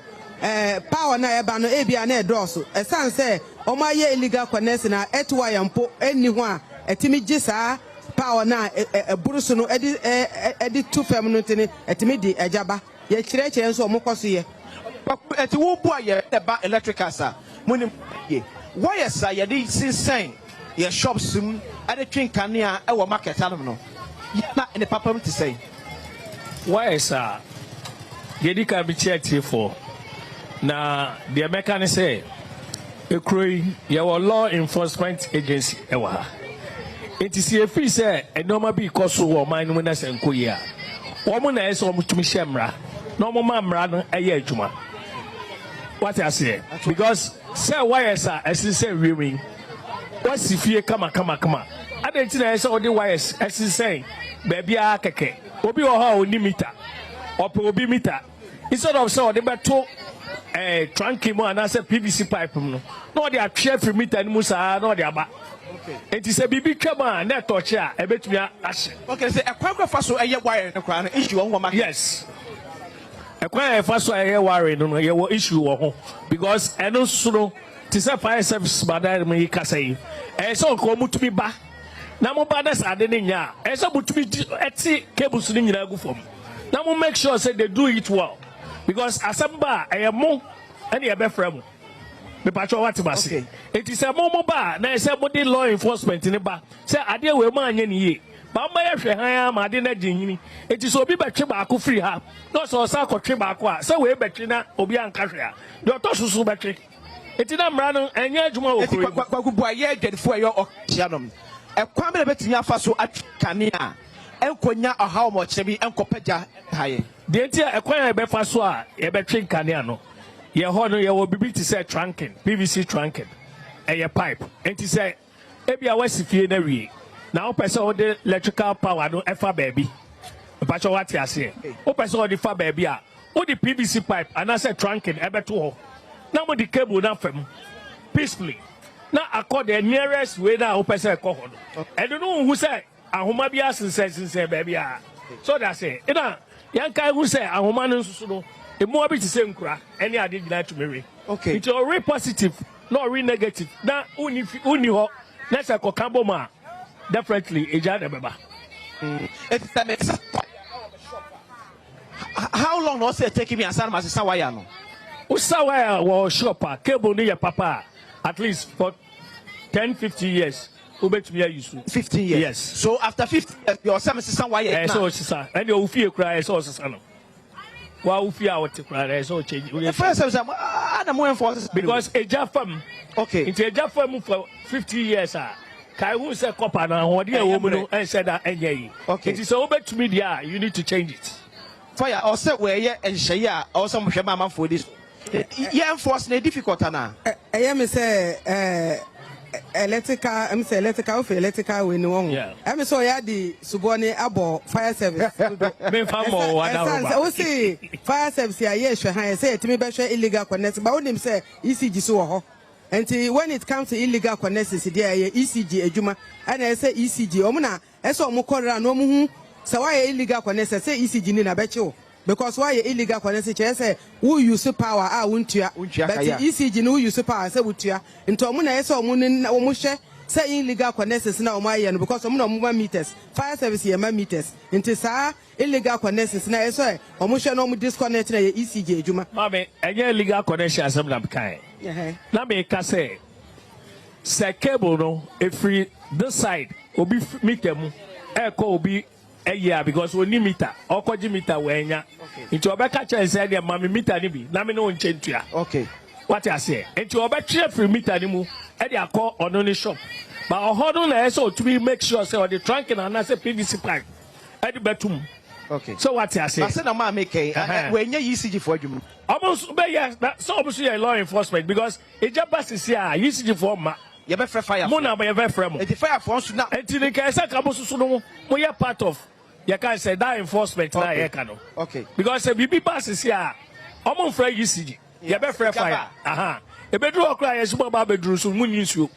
power na eba no ebia na edoso esan se o ma ye illegal connection na etwa yampo eni ho a etimi gisa power na burusu no edi tu fam no tini etimi di ejaba ye kirekire nso omokoso ye eti wo bu aye eba electrical sa munim ye why sa ye di sinsen ye shops sum ade twinkane a e wo market anum no na ne papam ti say why sir yedi ka bi check for na the American say ekroi your law enforcement agency ewa it is a free say e normal be cause wo man no na senko yi a wo mo na ese wo mutumi hyemra na wo ma mra no eye adwuma what I say because say why sir esi say wiwin what's fie kama ade ti na ese wo de wires esi say baby a keke obi wo ha oni meter ope obi meter instead of say the beto trunky mo and say PVC pipe no no dey atwe free meter ni musa no dey aba it is a bibi twama na touch a ebetumi ahye okay say ekwa fa so eye wire no kra no issue on wo yes ekwa fa so eye wire no ye wo issue wo ho because eno suro ti say fire service badai me kasai so ko mutumi ba na mo ba das ade ne nya so mutumi eti cables ni nyina gu fom na mo make sure say they do it well because asamba mo and e be frem me patcho what ba say it is a mo ba na say mo dey law enforcement ni ba say ade we ma anya ni ye Mama ya hwe han ma de na jinhini eti so obi betwe baako free ha no so sa kotwe baako a se we betwe na obi anka hwe a de otosusu betwe eti na mra no enya adwuma wo kuro kwakubu aye adwadefo ayo okianom ekwa me betumi afa so atwikane a enkonya ohaw mo kire bi enkopagya haye de enti ekwa ya befa so a ye betwe nkane ano ye ho no ye wo bibi ti say trunking PVC trunking eye pipe enti say ebia wasifie na wie na o person o de electrical power no efa baby pa cho what ase o person o de fa baby a o de PVC pipe and say trunking ebeto ho na mo de cable na fam peacefully na accord the nearest way na o person ko ho no e do no hu say ahoma bi asense baby a so that say ina yanka hu say ahoma no nsusu no e mo bi ti say nkura any ade gina to me okay it's already positive not really negative na uni ho na say ko kambo ma definitely eja de beba how long was it taking me aside my sawaya no usawaya wo shop cable ni ya papa at least for 10-15 years ubetumi use 15 years yes so after 50 years your service sawaya na so sisa and you fie cry so sisa no wa ufie a wote cry so change first service ana mo enforce because eja fam okay into eja fam for 50 years kai who say copper na ho de wo mu no and said that enye okay it is obetumi dia you need to change it fire or say we ye enhye ya or some hwe mama for this ye enforce na difficult na me say electrical we no won me so ya di subone abo fire service me famo wada roba o say fire service ya ye hwe han say etimi be hwe illegal connect ba wonim say ECG so wo ho and when it comes to illegal connections there ECG adwuma and say ECG omuna ese omukora no mu hu say why illegal connections say ECG ni na beche because why illegal connections say who use power wuntua but ECG no use power say wutua into omuna ese omu hwe say illegal connections na omaye no because omuna omuma meters fire service ye ma meters into sa illegal connections na ese omu hwe no omu disconnect na ECG adwuma mame enye illegal connection asem na bekan na me ka say cable no every this side obi meter mu e ko obi eya because we ni meter okoji meter we nya nti obeka che say dey mama meter ni bi na me no nchentua okay what I say nti obetwe free meter ni mu e dey akọ ono ni shop but ohodo na say to be make sure say or the trunk na say PVC pipe e dey betum okay so what I say I say na ma make we nya ECG for adwum almost be yes so obviously law enforcement because e just is here ECG for ma you be fire mo na be fire mo e fire for so na enti ni ka say ka bo so no mo ye part of you can say that enforcement na ye ka no okay because say bibi pass is here omo frɛ ECG you be fire e be dru okra ye subo ba be dru so mu nyi nsuo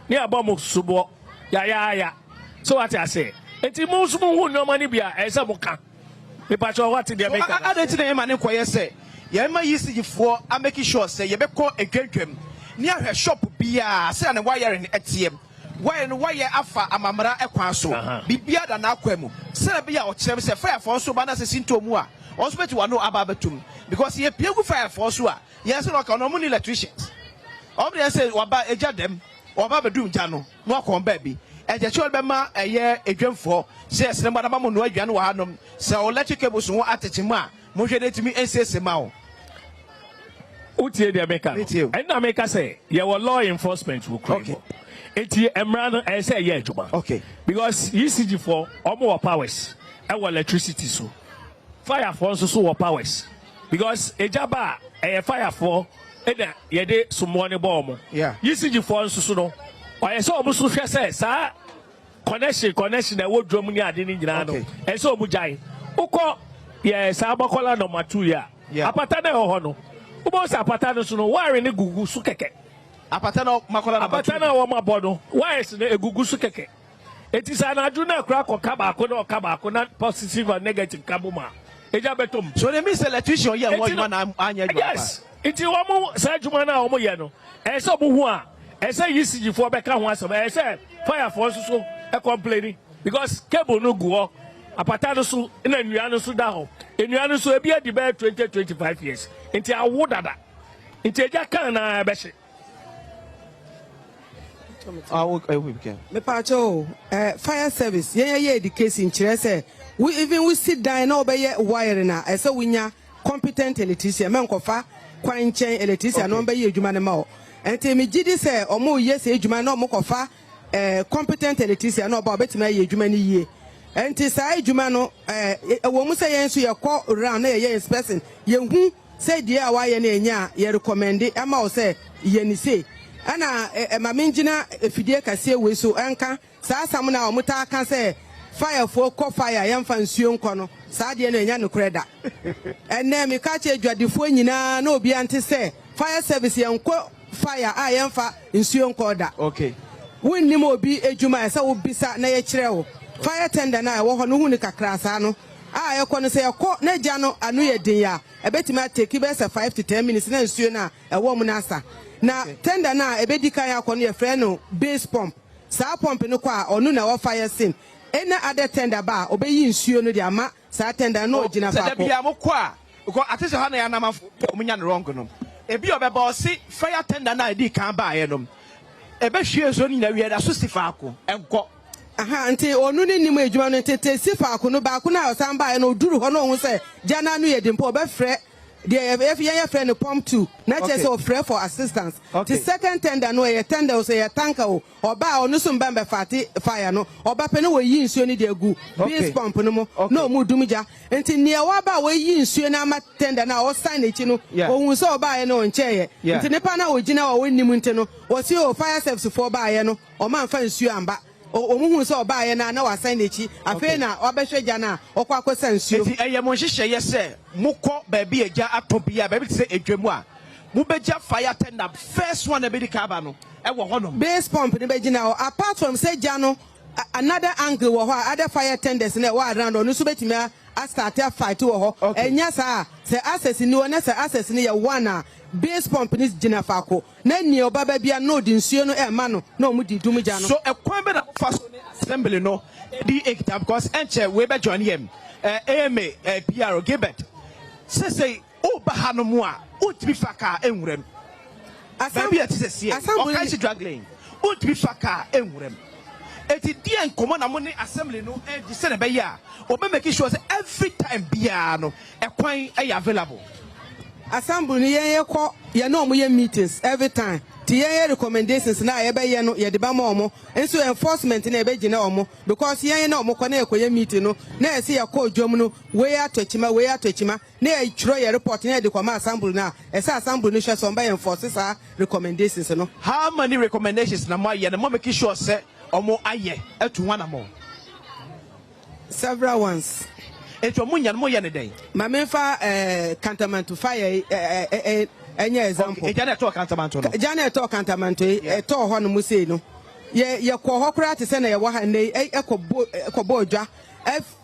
ni abom subo ya so what I say enti mo so mo hu no mani bia e say mo ka me pa cho what dey make I don't think na ne koye say ye ma ECG for a make sure say ye be ko edwedwam ni ahwe shop bia say na wire ne etiem wire no wire afa amamra ekwan so bibia da na akwa mu say bia o kire say fire for so ba na se sinto mu a on so beti wa no aba betum because ye piegu fire for so a ye say no ka no mu ni electricians o be say waba eja dem waba bedum ja no no akon ba bi eje chol be ma eye edwemfo say se ma na ma mo no adwa no wa hanom say electric cables wo atechim a mo hwe de timi ensese ma o utie de America and America say your law enforcement will crime eti emra no say ye adwuma okay because ECG for omo powers e electricity so fire for so powers because ejaba fire for eda ye de sumo ne bomb ECG for so no o so omo so hwe say sa connection na wodrom ni ade ni nyina no e so omo jai ukọ ye sa abakola number 2 ya apata na ho no ubo sa apata no so no wire ne gugu su keke apata na makola na apata na wo mabodo wires ne egugu su keke eti sa na adu na kra ko kaba ko na positive and negative kabuma eja betom so they mean electrician ye won you na anya ju yes eti wo mu sa juma na wo mu ye no e so mu hu a e say ECG for be ka ho asem e say fire for so e complaining because cable no go apata no so na nua no so da ho enua no so e bia di be 20-25 years enti awo dada enti eja kan na be hye Me pacho fire service ye the case in Chirese. We sit down now by wiring na so winya competent electrician men kofa kwan chen electrician no be ye adwuma ne ma o. Enti me gidi say omo ye say adwuma no mo kofa competent electrician no ba betima ye adwuma ne yie. Enti say adwuma no wo mu say yen so ye ko round na ye inspection ye hu say die a wa ye na enya ye recommend ama o say ye ni say ana mamingina efidie kase we so enka saa sam na omuta aka say fire for ko fire yemfa nsuo nko no saa de na enya no kreda enne me ka che adwadifo nyina na obi ante say fire service yenko fire a yemfa nsuo nko da okay wonnim obi ejuma say wo bisa na ye kire wo fire tender na wo ho no hu ni kakra saa no a ye ko no say ko na gya no anu ye din ya ebetima take be say 5 to 10 minutes na nsuo na ewo mu na asa na tender na ebedika ya kono ye frɛ no base pump saa pump no kwa onu na wo fire sim ena other tender ba obeyi nsuo no de ama saa tender no ogina fa ko se da bia mo kwa ko atese ha na ya na mafo omunya no wrong no ebi obeba o si fire tender na edi kan ba ye no ebe hwie so ni na wie da so si fa ko enko aha nti onu ni nim adwuma no tete si fa ko no ba ko na osan ba ye no duru ho no hu se jana no ye dimpo obe frɛ if you friend pump 2 na just offer for assistance the second tender no ye tender say ye tanker o oba onu so mbembe fati fire no oba pe no we yi nsuo ni de gu base pump no mo no mu dumja enti ne wa ba we yi nsuo na ma tender na o sign echi no ohun so oba ye no nche ye enti ne pa na ogina wa wonnim nti no o si o fire service for ba ye no o ma mfa nsuo amba omuhu so oba ye na wa sign echi afi na obehweja na okwa akosa nsuo enti eye mo hihye ye se mukọ baabi eja atobia baabi se edwemu a mubeja fire tender first one be di kaba no e wo ho no base pump ne begina apart from say ja no another angle wo ho other fire tenders na wa around no so betimi a start a fight wo ho enya sa se access ni wona se access ni ye one a base pump ni gina fa ko na ni obaba bia no di nsuo no e ma no na omu di dumja no so ekwan be na fa so assembly no di ekita because enche we be join him AMA PR Gilbert say o ba ha no mu a o tibi fa ka enwurem assembly atise o kai si drag lane o tibi fa ka enwurem eti die nkomo na mo ni assembly no di se na be ya o be make sure say every time bia no ekwan available assembly ni ye ko ye no mo ye meetings every time ti ye recommendations na ye be ye no ye de ba mo omo enso enforcement na e be gina omo because ye na omo ko na ekoye meeting no na e se ye ko odwom no we atochima na e twro ye report na e de kwama assembly na e se assembly no hwe so mba enforce sa recommendations no how many recommendations na mo ye na mo make sure say omo aye etu wana mo several ones etu mo nya mo ye ne den ma me fa cantonment fire enya example Janet talk cantonment no Janet talk cantonment to ho no musei no ye ko ho kra te se na ye wa ha nei ekobo odwa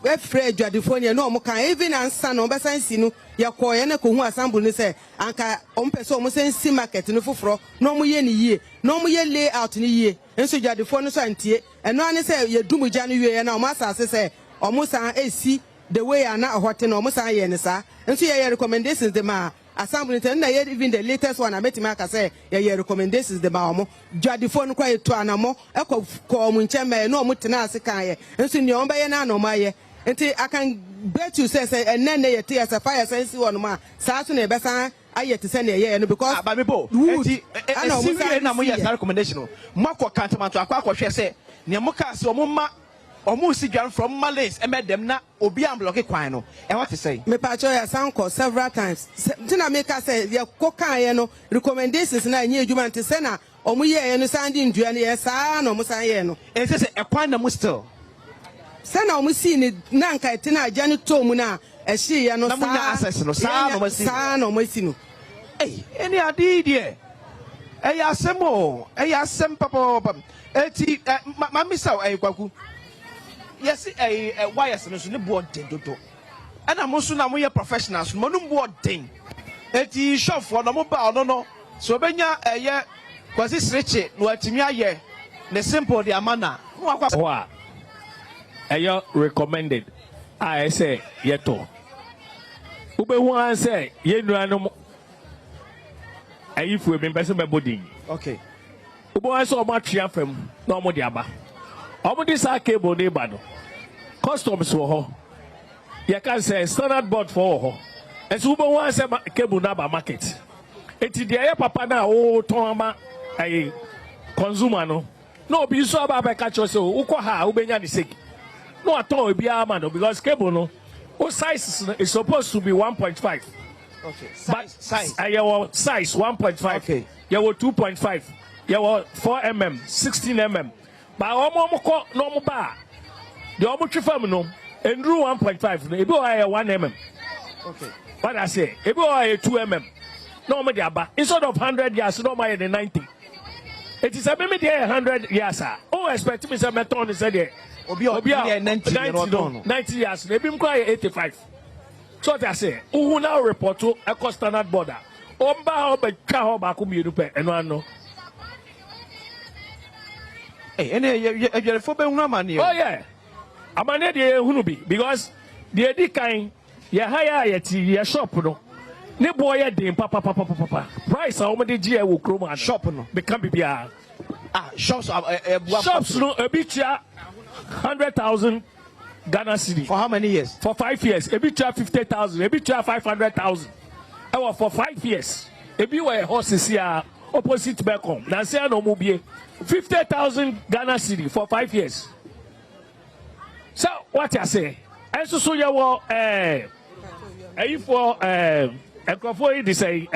efre adwadifo ne no mo kan even ansa no besan si no ye ko ye na ko hu assembly ni se anka o mpese o mo sensi market no foforo no mo ye ni yie no mo ye layout ni yie enso adwadifo no so antie eno ane se ye dumugya no wie na o mo asase se o mo san esi the way ana hote no o mo san ye ne sa enso ye recommendations de ma assembly na ye even the latest one ametima aka say ye recommendations de ba omo dwadifo no kwa etu anamo ekọ ko mu ncheme no omo tena ase kan ye enso ni omba ye na no ma ye enti I can bet you say enne ye te as a fire sense one ma saa so na ebesa aye te say na ye no because abamibo enti esi na mo ye recommendation no makọ kantamanto akwa hwe say ne mo ka se omo ma omo si dwan from Malays emedem na obi am block kwan no e what to say me pa cho ya sanko several times tina make say ye ko kan ye no recommendations na nye adwuma nte se na omo ye no sandi ndua ne ye saa na omo san ye no e se ekwan na mo still se na omo si ni na nka tina agya no to mu na e hye ye no saa na mo nya access no saa na omo si no eni adi die e ya asem papa eti ma misa kwaku yes wires no so ne boarding dodo ana mo so na mo ye professionals mo no boarding eti shop for no mo ba no so benya ye kwasi sreche no atimi aye ne simple the amana wa ayo recommended I say yeto ube hu an say ye nua no ayifu e me pese me boarding okay Ubo so much from no more diaba. This cable neighbor. Customs for her. You can say standard board for her. As Ubo wants a cable number market. It's the air papa now, oh, Toma, a consumer. No, be so about a catcher so Ukoha, Ubenya is sick. No, at all, be a man because cable no. What size is supposed to be 1.5. Okay. Size 1.5. Okay. You were 2.5. You were 4 mm, 16 mm. But almost no more bar. The almost firm no. And drew 1.5. If you are 1 mm. Okay. What I say? If you are 2 mm. No more bar. Instead of 100 years, no more than 90. It is a maybe 100 years. Oh, expect me some method is there. Obia 90 years. Maybe I'm crying 85. So I say, who now report to a standard border? Omba oba kaho ba kumi rupe eno ano. Hey, ene for be huna mani. Oh yeah. Amane de hunu bi because the edi kan ye hire ye shop no. Ne boy ye dem papa. Price a omo de gi e wo kroma shop no. Become bibia. Shops no a bit 100,000 Ghana cedi. For how many years? For 5 years. A bit 50,000. A bit 500,000. For 5 years. If you were a horse here opposite back home, now say no more 50,000 Ghana cedi for 5 years. So what I say? And so you were for a crofo they say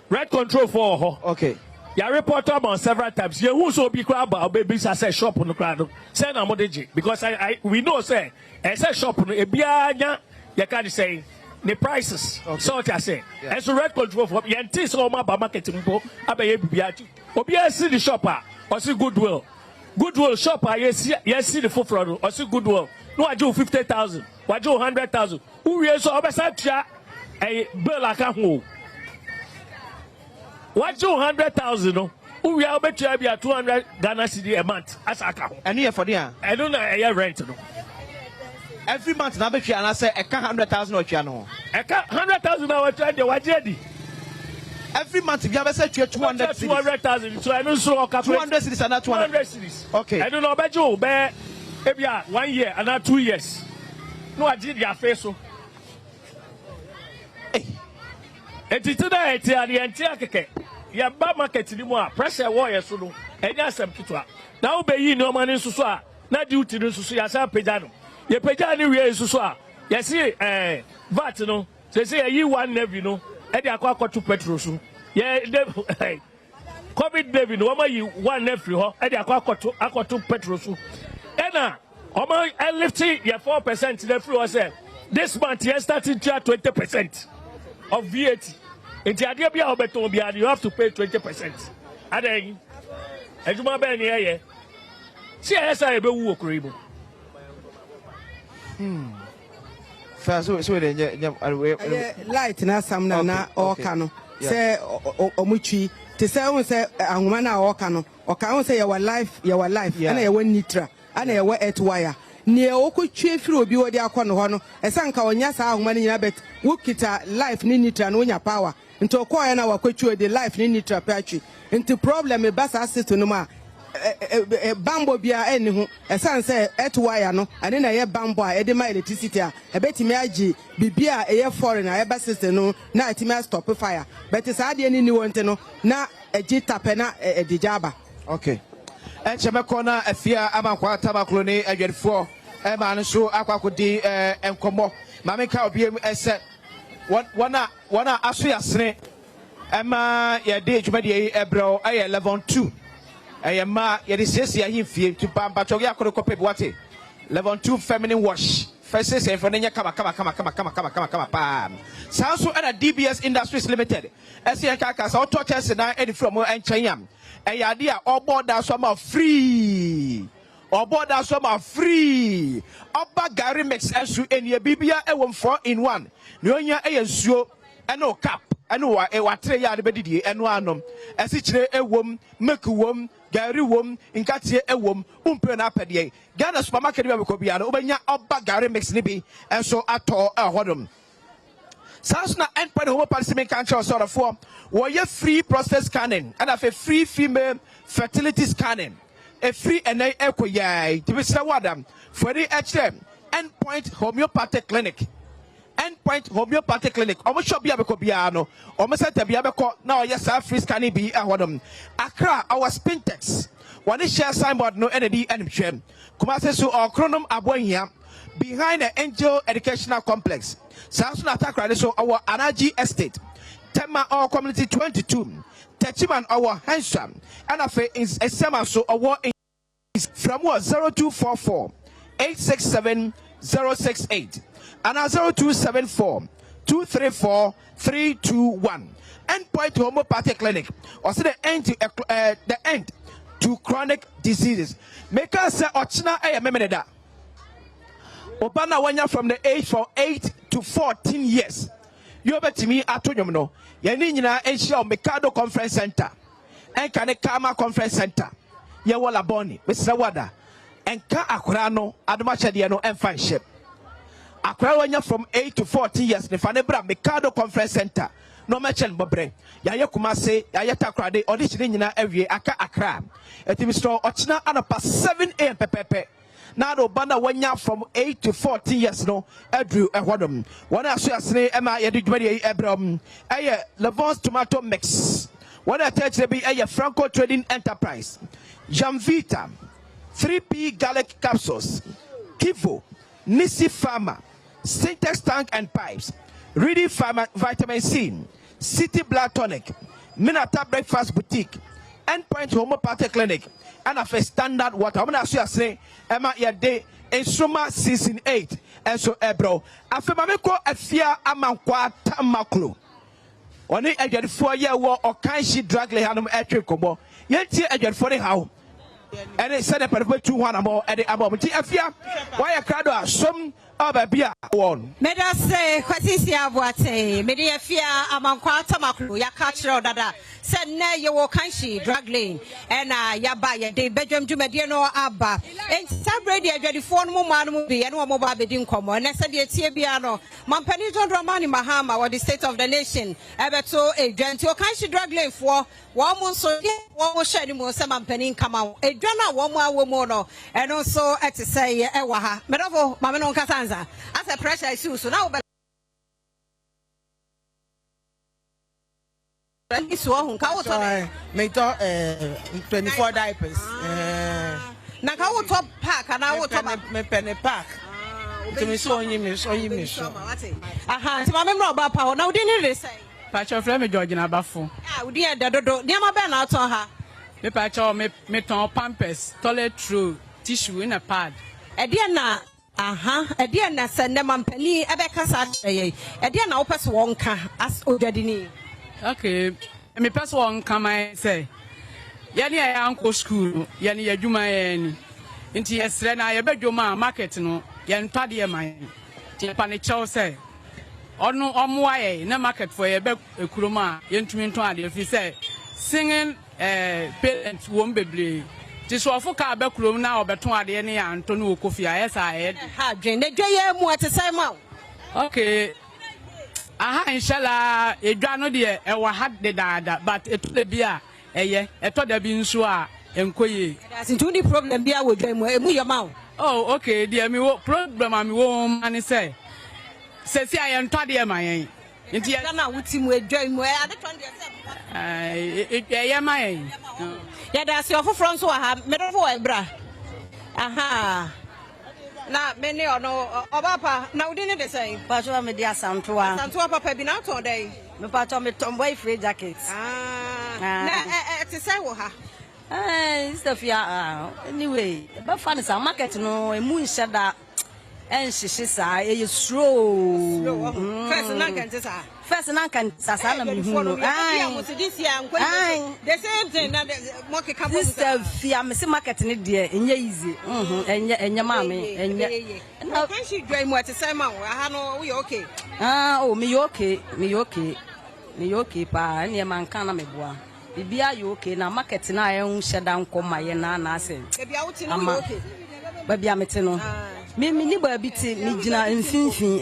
red control for her. Okay. You report about several times. You also be crab about babies as a shop on the crowd. Send a modeji because we know say as a shop on a bianya you can't say the prices. Okay. So what I say. Yeah. And so red control for you and this all my marketing people abaye bibiachi. Obia see the shopper or see goodwill. Goodwill shopper yes see the full front or see goodwill. No I do 50,000. I do 100,000. Who is so obesa a bill account. What 200,000? No, we are bet you be 200 Ghana cedi a month as a account. And here for there, I don't know a rent. No, every month now bet you and I say I can't 100,000 or channel. I can't 100,000 hour trying to watch it. Every month if you ever said you 200,000, so I don't so 200 cities and not 200 cities. Okay, I don't know about you, but maybe 1 year and not 2 years. No, I did your face so. And today, the entire cake. Ya ba market ni mo a pressure war so no enya asem kitwa na wo be yi no mani susu a na duty no susu ya sa pagya no ye pagya ni wie susu a ye si VAT no se yi one navy no e de akwa petrol so ye COVID navy no ma yi one navy ho e de akwa petrol so ena omo lift ye 4% na free was this month ye started to 20% of VAT. In the idea you have to pay 20%. And then, as you may be here, see, I say, be who crib. First, so light na some na or cano. Say, Omuchi, to say, Angumana or cano, or can say your life, and I went nitra, and I went at wire. Near Oku chief through be what they are con a sanka on yasa, money bet, Wukita, life, nitra, and win your power. Into acquire now the life ni nitra patchy. Into problem a bass assist to no ma a bambo bia any a son say at wire no, and then I have bambo a my electricity. A betty maji bibia a foreigner a bass system no, now it may stop a fire. But it's hardly any new one to know, now a jita pena a dijaba. Okay. And Chamacona, a fear Amakwa Tabaclone, a get 4, a man so aquacudi and combo. Mamika BM said. Wana asu yasne ema ye de dwumade ebro aye level 2 aye ma ye de sesi ya himfie to pamba to ya korekope wate level 2 feminine wash first say for nenya kama pa sound so na DBS Industries Limited ese kaka sa auto chance na edi from enchanyam aye ade a oboda so ma free oboda so ma free oba gari mix ensu enie bibia e won 4 in 1 nyonya eyensuo eno cap eno wa watre ya de bedidie eno anom esichire ewom make wom gari wom nkatie ewom umpe na apede Ghana supermarket bi ko bia no obenya oba gari mix ni bi enso ato ehodom Sansuna endpoint homoparticipant country or sort of form. Warrior free prostate scanning and have a free female fertility scanning. A free and a echo yai to be sawadam for the HM endpoint homeopathic clinic. Endpoint homeopathic clinic. Almost shop Biabeco Biano, almost at the Biabeco. Now, yes, our free scanning be a wadam. Accra, our spintex. One is share signboard, no energy and shame. Kumasesu or chronom abonia behind the Angel Educational Complex. Sansuna attack radio so our Anaji Estate. Tema our community 22. Techiman our handsome. And a fe is a sema so our from what 0244 867 068 and 0274 234 321. Endpoint homeopathic clinic. Or say the end to chronic diseases. Make us say Ochina a memeneda. Obana wanya from the age from 8 to 14 years. You bet me atonyumno. Yanina Asia Mikado Conference Center. And Kanekama Conference Center. Yawala Boni, Mr. Wada. And Ka Akurano, Admachadiano and Fanship. Akrawanya from 8 to 14 years. Nefanebra Mikado Conference Center. No mention Bobre. Yaya Kumase, Yayata Krade, auditioning every Aka Akra. At Mr. Ochina Anapa 7 a.m. Pepe. Now the banda wanya from 8 to 14 years no Edrew Ewadum. One I say Emma Yadidway Abram Aye Levon's tomato mix. One I tell you be a Franco Trading Enterprise. Jamvita 3P Gallic capsules. Kivo Nisi Pharma Syntex tank and pipes. Ready Pharma Vitamin C City Blood Tonic Minata Breakfast Boutique Endpoint Homeopathic Clinic. And a standard water. I'm going to say, Emma, your day in summer season 8. And so, bro, I feel my co a fear among quite tamaklu. Only a good 4-year war or kind she drag lehanum at your combo. Yet, a good 40 how. And it said a per 2 1 more at the above. Why a crowd some of a beer one. May I say, Quasisia Boate, Media Fia among Quatamaklu, Yakachro Dada. Said ne ye wo kanshi drag lane and yaba ye de Badwam Jumadiano Abba and sabredi a phone mo man mu be and mo ba be din komo and said ye tie bia no mampani John Dramani Mahama or the state of the nation ebeto e dwanti o kanshi drag lane for one mo so one mo share mo se mampani kama e dwana wo mo awo mo no and also at say e wa ha medofo mame no nkasanza as a pressure issue so now May 24 diapers. Na ka wo top pack and I will top me penny pack. To me so you so. Aha, so mama no ba pa na udi ni say. Patch of me George na bafo. Ah, udi e dodo. Niam ba na ton ha. Me patch me ton pampers, toilet roll, tissue in a pad. E dia na aha, e dia na se ne mampani e be kasa ye. E dia na wo pese won ka as odwadini. Okay, me person one come I say. Yani I uncle school, yani ya juma yani. Inti yesre na ya bedwoma market no, yan pade ye man. Ti pane chow say. Onu omo aye na market for ye be ekuroma, yentumi nton ade fi say singing parents won bebre. Ti so ofo ka be kurom na obeton ade ne ya nto no okofia yes aye. Ha dwen ne dwe mu atesai ma. Okay. Aha inshallah edwa no de e wa had de dada but eto de bia eye eto da bi nso a enkoye that's into the problem bia wo dwa mu emu your mouth. Oh okay dear me wo problem am wo man say si aye nto de ma yen nti na wuti mu edwa mu ade ton de say eye ma yen ya da si ofofro nso wa ha medofo wa ebra aha na mene ono obapa na udi ne de say pacho me dia santoa papa bi na ton dey me pacho me tomboy free jacket na te say wo ha Stefia anyway ba fan sa market no emu nshada enhihye sa e slow first na kan sa na me hu no the same thing na market come Stefia me se market ne de enye easy enye mame enye na kan she dwan mu ate say ma wo ha no we okay me okay pa ne man kan na me boa bibia you okay na market na e hu hyeda nkoma ye na ase bibia wuti no okay babia mete no me ni ba bi ti me gina mfinfin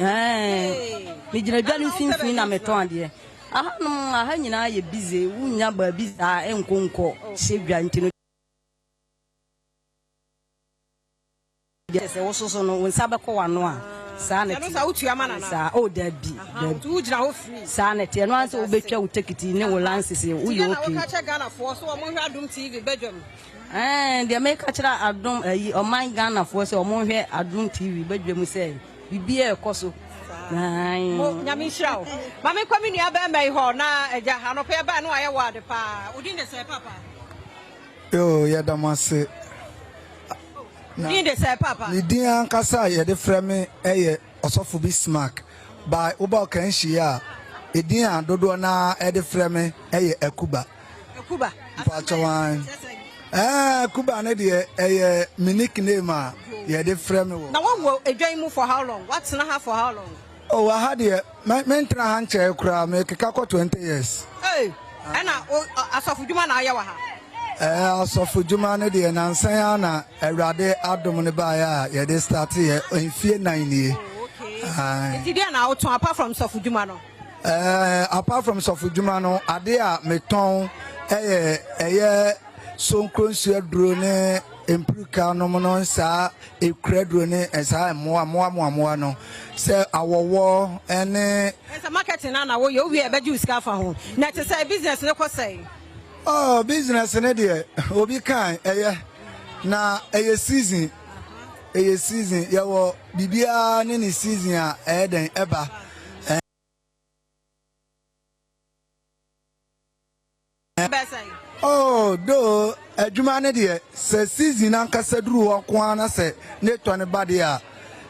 Me gina dwa no finfin na meton ade. Aha no aha nyina ye busy. Wunya ba busy a enkonko se dwa ntino. Yes, also so no when sabako wano a. Sa na ti. Sa utu amana na. Sa o da bi. Tu gina ho free. Sa na ti no anse obetwa wo tikiti ne wo lances ye. Wo yo okay. Ka cha Ghana for so mo hwe Adom TV Badwam. The America chira Adom o man Ghana for so mo hwe Adom TV Badwam say bibi e koso. Ai. Nyame hira o. Ma me kwami nua ba mai ho na eja anope ba no aye wade pa. Odi ne say papa. Yo ya damase. Ni de say papa. Ni din ankasa ye de frame eye osofo Bismarck by oba kan hia edin adodo na e de frame eye Akuba. Akuba. Pachawan. Akuba na de eye me nickname ye de frame wo. Na one wo edwan mu for how long? What's na for how long? Oh, I had here. My mentor hanche kura me keka 20 years. Hey. Ana asofu djuma na aye wa ha. Asofu djuma ne de na nsan ya na Awurade Adom ne ba ya ye de start here enfie 9 ye. Okay. Ti dia na oton apart from asofu djuma no. Apart from asofu djuma no, ade a meton eye sonkronsu aduro ne empruka no no sa ekraduro ne esa moa no se awowo ene esa marketing na wo yo wi e beju sika fa ho na te say business ne ko say oh business ne de obi kan na season yawo bibia ne season a den eba oh do adwuma ne de se season ankasa duru ho kwa na se ne to ne ba de a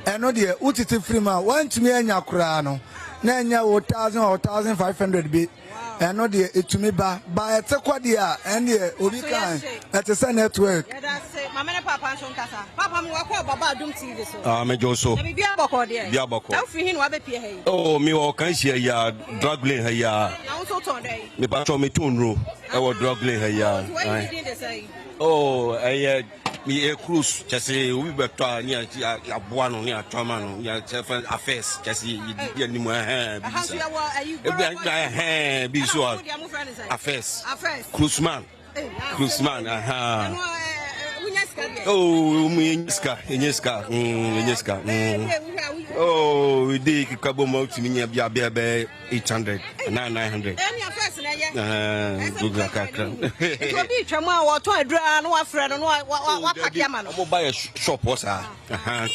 eno de utiti frima wantumi anya kura no na anya 1000 or 1500 bi eno de etumi ba ete kwade a ene obi kan ete se network mama ne papa nso nkasa papa mu wakọ baba Adom TV so me joso na bibia boko de bia boko na fi hin wa be pie he oh me wo kan hia ya drug lane ha ya na wo so ton dey me pa cho me tonro e wo drug lane ha ya oh me a cruise just say we be to ni ya boa no ni atoma no ya different affairs just you ni mo be so affairs cruise man oh enyeska oh we dey kabo mo timi nya bia 800 900 good kakra to bi twam a wo to adura no wa frɛ no wa pake ama no mo buy shop osa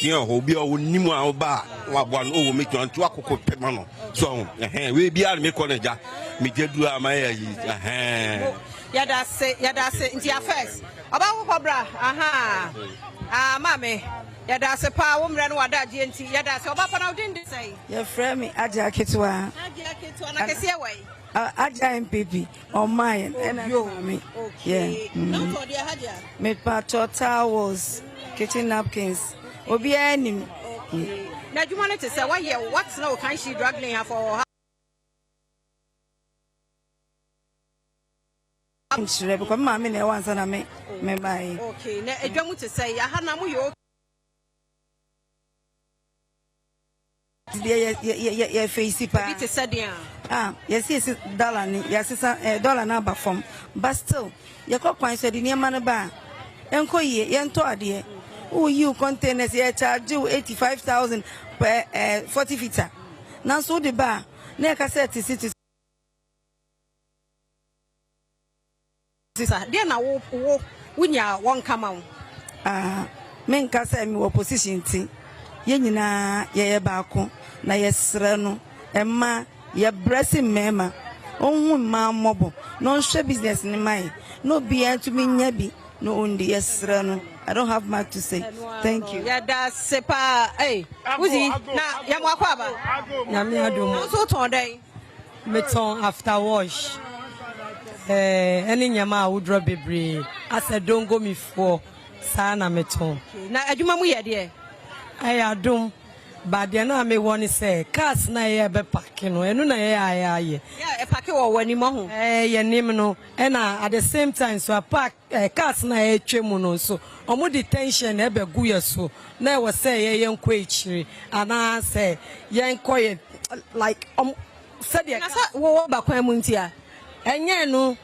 tin ho bi o nimu a ba wa bo no wo me twantu akoko pema no so we bia me ko na ja me jedu ama yi yada se nti affairs oba wo kobra mame yada se pa wo mre no wada je nti yada se oba pa na odin de say ye frɛ me Aja Ketwa na kese wai Aja MPP on mine and me yeah no to dia haja me pa towels kitchen napkins obi anim na djuma ne te say why here what na o kan she dragging her for sure because mama na wansa na me buy okay na edwa mu te say aha na mu yo ye face pa it said yes dollar ni yes dollar na ba from but still ye ko kwan so di niam na ba enko ye to ade o you containers ye charge 85,000 per 40 feet na so de ba na ka set city sisa dia na wo wunya won kama wo men ka say me opposition ti ye nyina ye baako na ye sre no emma ye blessing mema onhu ma mobo no hwe business ni mai no be to me nya bi no undi ye sre no I don't have much to say. Thank you. Yeah, that's sepa. Hey, Uzi, na ya mo akwaba. Na me Adom. So ton day. Meton after wash. Any nyama would drop bebre. I said don't go me for sana meton. Na adwuma mu ye de. Adom But they know me want to say cars na ye be parking no enu na ye aye. Yeah, e park wo wani mo ho. Ye nim no and at the same time so park cars na ye twemu no so omo detention e be gu ye so na we say ye nkọ echiri ana say ye nkọ ye like said ye wo ba kwan mu ntia. Enye no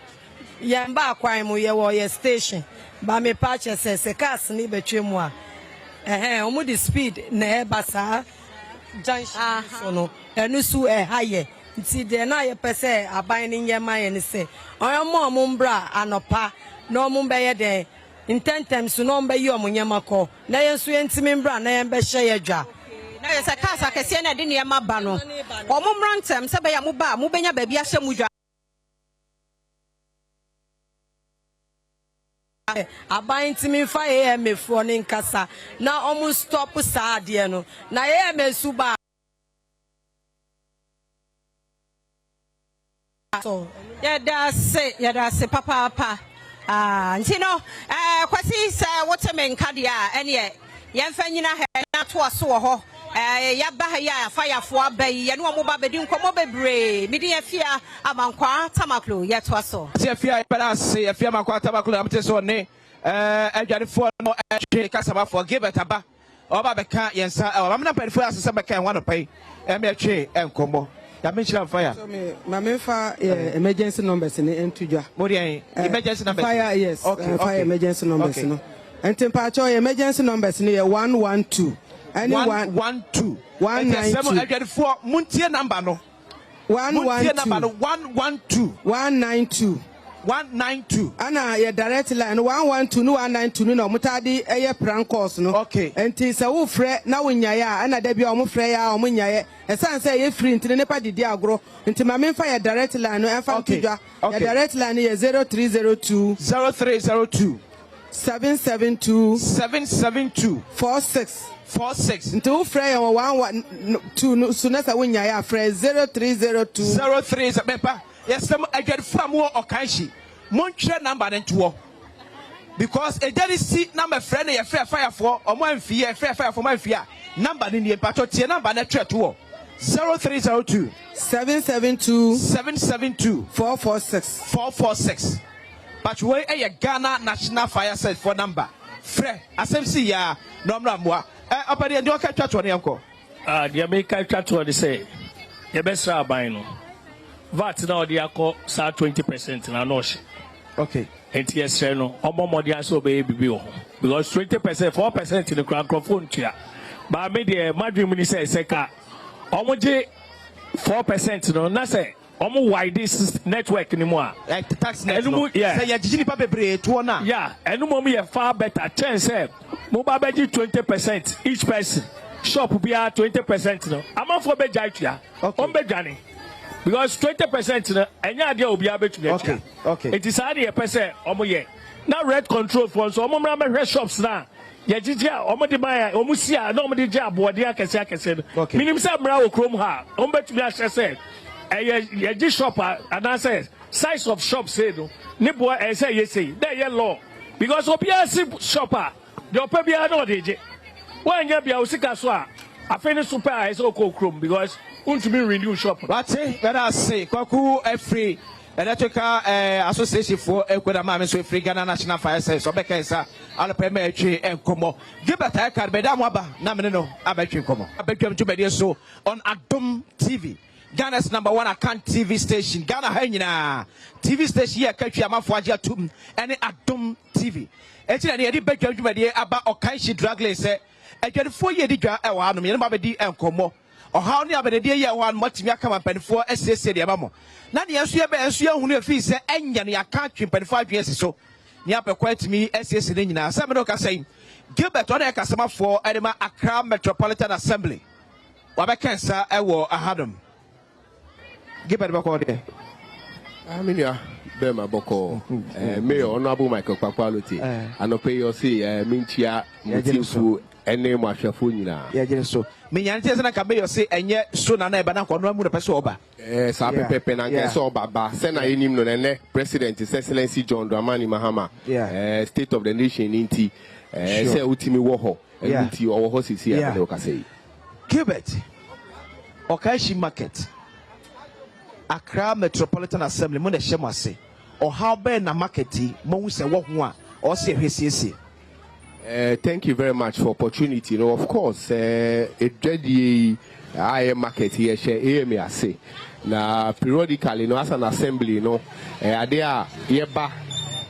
ye mba kwan mu ye wo ye station ba me patch say cars ni be twemu a omo the speed na e basa junction so no enu su higher nti de na ye pese aban ni nyema ye ni se omo mbra anopa na omo be ye de in 10 times no mbe yi omo nyema ko na ye nso ye ntimi mbra na ye be hye ye dwa na ye se kasa kese na de nyema ba no omo mbra ntem se be ya mo ba mo benya ba bia hye mu dwa aban ntimi fa ye mefo ni nkasa na omo stop saa de no na ye mesu ba so yada se papa nti no kwasi se wote menka de a ene ye mfa nyina he na to aso ho ya ba ha ya fayafo abai ye no mo ba bedi nkomo bebre midi ye fia amankwa tamaklo ye to aso se fia balance ye fia amankwa tamaklo amte so ne adwarefo no kasaba for give it aba oba beka yensa amna padifo asese beka en wano pai me atwe enkomo ya mention fire so me fa emergency numbers ni entujwa modi emergency numbers fire yes fire emergency numbers no entempa cho emergency numbers ni 112 anyone 112 192 adwarefo muntie number no 112 192 ana ya direct line 112 no 192 no mutade eye prank calls no okay enti se wo frɛ na wonyaye a ana da bia o mo frɛ ya o mo nyaye esan se ye free enti ne pa didi agro enti ma memfa ya direct line no enfa ntudwa ya direct line ye 0302 772 46 nti wo frɛ ya 112 no sunasa wonyaye a frɛ 0302 mepa yes some adwarefo mo okanshi montwe number nto because a daily seat number friend ye frɛ firefo omo amfie frɛ firefo mo amfie number ni nie pato tie number na twa to 0302 772 446 but we Ghana National Fire Service for number frɛ asem si ya nomra moa obade ndi oka twa to ne enko dia me ka twa to de say ye besra aban no VAT na odi akọ sa 20% na no hye okay enti yesre no omomodi aso be bibi ho because 20% 4% ni microphone tua ba me de madrim ni say seka omoje 4% no na say omo wide this network ni mo a tax network say ya jiji ni pa bebre to na yeah enu mo ye far better chance say mo ba beji 20% each person shop bia 20% no amafo be jai tua on be dwane because 20% na enya dia obi abetu na tia okay it is hard ye pese omo ye na red control for so omo mra me shops na ye jijia omo de ban omo sia na omo de jia boode akese minim say mra wo krom ha omo betu na hye ye ji shop and say size of shop say no ne boy say ye say there ye law because obi asi shopper the opa bia na odeje wan ya bia osika so a afeni super I say okokrom because want to be renew shop. That's it. Let us say, Kwaku free electrical association for Equidam, so free Ghana National Fire Service. So, Becca, I'll pay me and Como. Give a tie card, Madame Waba, Namino, I bet you come. I bet you to be so on Adom TV. Ghana's #1 account TV station. Ghana Hena TV station here, catch your mouth for Tum and Adom TV. Actually, I did bet you about Okaishi drug lace. I get 4 years, I want me and Como. Or how near the day one much me come up and for SSC the Abamo. Now the answer be answer who fees and ya can't 25 years so. Niapa quite me SSC in now. Samuel saying Gilbert on a customer for Edema Accra Metropolitan Assembly. Wabakansa Ewo Ahadum. Gilbert Bako. I mean, yeah, Bema Boko, Mayor Honorable Michael Papaluti, and pay your see Minchia Mutinsu. Ene mwashafuni ya so minyantia sana kabe say enye so na eba na kono amu pese oba sa pepe na nke so oba ba se na enim no ne president his excellency John Dramani Mahama state of the nation inti se utimi wo ho inti owo ho sisi ya ne okasei Gilbert, Okaishi Market, Accra Metropolitan Assembly, Mone Shemase, or how bad na marketi, Monse Wahua, or say HCC. Thank you very much for opportunity. You know, of course, it dready I market here, share say. Now, periodically, no, as an assembly, no, there yeba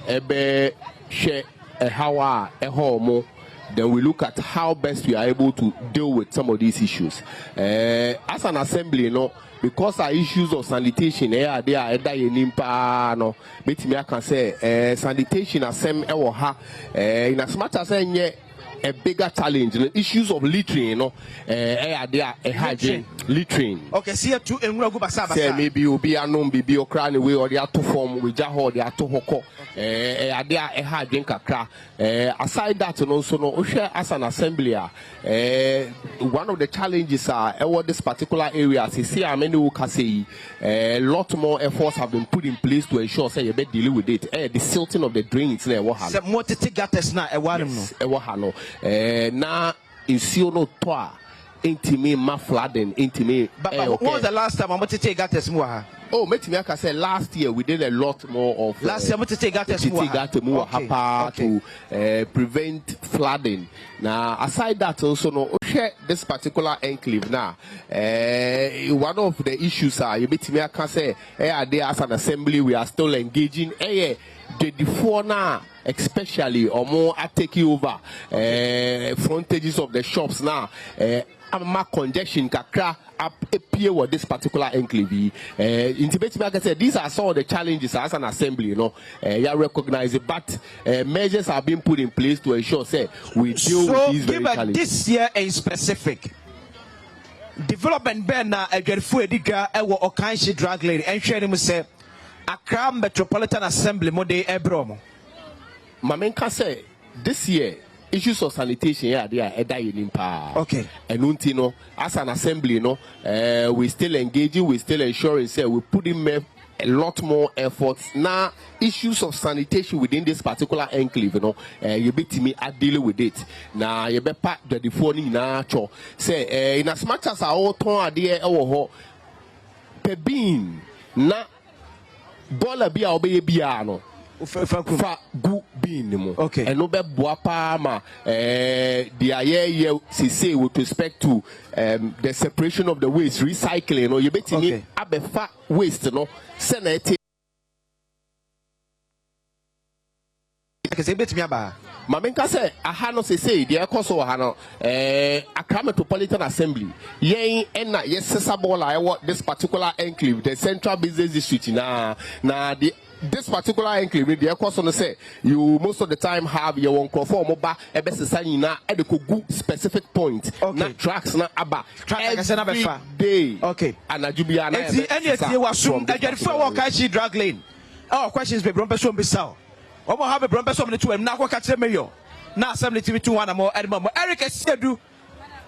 ebe share how a home. Then we look at how best we are able to deal with some of these issues. As an assembly, because our issues of sanitation, they are nimpa no. But me I can say sanitation as in as much as a bigger challenge, the issues of littering, hygiene, littering. Okay, see two and go basaba. Say maybe you'll be a non be or way or the to form with Jaho, the to hoko, a hygiene kakra. Aside that, and also no as an assembly, one of the challenges are this particular area. See, many who can say a lot more efforts have been put in place to ensure say you better deal with it. The silting of the drains, more to take that now, na insiono toa intime ma flooding intime. But what was the last time I'm going to take that more? Oh, me can say last year we did a lot more of last year I'm going to take that more to prevent flooding. Now aside that also no this particular enclave now one of the issues are you bet me can say there as an assembly we are still engaging the before now especially or more are taking over frontages of the shops now. I'm congestion kakra appear with this particular enclave. Like I said, these are some of the challenges as an assembly, you recognize it, but measures are being put in place to ensure say we deal with these very challenges. This year in specific development banner against Fuediga or Okanshi drug lady and share him say Accra Metropolitan Assembly Mode Ebromo. Mamenka say this year issues of sanitation okay. And as an assembly, we still engaging, we still ensuring say we put in a lot more efforts. Now issues of sanitation within this particular enclave, you be to me are dealing with it. Now you be part the phone na cho say in as much as our ton idea per being na dollar be obey biano. Fa gu bin okay, and no be boapa ma the aye say with respect to the separation of the waste recycling you bet me abefa waste send it because you bet me aba Mamenka say aha no say the ekoso aha no Accra Metropolitan Assembly yen na yesesa bola this particular enclave the central business district na this particular enclave, the question say you most of the time have your own conform mobile na at the specific point. Okay. Na tracks na aba every day. Okay. And Ajubiana. Any was soon again for Wakashi drug lane. Oh, questions be Brompeson Bissau. Omo have a Brompeson to him now. Catch mayor. Now assembly TV 2 1 more Edmond. Eric Sedu.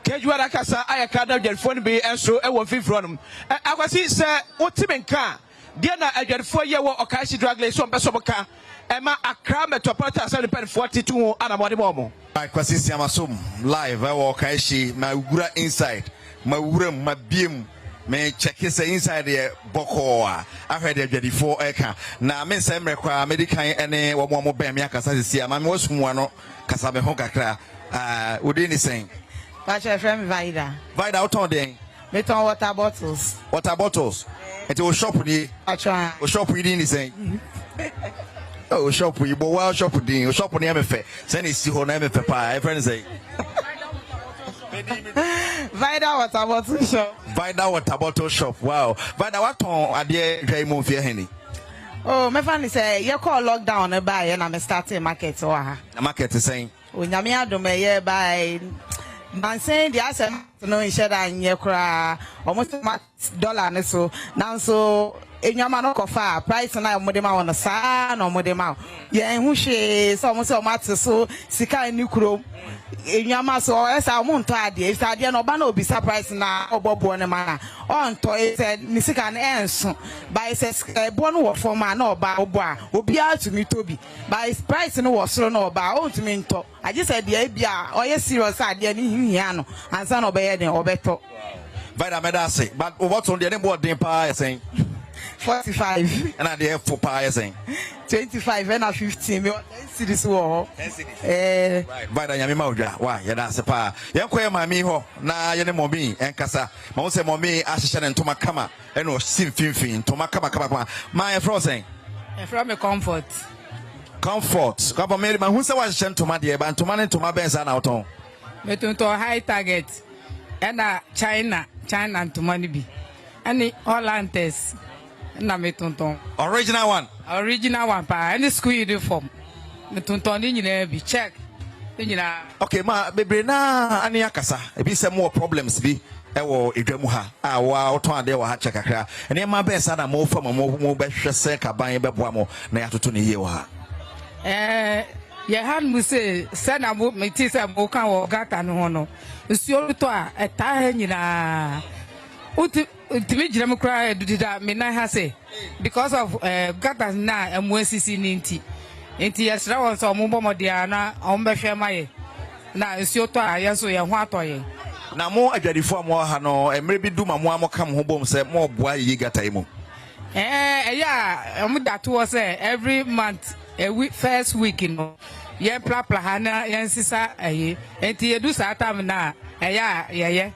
Kejuara Kasa Ayakada Jelfon be and so I won't feel from him. I was see sir what Tim car. Diana again 4 year war Okashi drag lay some Besoboka, Emma Accra Metropolitan 7.42 and a Modimomo. I Kwasi Siamasum live, I walk Aishi, my Ugura inside, my Uram, my beam, may check his inside the Bokoa. I heard it before Eka. Now, Miss Emrekwa, Medica, and one more Bamiaka, Sasia, my most one, Kasabe Hokakra, Udini saying. That's your friend Vida. Vida out on day. Meton water bottles. Water bottles. It will shop with you. I try. Or shop with you, saying. Oh, shop with you, but while shop with you, shop on the MFA. Send it to her MFA pie, friends say. Vida water bottle shop. Vida water bottle shop. Wow. Vida what on a dear Draymond Henny. Oh, my family say, you call lockdown a buy and I'm starting market or a market is saying. When Yamia do me buy. Man saying the answer no in share and ye cry almost $1 so now so enyama no kofa price na omodema won sa na omodema ye hu hwe so mo se o mate so sika ni kuro enyama so esa mo nto ade esa ade na oba na obisa price na obobo ne ma on to ese ni sika na enso by se bo no wo form na oba obo a obi atumi tobi by price no wo soro na oba o ntumi nto aje se de bia oye serious ade ni hihia no ansa na obeye den obeto Vida medase but what's on the name board den pa saying 45 and I for pa saying 25 and 15 me see this war Vida nyame maudwa wa ye da se pa ye koye mami ho na ye ne momi enkasa ma wo se momi ahihye ne ntoma kama e no sim finfin ntoma kama my frozen from a comfort kaba me ma hu se wa ahihye ntoma de ba ntoma ne ntoma ben sa na oton metonto high target and China ntoma ni bi ani Hollandes na metonto original one pa any school uniform metonto ni nyina bi check ni nyina okay ma bebre na ani akasa e bi se more problems bi e wo edwamu ha a wa oton ade wa ha check akra ene ma be sa na mo fa mo be hwese kaban be boa mo na yatoto ne yie wa ha ye han mu se na mo meti se mo kan wo gata no ho no nsuo to a eta ha nyina utimi jira me kra edudida me na ha se because of gata na amuasisi ni nti yesra won so mo bomode ana on be hwe maye na nsuo to a yeso ye ho atoye na mo adwadifo mo ha no emre bi duma mo amokam ho bom se mo boa yi gata imo yeah mo that was every month a week first week no ye plapla hana ye nsisa enti ye du sa time na yeah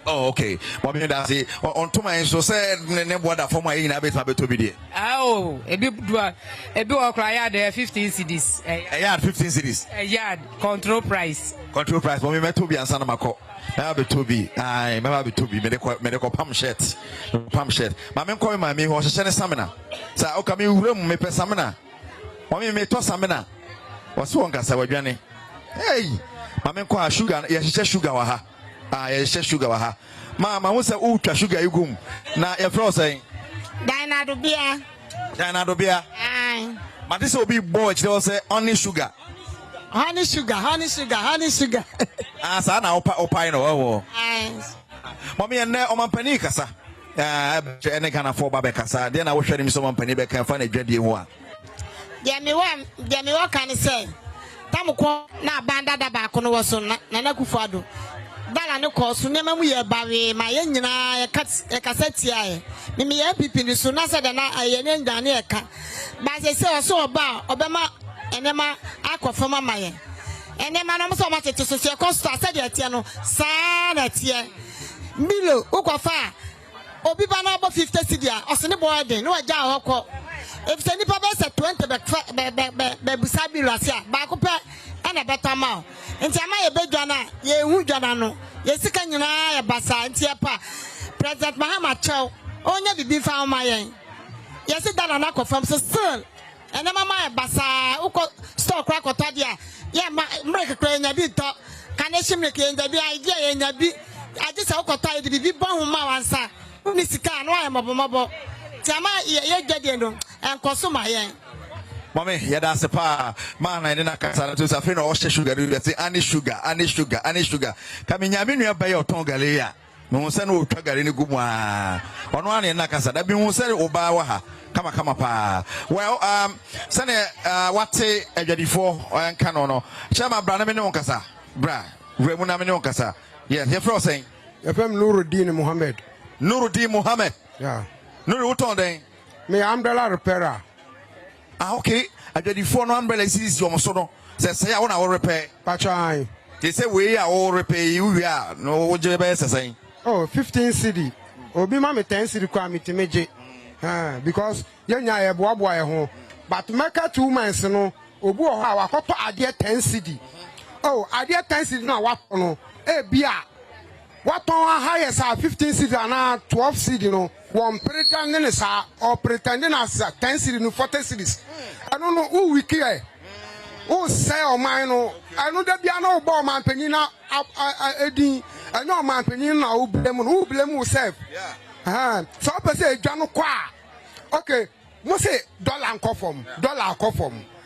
oh okay mo me da say on to my so say ne boda for my na bet ma beto bi de ebi okra ya de 15 cedis yard 15 cedis yard control price mo me meto bi ansa na makọ na beto bi ai me ba beto bi me de ko pam shirt ma me ko ma me ho hye ne samina sa o ka me wura mu me pe samina mo me to samina wo so on kasa wadwane hey ma me ko a sugar ye hye sugar wa ha ye hye sugar wa ha ma hu se utwa sugar igum na ye fro say Dynado bia ai ma this obi boy they say only sugar honey sugar sa na opa no wo mommy enne o mampani kasa ene kana for ba be kasa de na wo hwere mi so mampani be kan fa na dwadie ho a de me wa kan say tamko na banda da ba ko no wo so na kufuado dala ne ko so ne mamu ye bawe ma ye nyina ye kasa tia ye me ye pipini so na se de na ye ne ndane ye ka ba se so oba obema enema akofoma maye enema no so ma tete so se costa se de tie no sa na tie milo ukofa obi ba na 50 cedis o se ne boy den no agya hokọ if se nipa be se 20 be busabi rasia ba ko pe ana beta ma nti ama ye bedwana ye hu dwana no ye sika nyina ye basa nti e pa president Mahama Chow onya bibi fa ma yen ye se dana na kofam so still ene mama e basa uko store kra kota dia ye mrek kra nya bi to kaneshi mrek nya bi idea ye nya bi aje se ukota ye bibi bon hu ma wansa uni sika no aye mobomobo ti ama ye gade no enkoso ma yen mommy ye da se pa man na na kasa na to sa fe no o sugar do say ani sugar ka me nya me nua ba ye oton gale ya me hu se no otwa gale ni gumu a ono ane na kasa da bi hu se oba wa ha kama pa well sane wate adwadifo enka no chama bra na me ne onkasa bra remu na me ne onkasa yes he fro saying ye fam Nuruddin Mohammed yeah Nuru uton den me umbrella repairer okay adwadifo no umbrella is your so no say ya wona wo repair pachan they say we are all repair you are no wo je be say oh 15 cedi obi ma me 10 cedi kwa mitimeje because yenya ye boaboa ye ho but meka 2 months no obu o ha wakoto ade 10 cedi oh ade 10 cedi na wato no e bia waton higher sa 15 cedi na 12 cedi no one pretend ne sa or pretending as 10 cedi no 40 cedis I don't know who we care who say o man no I know that bia na obo man panin na edin I know man panin na who blame yourself So I say Jano Qua. Okay, must say dollar form,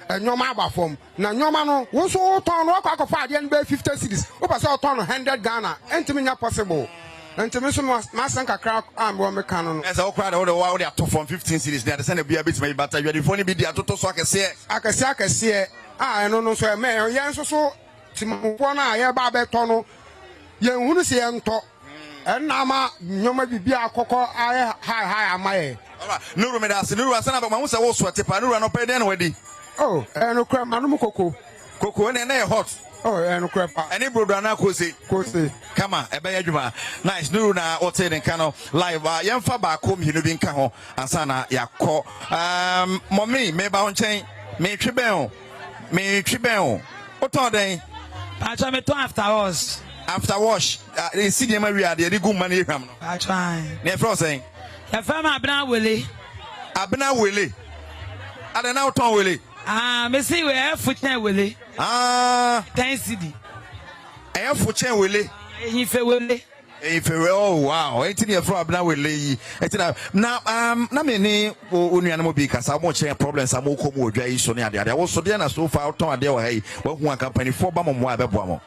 and your mama form. Now your man was so torn work of 50 cities. Over so torn 100 Ghana. And to me not possible. And to me so Masanka crack and one cannon. As I cried all the while they are top from 15 cities. They are the same be a bit maybe but you are the funny be the total so I can see I don't know so a man yes so Timona ya Babe Tono. Young who say and talk. And Nama Yoma be a coco high am I. No room at us, no Rasana, but Mamusa was what if I don't run up then wedding. Oh, and no crap, Manu Coco. Coco and they hot. Oh, and crap. Any brother now cozy. Come on, a bayajuma. Nice, no, now, or say, and cano live. Young Faba come here to be in Caho, and Sana, Yako. Mommy, may bound chain, may tribel. What are they? I try me to after us. After wash, they see the Maria, they good money. I try. Never saying. If I'm Abna Willie. I don't know, Tom Willie. Me see we have footna Willie. 10 CD. I have footna Willie. If oh wow, 18 years from Abna Willie. Now, na many Uniano because I won't share problems. I'm more common. There also there so far. Tom there hey, one company 4 Badwam.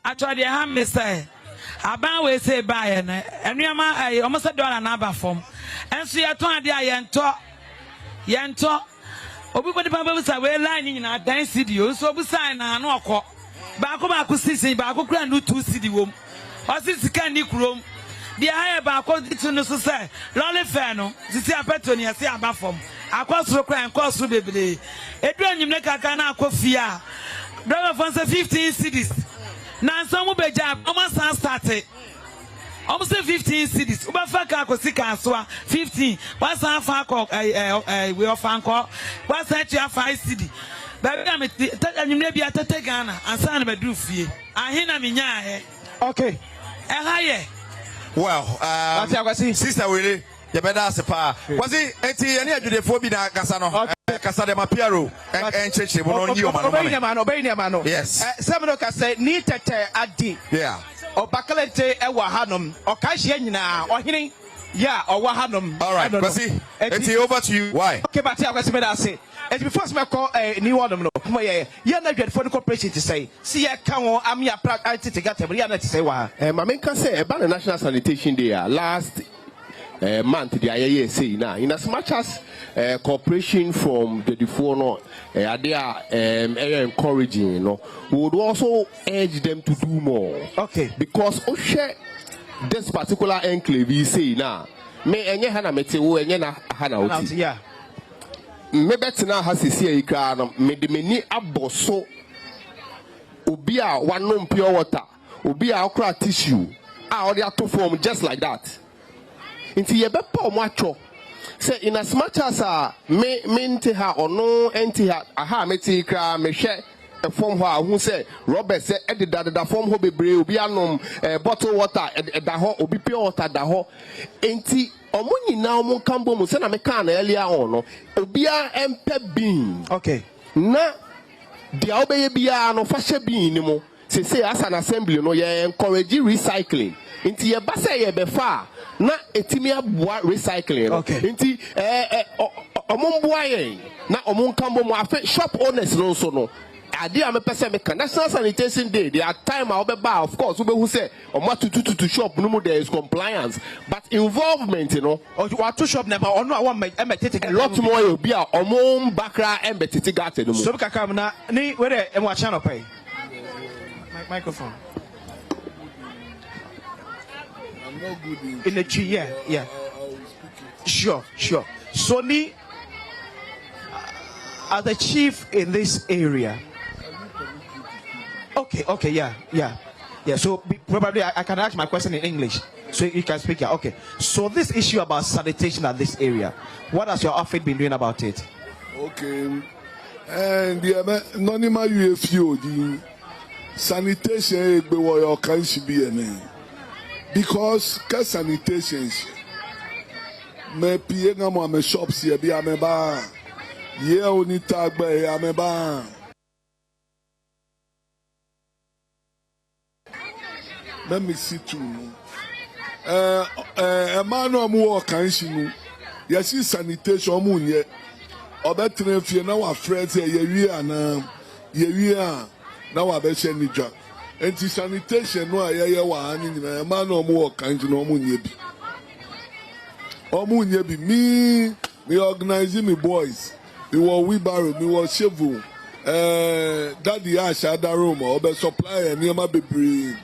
I tried the hand, Mr. Aban we say buy and you ma almost $1 number form. And so you told the yento. Everybody Bible say we lining in our 10 CD. So we sign na no ko. Ba ko 6 do 2 CD wom. O 6 can ni krom. The higher ba ko to no so say. Lolly fair no. Sisi apetoni ase aba form. Akosoro kra akosoro bebre. Edu anyim ne kaka na akofia. Driver for 15 CDs. Now some beja almost started. Almost 15 cities. Ubafaka kosika aswa 15. What's our fanko we of fanko. What's that you have 5 city. Baby I'm maybe at Ghana and son bedroom fee. I hear minya. Okay. Well, Sister Willie, you better ask pa. Was it any of the phobia Casano? Casade Mapiero and church obey man. Yes. Seven say need adi. Yeah. Or Bakalete Ewahanum or Kashiana or Hinning. Yeah, or Wahanum. All right, Basi. It's over to you. Why? Okay, but I was say. As before, I call a new one. You're not good for the corporation to say. See, I can't. I'm your practice to get every other to say why. My main can say about the National Sanitation Day last month, the IAA say now, in as much as cooperation from the Defono, they are encouraging, you know, we would also urge them to do more. Okay. Because this particular enclave, we say now, me enye hana meteo enye na hana oti. Yeah. Me betina ha sisi e kra no me de meni aboso obi a wanom pure water obi a okra tissue a odi ato form just like that. Inti ye be pa omo atwo say in as much as me nti ha ono enti ha aha meti kra me hwe a form who say Robert say edida form ho bebre obi anom bottle water da ho obi pure water da ho enti omo nyina omo kambo mu say na me kan na earlier on no obia empe bean. Okay. Na dia obeye bia no fa hye bean ni mo say as an assembly no ye encourage recycling inti ye ba say ye be fa na etimi aboa recycling. Okay. Inti omo mboa ye na omo kambo mu afa shop owners no so no ade am pese me kan National Sanitation Day there are time I be of course we who say omo to shop no more there is compliance but involvement you know or what to shop never or no one make a lot more you be omo bakra embetiti gate no so kakam na ni where e wa channel pay microphone I'm not good in the tree yeah sure so ni as the chief in this area. Okay, yeah. So probably I can ask my question in English, so you can speak here. Okay. So this issue about sanitation at this area, what has your outfit been doing about it? Okay. And the anonymous UFO, the sanitation be what your can be a name. Because sanitation, me pienga mo me shops here be ameba. Yeah, only tag by ameba. Let me see too. man no more kanshinu. Yes, sanitation munye. Obetre fie na wa friends ye ana ye na wa be she nija. Enti sanitation no ayeye wa ani na man no more kanshinu munye bi. Omunye bi me organizing me boys. Me wa wheelbarrow, me wa shovel. Daddy Ash Adaroma obe supply and niema bebre.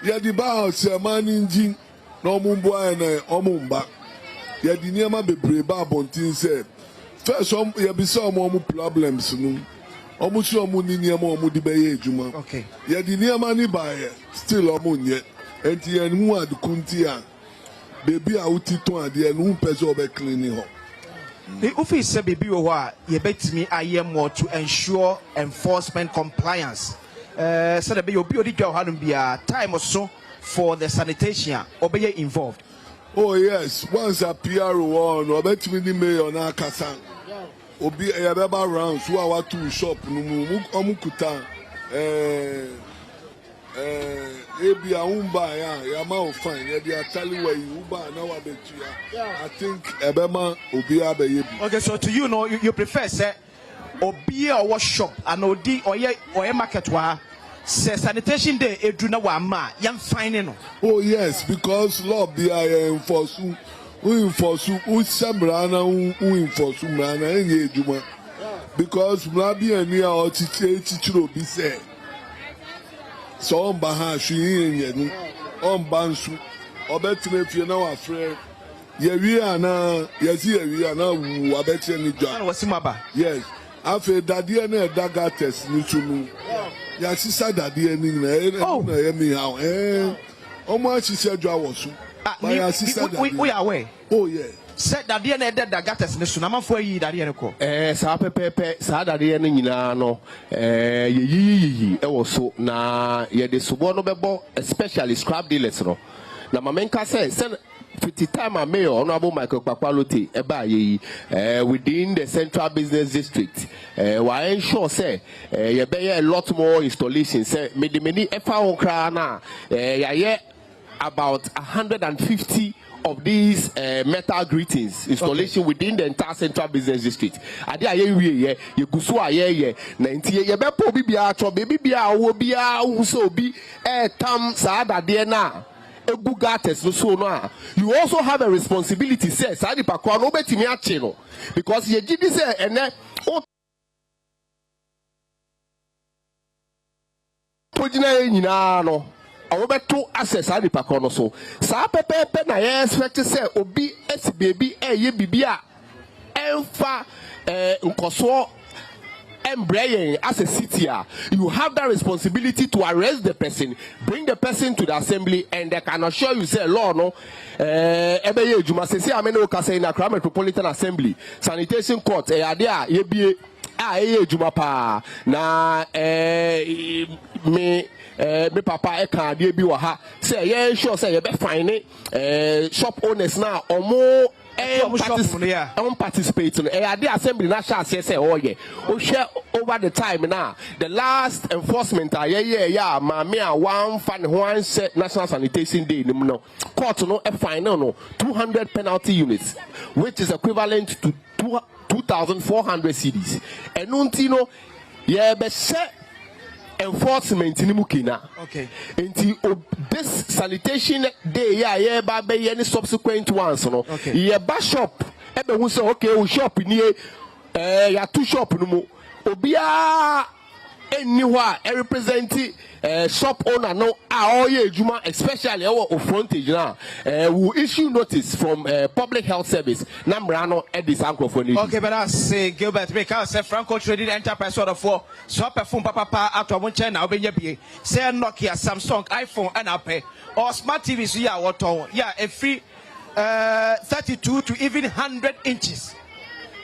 Ya di ba se man engine no mumboa na omumba. Ya di niema bebre ba bontin say. First ya be some more problems no. Omu si omu ni niema omu di beye ejuma. Okay. Ya di niema ni ba still omu nye. Enti en mu adukunti a. Baby a uti to ade en hu pese obe clean ho. The office said, baby, you bet me I am more to ensure enforcement compliance. So that you'll be a time or so for the sanitation or be involved. Oh, yes, once a PR one or bet me me on our Kasan. Obi a baba rounds who are to shop Omukuta. Ebi a umba ya ma fine ya dia tell where you uba now I think ebema obi abeyebi. Okay, so to you know you prefer say obi a wash shop and odi or market wa say sanitation day edu na wa ma yam fine no. Oh yes, because law be enforce who samra na who enforce mrana enye ejuma. Because mlabi eni a ochichiro obi say so on baha shuyin yenu on bansu obetre fie na wa frɛ yewi ana yesi yewi ana wu abetre ni dwa ana wasimaba yes afi dadie na daga test ni tunu ya sisa dadie ni na yemi how omo achise dwa wosu ba ya sisa dadie we are aware. Oh yeah. Said that the end that gatas ne sunama for yi that yen ko sa pepepe sa dade ne nyina no yi e wo so na ye de subo no bebo especially scrap dealers no na mamenka say fiti time a mayor honorable Michael Pakwalote e ba yi within the central business district wa ensure say ye be a lot more installations say many efa won kra na ye about 150 of these metal greetings installation within the entire central business district. Ade aye wie ye guso aye na ntie ye be po bibia atro bibia wo bia hu so obi tam saadade na egu gates no so no a you also have a responsibility say saadi pakwa no betimi ache no because ye gidi say ene pojina nyina no awobeto access adi pakono so sa pepepe na yes expect say obi esi baby ye bibia emfa nkoso embrace as a city you have that responsibility to arrest the person, bring the person to the assembly, and they can assure you say law no ebe ye juma se amene ka say na Accra Metropolitan Assembly sanitation court e ade a ye bie ye juma pa na me papa e kan ade bi wa ha say ye sure say ye be fine shop owners now omo participate in the assembly national say oh yeah over the time now the last enforcement mammy one national sanitation day no court no a final no 200 penalty units which is equivalent to 2,400 cedis and untino be set enforcement in Mukina. Okay. Until this sanitation day, any subsequent ones, no. Okay. Yeah, bar shop. Ebe who say okay, we shop near ya two shop no mo. Obia anywhere represent shop owner no all year juma especially our frontage now. We issue notice from public health service. Nambrano at this microphone. Okay, but I say Gilbert make us say Franco Trading Enterprise sort of for so perfume papa out of one channel be say Nokia, Samsung, iPhone and Apple or smart TVs yeah what a free 32 to even 100 inches.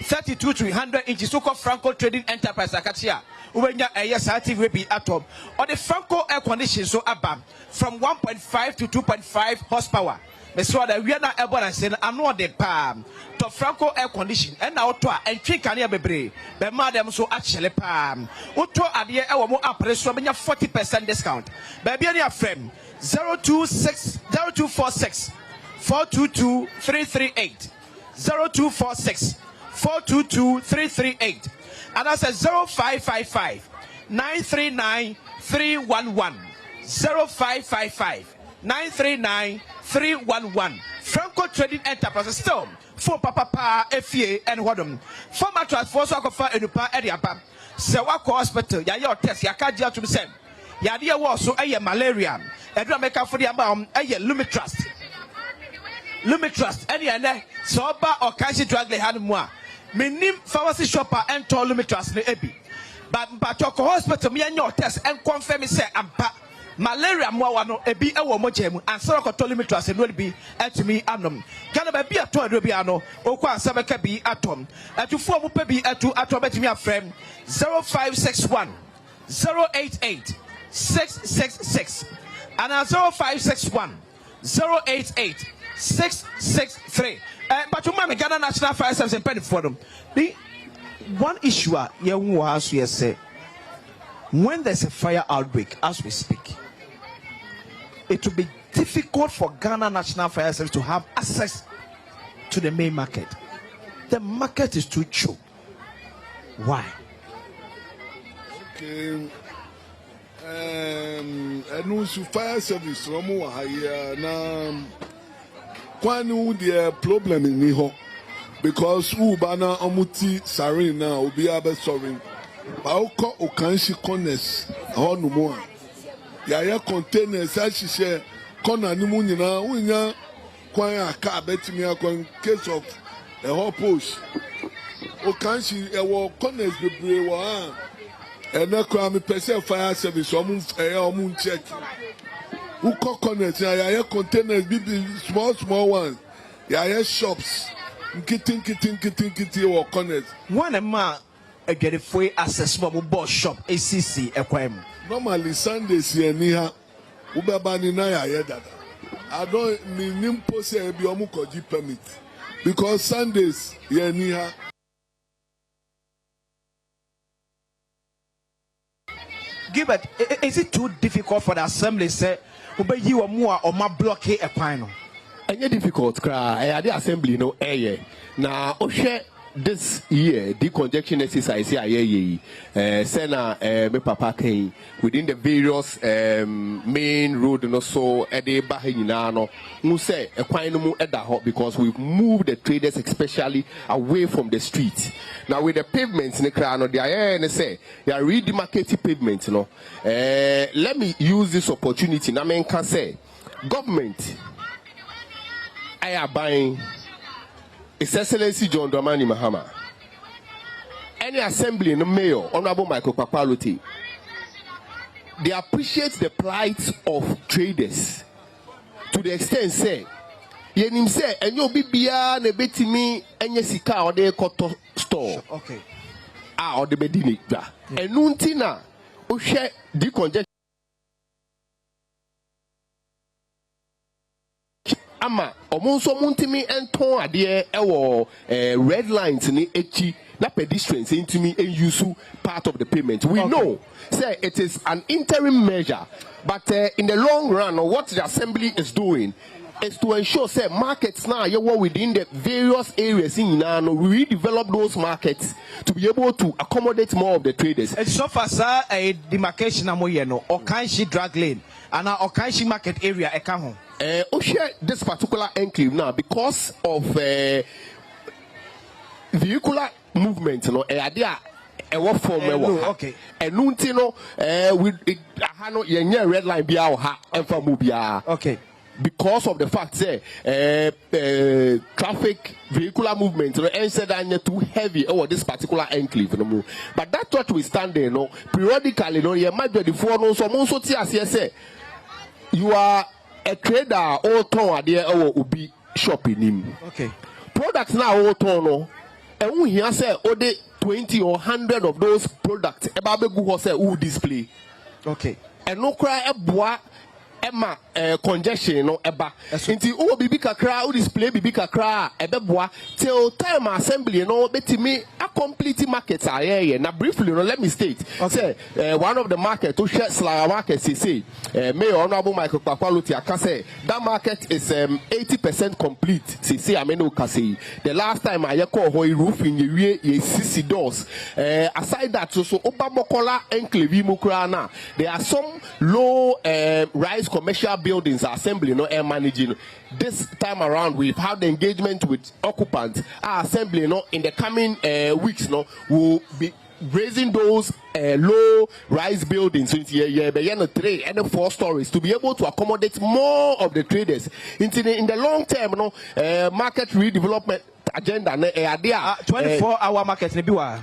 32 to 100 inches, so called Franco Trading Enterprise Akatia. When you a yes, TV be atom or the Franco air condition so abam from 1.5 to 2.5 horsepower. The so that we are not able to say I'm not the palm to Franco air condition and now to and trick can be but madam so actually palm. Uto at the hour more operation 40% discount. Baby any frame 026 0246 422-338. 0246-422-338. And that's a 0555-939-311. 0555-939-311. Franco Trading Enterprise still for Papa FA and Wadum. Former transport so for Enupa Ediapa. Sewako Hospital, ya test, ya kaji to be sent. Ya dear was so a malaria. Edra make up for the amount a Lumitrust. Lumitrust, any and soba or Kashi drug they had more. Minim pharmacy shopper and told Lumitrust ne ebi. But Patoko Hospital, me and your test and confirm say ampa. Malaria mwano ebi ewo mochemu and soroko Lumitrust and will be at me anum. Can I be a toy rubiano or qua sabaka be atom? At you form be at two atomet me a friend 0561 088 666 and 0561 088 663. But you mama Ghana National Fire Service and penny for them. The one issue you ask you say when there's a fire outbreak as we speak, it will be difficult for Ghana National Fire Service to have access to the main market. The market is too choked. Why? Okay. Fire service na kwanu the problem in Niho because ubana omuti sarin na obi abe sorin ba oko okanshi corners ho no mo ya containers ahihye corner ni mu nyina unya kwan aka betimi akon case of a whole post okanshi ewo corners bebre wa and na kwa me person fire service omun check who corners ya containers big small ones ya shops kitty or corners one ma get a free access for boss shop ACC ekwem normally Sundays here niha ubabani na ya dada I don't nim pose e bi omu koji permit because Sundays here niha Gilbert, is it too difficult for the assembly say ube you or more or my blockade a quino? Any difficult cry the assembly no air. Now this year decongestion exercise here Sena me papa came within the various main road no so ede bahina no who say a quino mu edaho because we've moved the traders especially away from the streets. Now with the pavements in the crown they are say they are redemarcating pavements no let me use this opportunity na men can say government I are buying His Excellency John Dramani Mahama. Any assembly in the mayor, Honorable Michael Papalote, they appreciate the plight of traders to the extent say, Yenim say, and you'll be beyond a bit me and yesika or the cotton store. Okay. Or the bedinita. And nuntina, who share decongestion. Ama omonso muntimi enton ade ewo red lines ni echi na pedestrians intimi use part of the payment. We know say it is an interim measure, but in the long run what the assembly is doing is to ensure say markets now you work within the various areas in Nano we redevelop those markets to be able to accommodate more of the traders. And so far sir a demarcation amoyeno Okanshi drag lane and our Okanshi market area ekamo. This particular enclave now because of vehicular movement, you know, okay. And nuntino with hano red line be our and for mubia. Okay. Because of the fact say traffic vehicular movement you know, and too heavy over this particular enclave, you know. But that's what we stand there, you know. Periodically, you know, you might be the four no so say you are a trader all ton there ubi shopping him. Okay. Products now all ton no. And we here say 20 or 100 of those products. Ebabe go say who display. Okay. And no cry a bois Emma congestion no eba. Inti o bibi kakra o display bibi kakra ebeboa till time assembly no betimi a complete market aye na briefly no let me state say one of the market to share Slawa market say Mayor Honorable Michael Papaluti aka say that market is 80% complete say ameno kasi the last time I call hoy roof in ye 60 doors aside that so Obamokola enclave mukra na there are some low rise commercial buildings assembly no air managing. This time around we've had the engagement with occupants. Our assembly no in the coming weeks no will be raising those low rise buildings so it's 3 and 4 stories to be able to accommodate more of the traders in the long term no market redevelopment agenda na 24-hour market ne biwa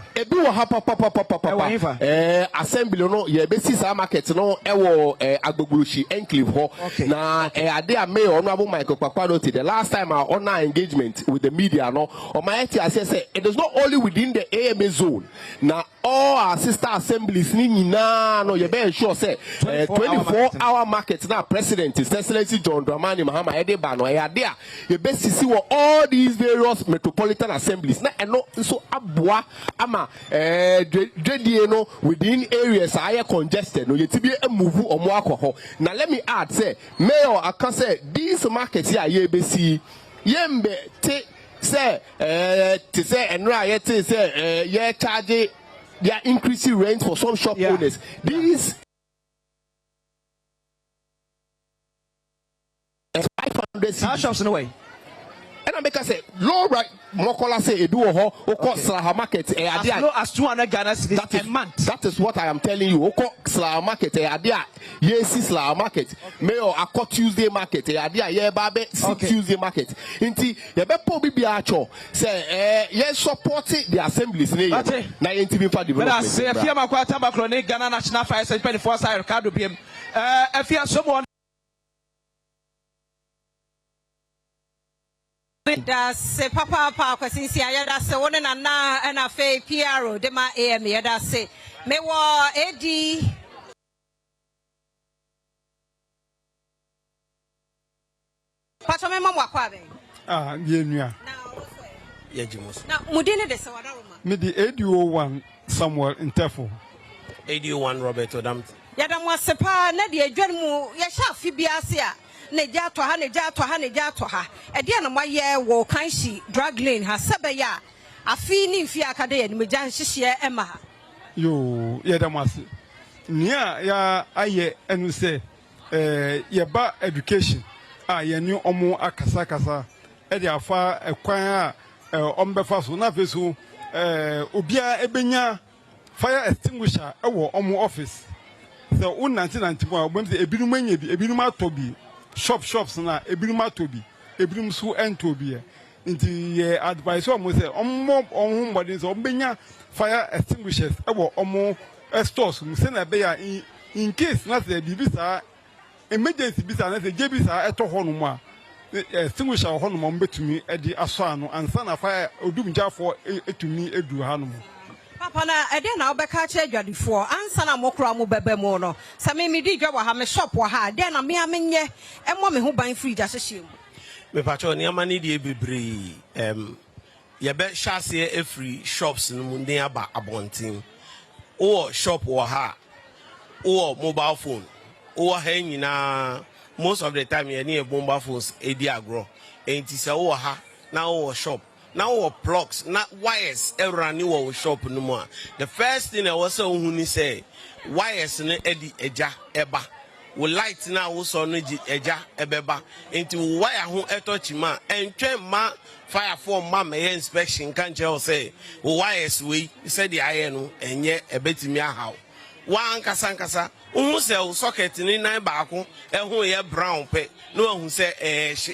assembly no ye be sisa market no ewo agbogburushi enclave ho na ade Mayor Honorable Michael Papaluti the last time our honor engagement with the media no o my say it is not only within the AMA zone na all our sister assemblies ni nyina no ye be ensure say 24-hour market na president His Excellency John Dramani Mahama Edeba no ade a ye be sisi wo all these various metropolitan assemblies na eno so aboa ama dredie no within areas are congested no yetibi move omo akoho. Now let me add say Mayor aka say these markets here ye be see yembe te say to say enra ye te say ye charge they are increasing rent for some shop owners. These 500 shops in a way. And I make us say low right Mokola say do ho oko Slaha market as low as 200 Ghana cedis a month. That is what I am telling you. Oko Slaha market adia yes Slaha market. Mayor akọ Tuesday market adia ye babe Tuesday market. Inti ye be po bibia cho say ye support the assemblies na NTV for development. But say afia makwata bakroni Ghana National Fire Service 24 side Ricardo BM afia someone that's papa kwasinsi ayada se wona na na fe PRO de ma AM yada se me wo edi pato me mamwa kwa be ye nua ye jimos na mudine de se wada roma me di AD01 Samuel Intefo AD01 Robert Odam yada mo sepa na de adwan mu ye sha afi biase a neja to ha e de na moye wo kanshi drug lane ha sebeya afi ni mfi akade ye meja nhihye ema ha yo ye da mase nia ya aye enu se ye ba education ye ni omo akasa e de afa ekwan a ombefa so na feso obia ebenya fire extinguisher e wo omo office so unanti mo obem se ebinum anya bi ebinum atobi shops na ebinum atobi ebinum so entobi nti advice o say ommo ohun body so ombenya fire extinguishers e wo omo stores mu se na be ya in case na say bibisa emergency bisa na say jebisa eto hono mu a extinguisher hono mu betumi e di aso ano ansa na fire odumjafo etumi edu hanom. Papa na ede na obeka che adwadifo ansa na mokro amu bebe mu no sa me di dwa wa ha me shop wa ha de na me amenye emo me ho ban fridge ahyehye mu me pacho ni amani di bebre ye be shase every shops no mu den aba abontin o shop wa ha o mobile phone o ha nyina most of the time ye ni mobile phones edi agro enti se o ha na o shop now our plugs, not wires, every our shop no more. The first thing I was so who say wires ne edi eja eba. We light now also no eja ebeba into wire who etochima and train ma fire for ma me inspection can tell say wires we said the iron and yet a bit me how. One kasankasa who sell socket in 9 baako and who ye brown pe no who say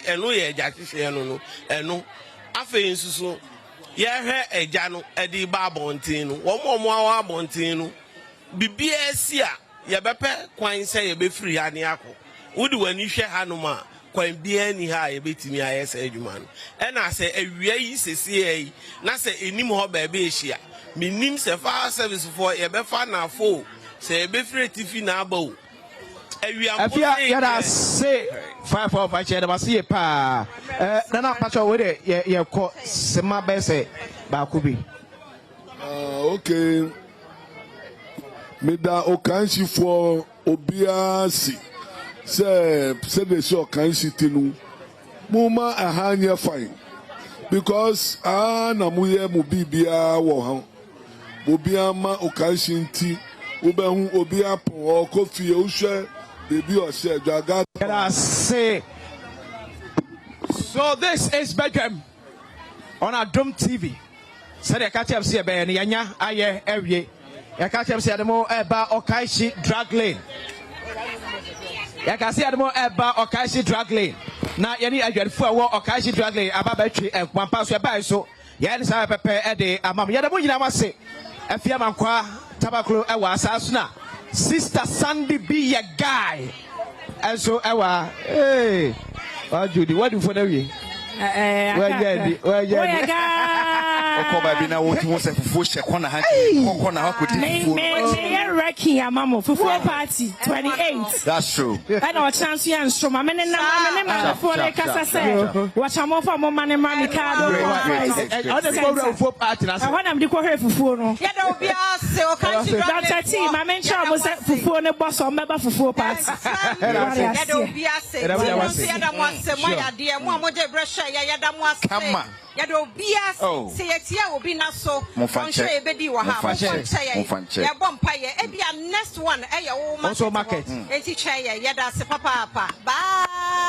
and no ye jack no and no afe nsusu ye hwe eja no edi ba abontin no wo mo awa abontin no bibia si a ye bepe kwan se ye be free ani akọ wudi wani hwe hanom a kwan bia ni ha ye betimi ayese adwuma no e na se awia yi sesi yi na se enim ho ba be ehia menim se fire service for ye be fa na fo se ye be free tifi na aba o Afia yada say 545 chair da see pa na pacho we de ye ko sema be say ba ku bi okay me da okanshi for obiasi say the show okanshi tinu muma ahanya fine because na muye mu bibia wo han obia ma okanshi nti obehu obia pon o kofi e uhwe baby or share jaga. Say so this is Badwam on Adom TV. Said the catch up see be yanya aye ewie. Ya catch up see ademo eba Okaishi drag lane. Ya ka see ademo eba Okaishi drag lane. Na yani adwanfo a wo Okaishi drag lane aba batwi enkwampa so eba so. Ya ni sa pepe e de amam. Ya demo nyina wase. Afia mankwa tabaklo e wa asasuna. Sister Sandy be your guy. And so Ewa, hey, Judy, what do you for the way? Where you party 28. That's true. I know chance you and so my men for the Casa. Watch a more for more money, money card. I want them to go here for phone. That's a team. My main job was for phone, a boss or member for 4 parts. Come on. Yado bias say yetia will be not so. Monche ebedi wa ha. Monche ya bompaye. Ebia next one. Eya wo also market. Eti chaye yada se papa. Bye.